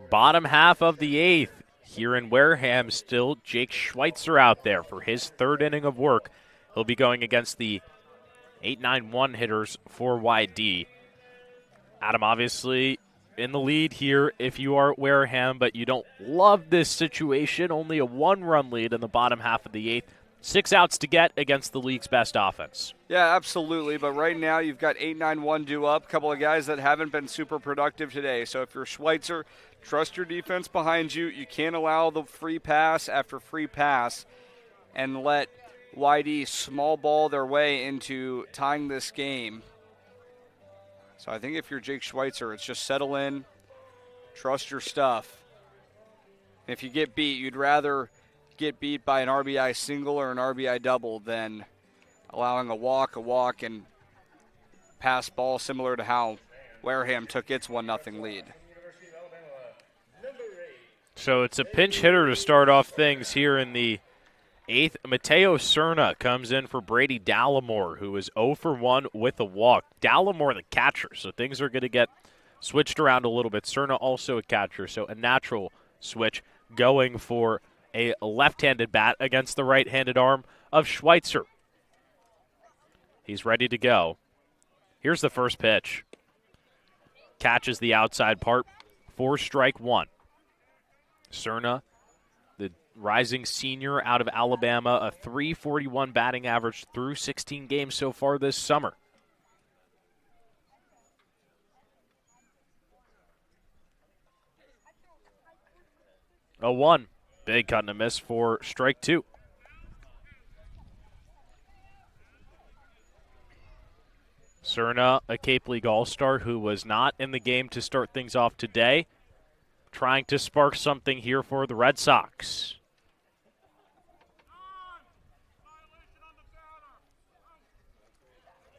Speaker 2: Bottom half of the 8th. Here in Wareham, still Jake Schweitzer out there for his 3rd inning of work. He'll be going against the 8-9-1 hitters for YD. Adam, obviously in the lead here if you are Wareham, but you don't love this situation. Only a 1-run lead in the bottom half of the 8th. 6 outs to get against the league's best offense.
Speaker 1: Yeah, absolutely. But right now you've got 8-9-1 due up. A couple of guys that haven't been super productive today. So if you're Schweitzer, trust your defense behind you. You can't allow the free pass after free pass and let YD small ball their way into tying this game. So I think if you're Jake Schweitzer, it's just settle in, trust your stuff. If you get beat, you'd rather get beat by an RBI single or an RBI double than allowing a walk, and pass ball similar to how Wareham took its 1-0 lead.
Speaker 2: So it's a pinch hitter to start off things here in the 8th. Mateo Cerna comes in for Brady Dallimore, who is 0 for 1 with a walk. Dallimore the catcher, so things are going to get switched around a little bit. Cerna also a catcher, so a natural switch going for a left-handed bat against the right-handed arm of Schweitzer. He's ready to go. Here's the first pitch. Catches the outside part for strike 1. Cerna, the rising senior out of Alabama, a .341 batting average through 16 games so far this summer. A 1. Big cut and a miss for strike 2. Cerna, a Cape League All-Star who was not in the game to start things off today, trying to spark something here for the Red Sox.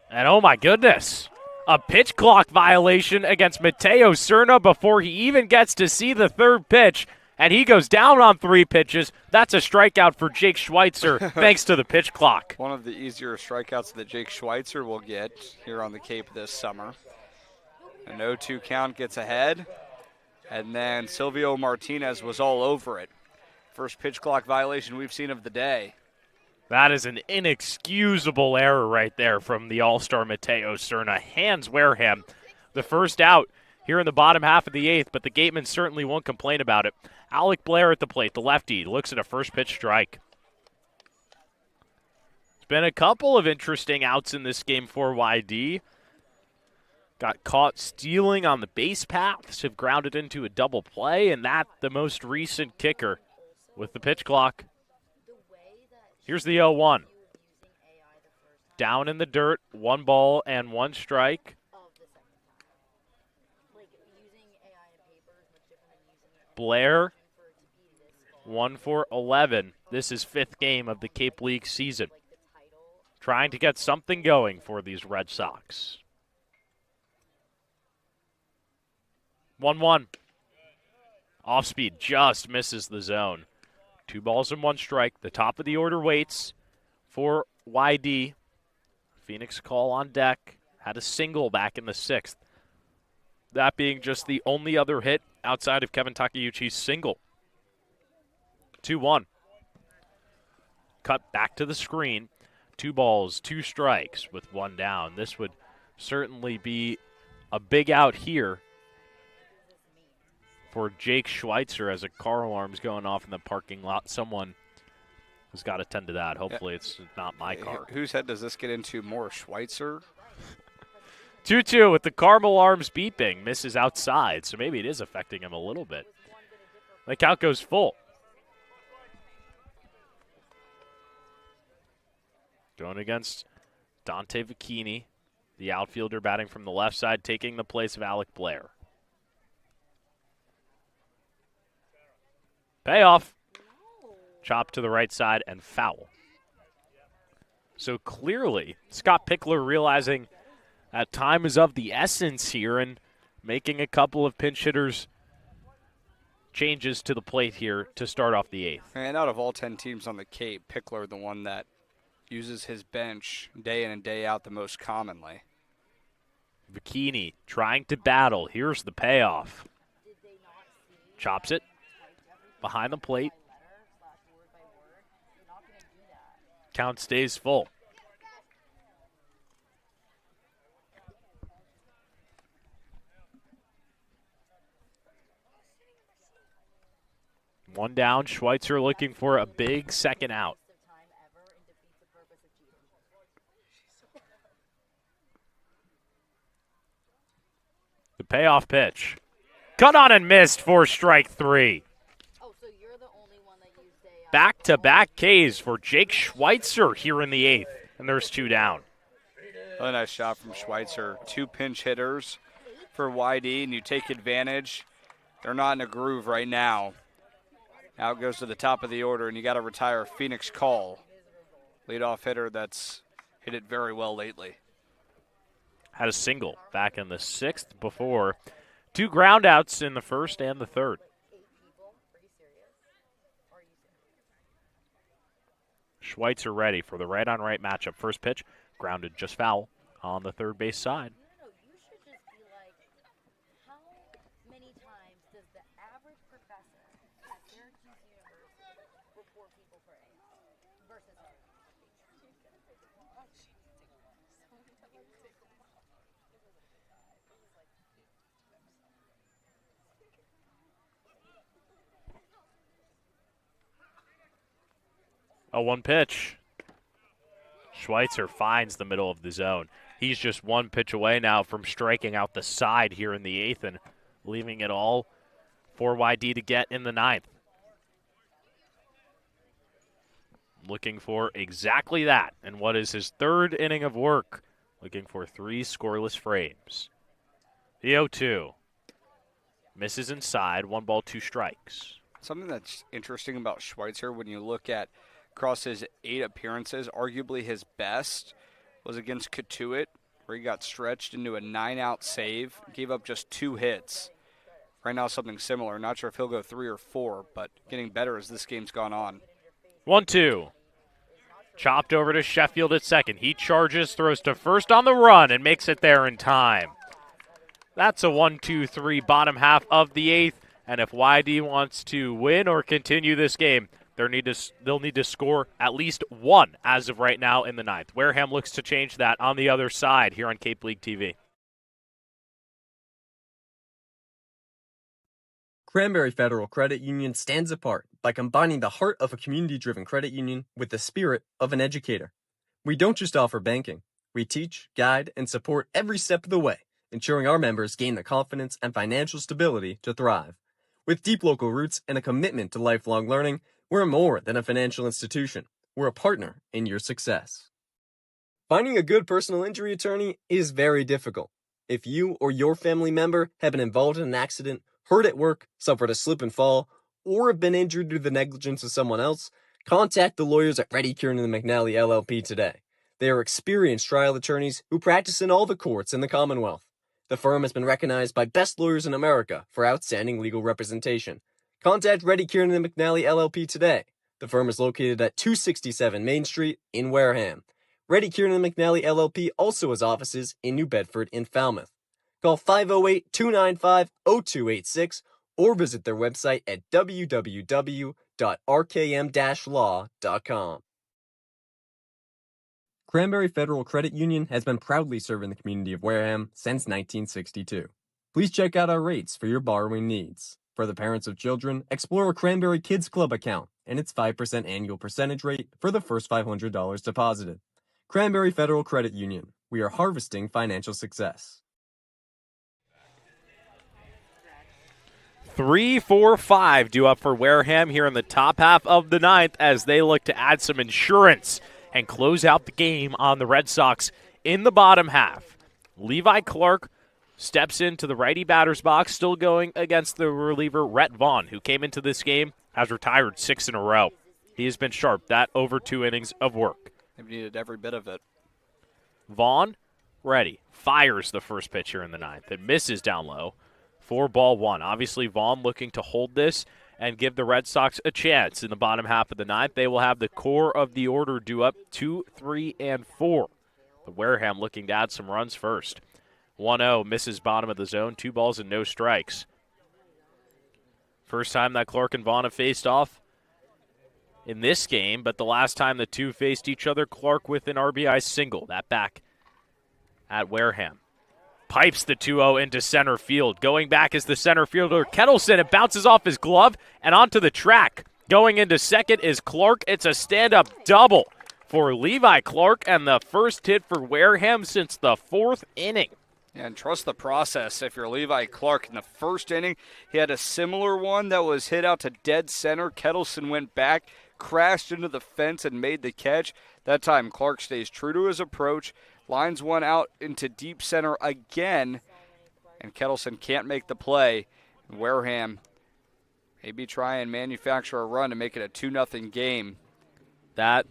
Speaker 2: And oh my goodness, a pitch clock violation against Mateo Cerna before he even gets to see the third pitch. And he goes down on 3 pitches. That's a strikeout for Jake Schweitzer, thanks to the pitch clock.
Speaker 1: One of the easier strikeouts that Jake Schweitzer will get here on the Cape this summer. An 0-2 count gets ahead, and then Silvio Martinez was all over it. First pitch clock violation we've seen of the day.
Speaker 2: That is an inexcusable error right there from the All-Star Mateo Cerna. Hands Wareham the first out here in the bottom half of the 8th, but the Gatemen certainly won't complain about it. Alec Blair at the plate, the lefty, looks at a first pitch strike. It's been a couple of interesting outs in this game for YD. Got caught stealing on the base paths, have grounded into a double play, and that the most recent kicker with the pitch clock. Here's the 0-1. Down in the dirt, 1 ball and 1 strike. Blair, 1 for 11. This is 5th game of the Cape League season. Trying to get something going for these Red Sox. 1-1. Off speed just misses the zone. 2 balls and 1 strike. The top of the order waits for YD. Phoenix call on deck. Had a single back in the 6th. That being just the only other hit outside of Kevin Takeuchi's single. 2-1. Cut back to the screen. 2 balls, 2 strikes with 1 down. This would certainly be a big out here for Jake Schweitzer as a car alarm's going off in the parking lot. Someone has got to tend to that. Hopefully it's not my car.
Speaker 1: Whose head does this get into more, Schweitzer?
Speaker 2: 2-2 with the car alarms beeping. Misses outside, so maybe it is affecting him a little bit. The count goes full. Going against Dante Vecchini, the outfielder batting from the left side, taking the place of Alec Blair. Payoff. Chop to the right side and foul. So clearly, Scott Pickler realizing that time is of the essence here and making a couple of pinch hitters changes to the plate here to start off the 8th.
Speaker 1: And out of all 10 teams on the Cape, Pickler the one that uses his bench day in and day out the most commonly.
Speaker 2: Vecchini trying to battle. Here's the payoff. Chops it behind the plate. Count stays full. One down. Schweitzer looking for a big second out. The payoff pitch. Cut on and missed for strike three. Back-to-back Ks for Jake Schweitzer here in the eighth, and there's two down.
Speaker 1: Really nice shot from Schweitzer. Two pinch hitters for YD, and you take advantage. They're not in a groove right now. Now it goes to the top of the order, and you got to retire Phoenix Call, leadoff hitter that's hit it very well lately.
Speaker 2: Had a single back in the sixth before. Two groundouts in the first and the third. Schweitzer ready for the right-on-right matchup. First pitch, grounded just foul on the third base side. A one pitch. Schweitzer finds the middle of the zone. He's just one pitch away now from striking out the side here in the eighth and leaving it all for YD to get in the ninth. Looking for exactly that in what is his third inning of work. Looking for three scoreless frames. The 0-2. Misses inside, 1 ball, 2 strikes.
Speaker 1: Something that's interesting about Schweitzer when you look at across his 8 appearances, arguably his best was against Cotuit, where he got stretched into a 9-out save, gave up just 2 hits. Right now, something similar. Not sure if he'll go 3 or 4, but getting better as this game's gone on.
Speaker 2: 1-2. Chopped over to Sheffield at second. He charges, throws to first on the run, and makes it there in time. That's a 1-2-3 bottom half of the eighth, and if YD wants to win or continue this game, they'll need to score at least 1 as of right now in the ninth. Wareham looks to change that on the other side here on Cape League TV.
Speaker 8: Cranberry Federal Credit Union stands apart by combining the heart of a community-driven credit union with the spirit of an educator. We don't just offer banking. We teach, guide, and support every step of the way, ensuring our members gain the confidence and financial stability to thrive. With deep local roots and a commitment to lifelong learning, we're more than a financial institution. We're a partner in your success. Finding a good personal injury attorney is very difficult. If you or your family member have been involved in an accident, hurt at work, suffered a slip and fall, or have been injured due to the negligence of someone else, contact the lawyers at Reddy Kiernan and McNally LLP today. They are experienced trial attorneys who practice in all the courts in the Commonwealth. The firm has been recognized by Best Lawyers in America for outstanding legal representation. Contact Reddy Kiernan and McNally LLP today. The firm is located at 267 Main Street in Wareham. Reddy Kiernan and McNally LLP also has offices in New Bedford and Falmouth. Call 508-295-0286 or visit their website at www.rkm-law.com. Cranberry Federal Credit Union has been proudly serving the community of Wareham since 1962. Please check out our rates for your borrowing needs. For the parents of children, explore a Cranberry Kids Club account and its 5% annual percentage rate for the first $500 deposited. Cranberry Federal Credit Union. We are harvesting financial success.
Speaker 2: 3-4-5 due up for Wareham here in the top half of the ninth as they look to add some insurance and close out the game on the Red Sox in the bottom half. Levi Clark steps into the righty batter's box, still going against the reliever Rhett Vaughn, who came into this game, has retired 6 in a row. He has been sharp, that over 2 innings of work.
Speaker 1: They've needed every bit of it.
Speaker 2: Vaughn, ready, fires the first pitch here in the ninth. It misses down low. 4-1. Obviously, Vaughn looking to hold this and give the Red Sox a chance in the bottom half of the ninth. They will have the core of the order due up 2, 3, and 4. But Wareham looking to add some runs first. 1-0, misses bottom of the zone, 2 balls and no strikes. First time that Clark and Vaughn have faced off in this game, but the last time the two faced each other, Clark with an RBI single. That back at Wareham. pipes the 2-0 into center field. Going back is the center fielder, Kettleson. It bounces off his glove and onto the track. Going into second is Clark. It's a stand-up double for Levi Clark and the first hit for Wareham since the 4th inning.
Speaker 1: Yeah, and trust the process. If you're Levi Clark in the first inning, he had a similar one that was hit out to dead center. Kettleson went back, crashed into the fence, and made the catch. That time, Clark stays true to his approach, lines one out into deep center again, and Kettleson can't make the play. Wareham maybe try and manufacture a run to make it a 2-0 game.
Speaker 2: That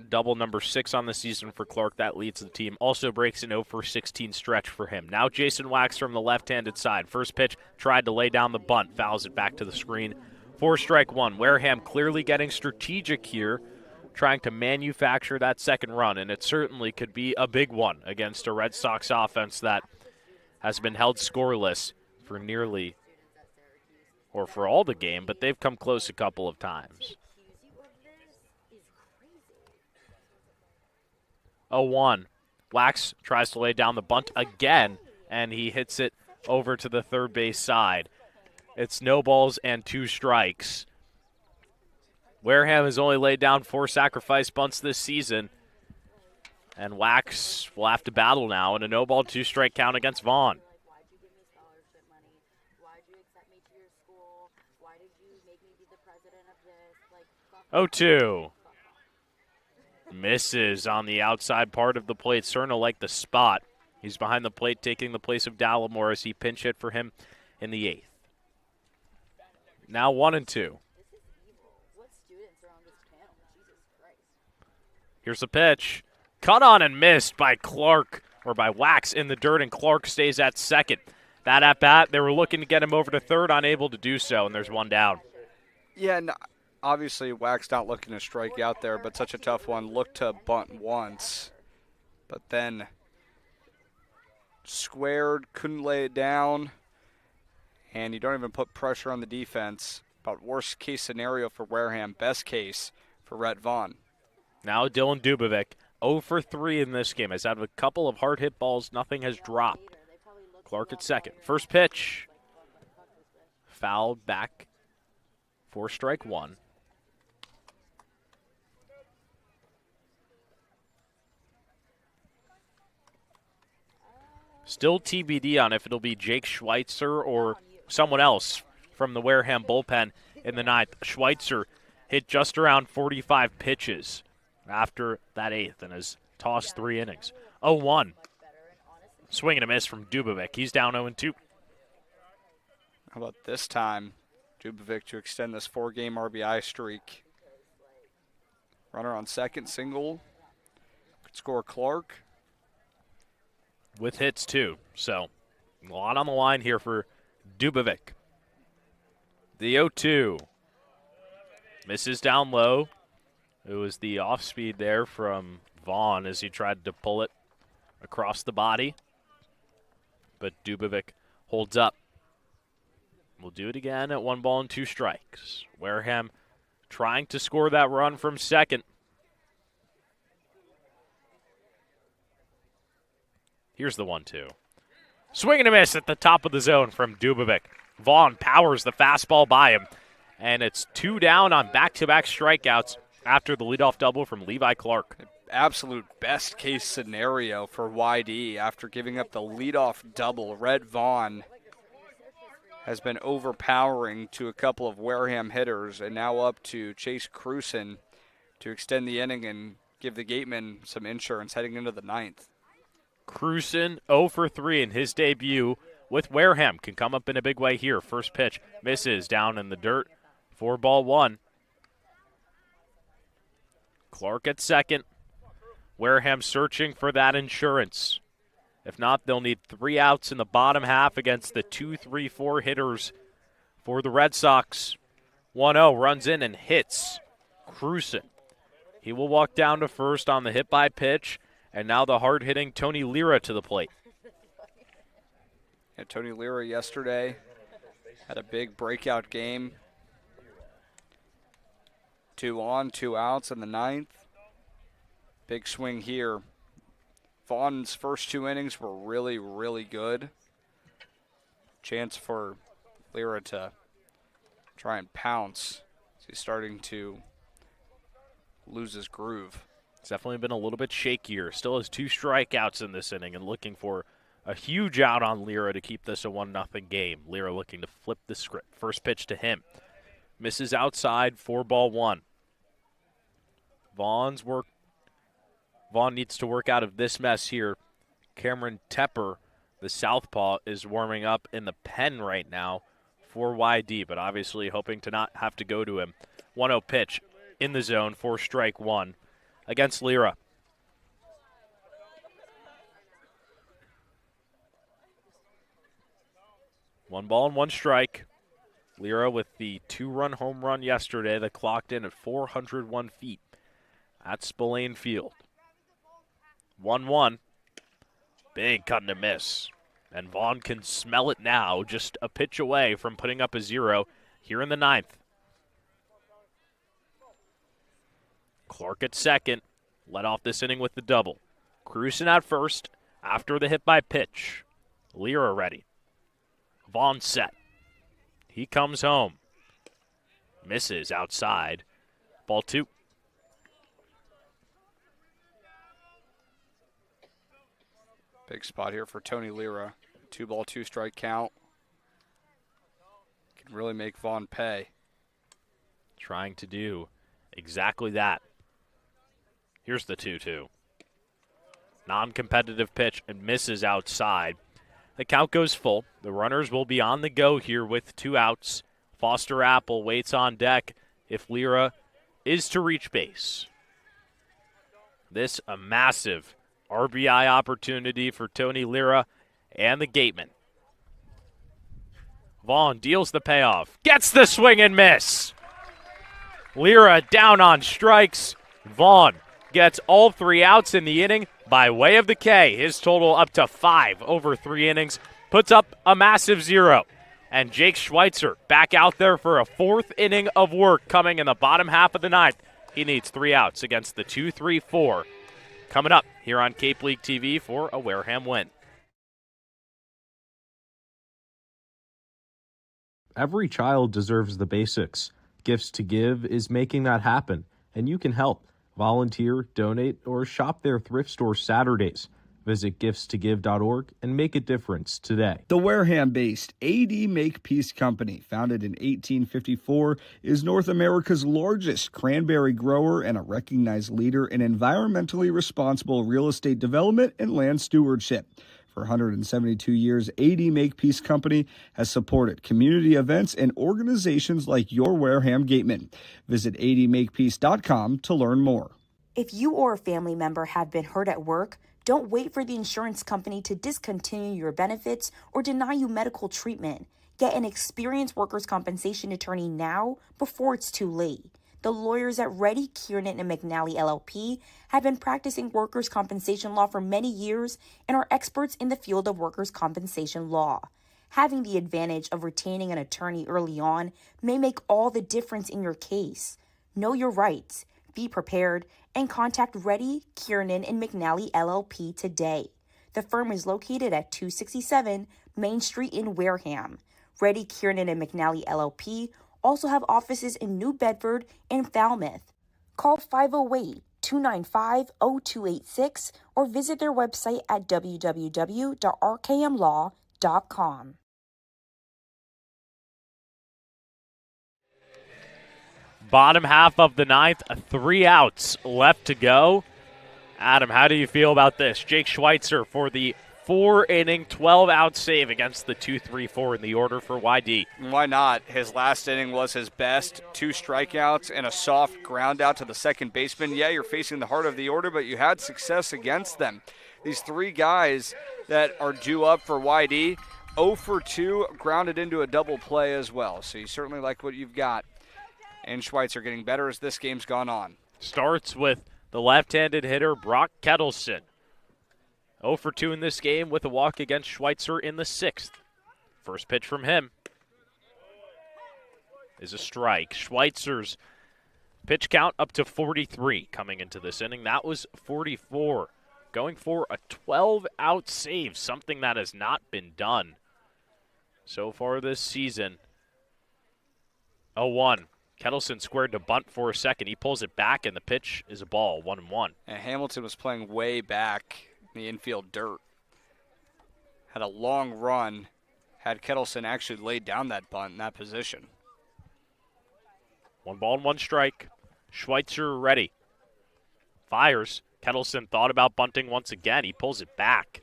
Speaker 2: double number 6 on the season for Clark. That leads the team. Also breaks an 0-for-16 stretch for him. Now Jason Wax from the left-handed side. First pitch, tried to lay down the bunt. Fouls it back to the screen. 4-strike-1. Wareham clearly getting strategic here, trying to manufacture that second run, and it certainly could be a big one against a Red Sox offense that has been held scoreless for nearly, or for all the game, but they've come close a couple of times. 0-1. Wax tries to lay down the bunt again, and he hits it over to the third base side. It's no balls and 2 strikes. Wareham has only laid down 4 sacrifice bunts this season, and Wax will have to battle now in a no-ball, 2-strike count against Vaughn. 0-2. Misses on the outside part of the plate. Cerna liked the spot. He's behind the plate taking the place of Dallimore as he pinch hit for him in the 8th. Now 1-2. Here's a pitch. Cut on and missed by Clark, or by Wax in the dirt, and Clark stays at second. That at bat, they were looking to get him over to third, unable to do so, and there's one down.
Speaker 1: Yeah, and obviously Wax not looking to strike out there, but such a tough one. Looked to bunt once, but then squared, couldn't lay it down, and you don't even put pressure on the defense. But worst case scenario for Wareham, best case for Rhett Vaughn.
Speaker 2: Now Dylan Dubovic, 0-for-3 in this game. Has had a couple of hard hit balls. Nothing has dropped. Clark at second. First pitch. Fouled back. 4-strike-1. Still TBD on if it'll be Jake Schweitzer or someone else from the Wareham bullpen in the 9th. Schweitzer hit just around 45 pitches after that 8th and has tossed 3 innings. 0-1. Swing and a miss from Dubovic. He's down 0-2.
Speaker 1: How about this time? Dubovic to extend this 4-game RBI streak. Runner on second, single. Could score Clark.
Speaker 2: With hits, too. So, a lot on the line here for Dubovic. The 0-2. Misses down low. It was the off-speed there from Vaughn as he tried to pull it across the body. But Dubovic holds up. We'll do it again at 1 ball and 2 strikes. Wareham trying to score that run from second. Here's the 1-2. Swing and a miss at the top of the zone from Dubovic. Vaughn powers the fastball by him. And it's 2 down on back-to-back strikeouts after the leadoff double from Levi Clark.
Speaker 1: Absolute best case scenario for YD after giving up the leadoff double. Red Vaughn has been overpowering to a couple of Wareham hitters and now up to Chase Cruson to extend the inning and give the Gatemen some insurance heading into the 9th.
Speaker 2: Cruson 0-for-3 in his debut with Wareham. Can come up in a big way here. First pitch misses down in the dirt. 4-1. Clark at second. Wareham searching for that insurance. If not, they'll need 3 outs in the bottom half against the 2-3-4 hitters for the Red Sox. 1-0 runs in and hits Cruson. He will walk down to first on the hit by pitch, and now the hard-hitting Tony Lira to the plate.
Speaker 1: Yeah, Tony Lira yesterday had a big breakout game. 2 on, 2 outs in the 9th. Big swing here Vaughn's first 2 innings were really, really good. Chance for Lyra to try and pounce. He's starting to lose his groove.
Speaker 2: It's definitely been a little bit shakier. Still has 2 strikeouts in this inning and looking for a huge out on Lyra to keep this a 1-0 game. Lyra looking to flip the script. First pitch to him. Misses outside, 4-1. Vaughn needs to work out of this mess here. Cameron Tepper, the southpaw, is warming up in the pen right now for YD, but obviously hoping to not have to go to him. 1-0 pitch in the zone for strike 1 against Lyra. One ball and 1 strike. Lyra with the 2-run home run yesterday that clocked in at 401 feet at Spillane Field. 1-1. Big cut and a miss. And Vaughn can smell it now, just a pitch away from putting up a 0 here in the 9th. Clark at second. Led off this inning with the double. Cruising at first after the hit by pitch. Lyra ready. Vaughn set. He comes home. Misses outside. Ball 2.
Speaker 1: Big spot here for Tony Lyra. 2-ball, 2-strike count. Can really make Vaughn pay.
Speaker 2: Trying to do exactly that. Here's the 2-2. Non-competitive pitch and misses outside. The count goes full. The runners will be on the go here with 2 outs. Foster Apple waits on deck if Lyra is to reach base. This a massive RBI opportunity for Tony Lyra and the Gatemen. Vaughn deals the payoff. Gets the swing and miss. Lyra down on strikes. Vaughn gets all 3 outs in the inning by way of the K. His total up to 5 over 3 innings. Puts up a massive 0. And Jake Schweitzer back out there for a 4th inning of work coming in the bottom half of the 9th. He needs 3 outs against the 2-3-4. Coming up here on Cape League TV for a Wareham win.
Speaker 3: Every child deserves the basics. Gifts to Give is making that happen, and you can help. Volunteer, donate, or shop their thrift store Saturdays. Visit giftstogive.org and make a difference today.
Speaker 5: The Wareham-based AD Makepeace Company, founded in 1854, is North America's largest cranberry grower and a recognized leader in environmentally responsible real estate development and land stewardship. For 172 years, AD Makepeace Company has supported community events and organizations like your Wareham Gatemen. Visit admakepeace.com to learn more.
Speaker 4: If you or a family member have been hurt at work, don't wait for the insurance company to discontinue your benefits or deny you medical treatment. Get an experienced workers' compensation attorney now before it's too late. The lawyers at Reddy, Kiernan, and McNally LLP have been practicing workers' compensation law for many years and are experts in the field of workers' compensation law. Having the advantage of retaining an attorney early on may make all the difference in your case. Know your rights, be prepared, and contact Reddy, Kiernan, and McNally LLP today. The firm is located at 267 Main Street in Wareham. Reddy, Kiernan, and McNally LLP also have offices in New Bedford and Falmouth. Call 508-295-0286 or visit their website at www.rkmlaw.com.
Speaker 2: Bottom half of the 9th, 3 outs left to go. Adam, how do you feel about this? Jake Schweitzer for the 4-inning, 12-out save against the 2-3-4 in the order for YD.
Speaker 1: Why not? His last inning was his best. 2 strikeouts and a soft ground out to the second baseman. Yeah, you're facing the heart of the order, but you had success against them. These 3 guys that are due up for YD, 0 for 2, grounded into a double play as well. So you certainly like what you've got. And Schweitzer getting better as this game's gone on.
Speaker 2: Starts with the left-handed hitter, Brock Kettleson. 0 for 2 in this game with a walk against Schweitzer in the 6th. First pitch from him is a strike. Schweitzer's pitch count up to 43 coming into this inning. That was 44 going for a 12-out save, something that has not been done so far this season. 0-1. Kettleson squared to bunt for a second. He pulls it back, and the pitch is a ball, 1-1.
Speaker 1: And Hamilton was playing way back in the infield dirt. Had a long run. Had Kettleson actually laid down that bunt in that position.
Speaker 2: 1 ball and 1 strike. Schweitzer ready. Fires. Kettleson thought about bunting once again. He pulls it back.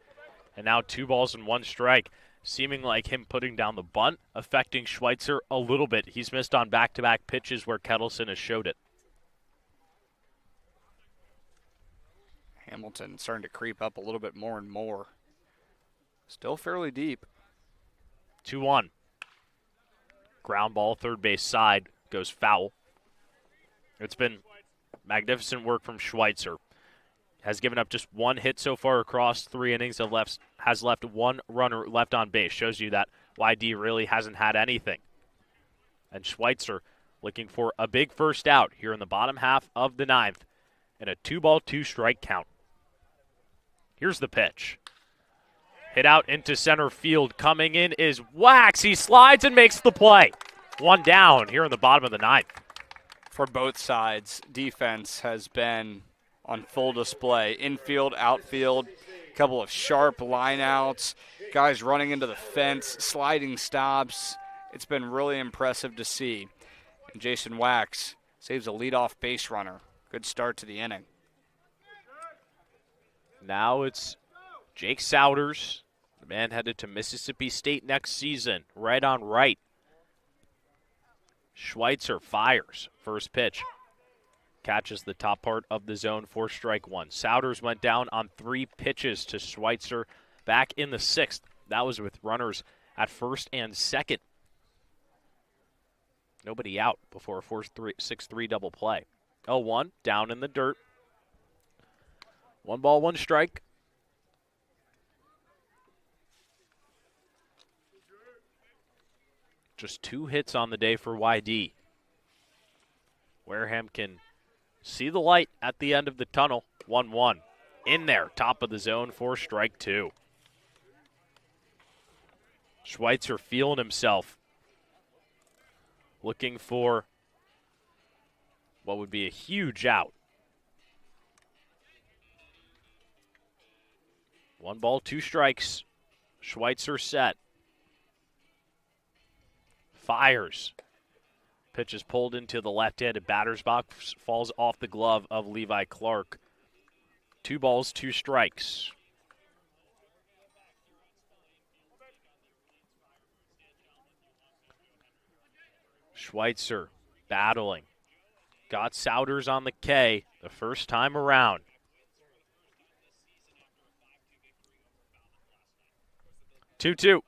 Speaker 2: And now 2 balls and 1 strike. Seeming like him putting down the bunt, affecting Schweitzer a little bit. He's missed on back-to-back pitches where Kettleson has showed it.
Speaker 1: Hamilton starting to creep up a little bit more and more. Still fairly deep.
Speaker 2: 2-1. Ground ball, third base side, goes foul. It's been magnificent work from Schweitzer. Has given up just 1 hit so far across 3 innings, has left 1 runner left on base. Shows you that YD really hasn't had anything. And Schweitzer looking for a big first out here in the bottom half of the 9th in a 2-ball, 2-strike count. Here's the pitch. Hit out into center field. Coming in is Wax. He slides and makes the play. 1 down here in the bottom of the 9th.
Speaker 1: For both sides, defense has been on full display. Infield, outfield, a couple of sharp lineouts, guys running into the fence, sliding stops. It's been really impressive to see. And Jason Wax saves a leadoff base runner. Good start to the inning.
Speaker 2: Now it's Jake Souders, the man headed to Mississippi State next season, right on right. Schweitzer fires. First pitch. Catches the top part of the zone for strike 1. Souders went down on 3 pitches to Schweitzer back in the 6th. That was with runners at first and second. Nobody out before a 6-3 double play. 0-1, down in the dirt. 1 ball, 1 strike. Just 2 hits on the day for YD. Wareham can see the light at the end of the tunnel. 1-1. In there, top of the zone for strike 2. Schweitzer feeling himself. Looking for what would be a huge out. 1 ball, 2 strikes. Schweitzer set. Fires. Pitch is pulled into the left-handed batter's box. Falls off the glove of Levi Clark. 2 balls, 2 strikes. Schweitzer battling. Got Souders on the K the first time around. 2-2.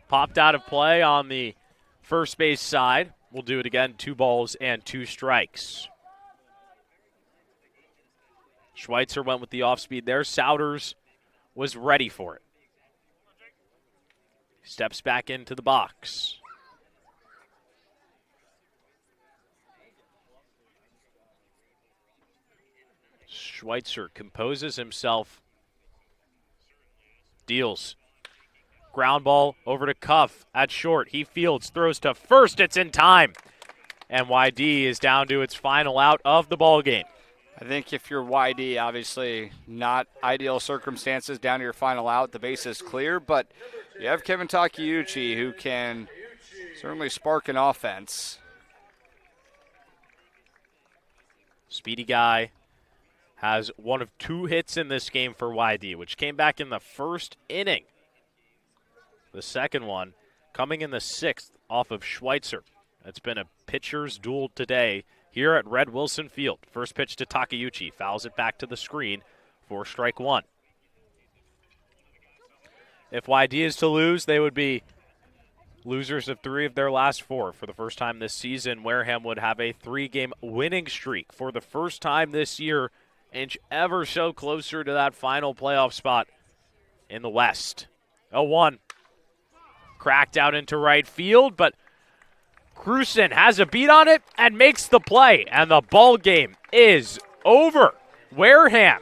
Speaker 2: Popped out of play on the first base side. We'll do it again. 2 balls and 2 strikes. Schweitzer went with the off-speed there. Souders was ready for it. Steps back into the box. Schweitzer composes himself. Deals. Ground ball over to Cuff at short. He fields, throws to first. It's in time. And YD is down to its final out of the ball game.
Speaker 1: I think if you're YD, obviously not ideal circumstances down to your final out. The base is clear, but you have Kevin Takeuchi who can certainly spark an offense.
Speaker 2: Speedy guy has 1 of 2 hits in this game for YD, which came back in the first inning. The second one coming in the 6th off of Schweitzer. It's been a pitcher's duel today here at Red Wilson Field. First pitch to Takeuchi. Fouls it back to the screen for strike 1. If YD is to lose, they would be losers of 3 of their last 4. For the first time this season, Wareham would have a 3-game winning streak for the first time this year, inch ever so closer to that final playoff spot in the West. 0-1. Cracked out into right field, but Cruson has a beat on it and makes the play, and the ball game is over. Wareham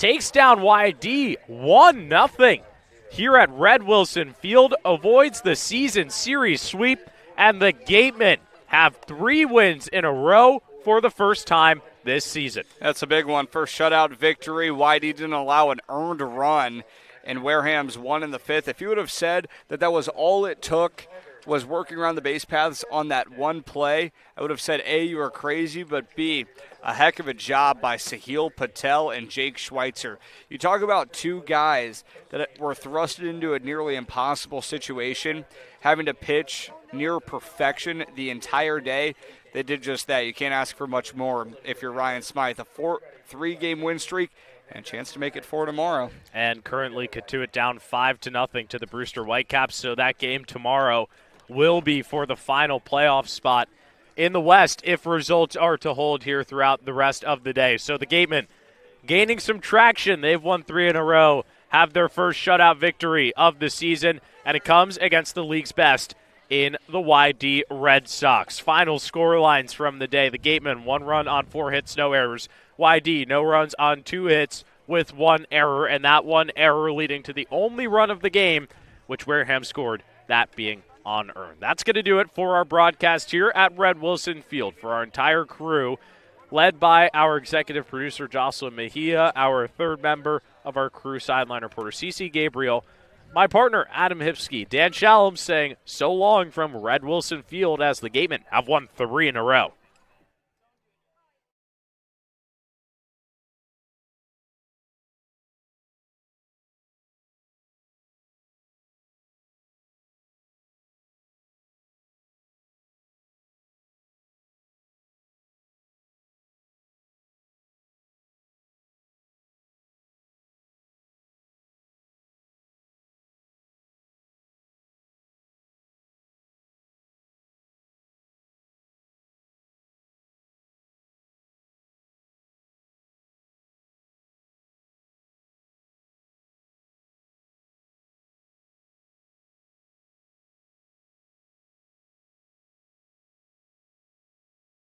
Speaker 2: takes down YD 1-0 here at Red Wilson Field, avoids the season series sweep, and the Gatemen have 3 wins in a row for the first time this season.
Speaker 1: That's a big one. First shutout victory. YD didn't allow an earned run, and Wareham's won in the 5th. If you would have said that was all it took was working around the base paths on that one play, I would have said, A, you are crazy, but B, a heck of a job by Sahil Patel and Jake Schweitzer. You talk about 2 guys that were thrusted into a nearly impossible situation, having to pitch near perfection the entire day. They did just that. You can't ask for much more if you're Ryan Smythe. A 3-game win streak and a chance to make it 4 tomorrow.
Speaker 2: And currently Cotuit down 5-0 to the Brewster Whitecaps, so that game tomorrow will be for the final playoff spot in the West if results are to hold here throughout the rest of the day. So the Gatemen gaining some traction. They've won 3 in a row, have their first shutout victory of the season, and it comes against the league's best in the YD Red Sox. Final score lines from the day. The Gatemen, 1 run on 4 hits, no errors. YD, no runs on 2 hits with 1 error, and that 1 error leading to the only run of the game, which Wareham scored, that being unearned. That's going to do it for our broadcast here at Red Wilson Field. For our entire crew, led by our executive producer, Jocelyn Mejia, our 3rd member of our crew, sideline reporter CeCe Gabriel, my partner, Adam Hipsky, Dan Shalam saying so long from Red Wilson Field as the Gatemen have won 3 in a row.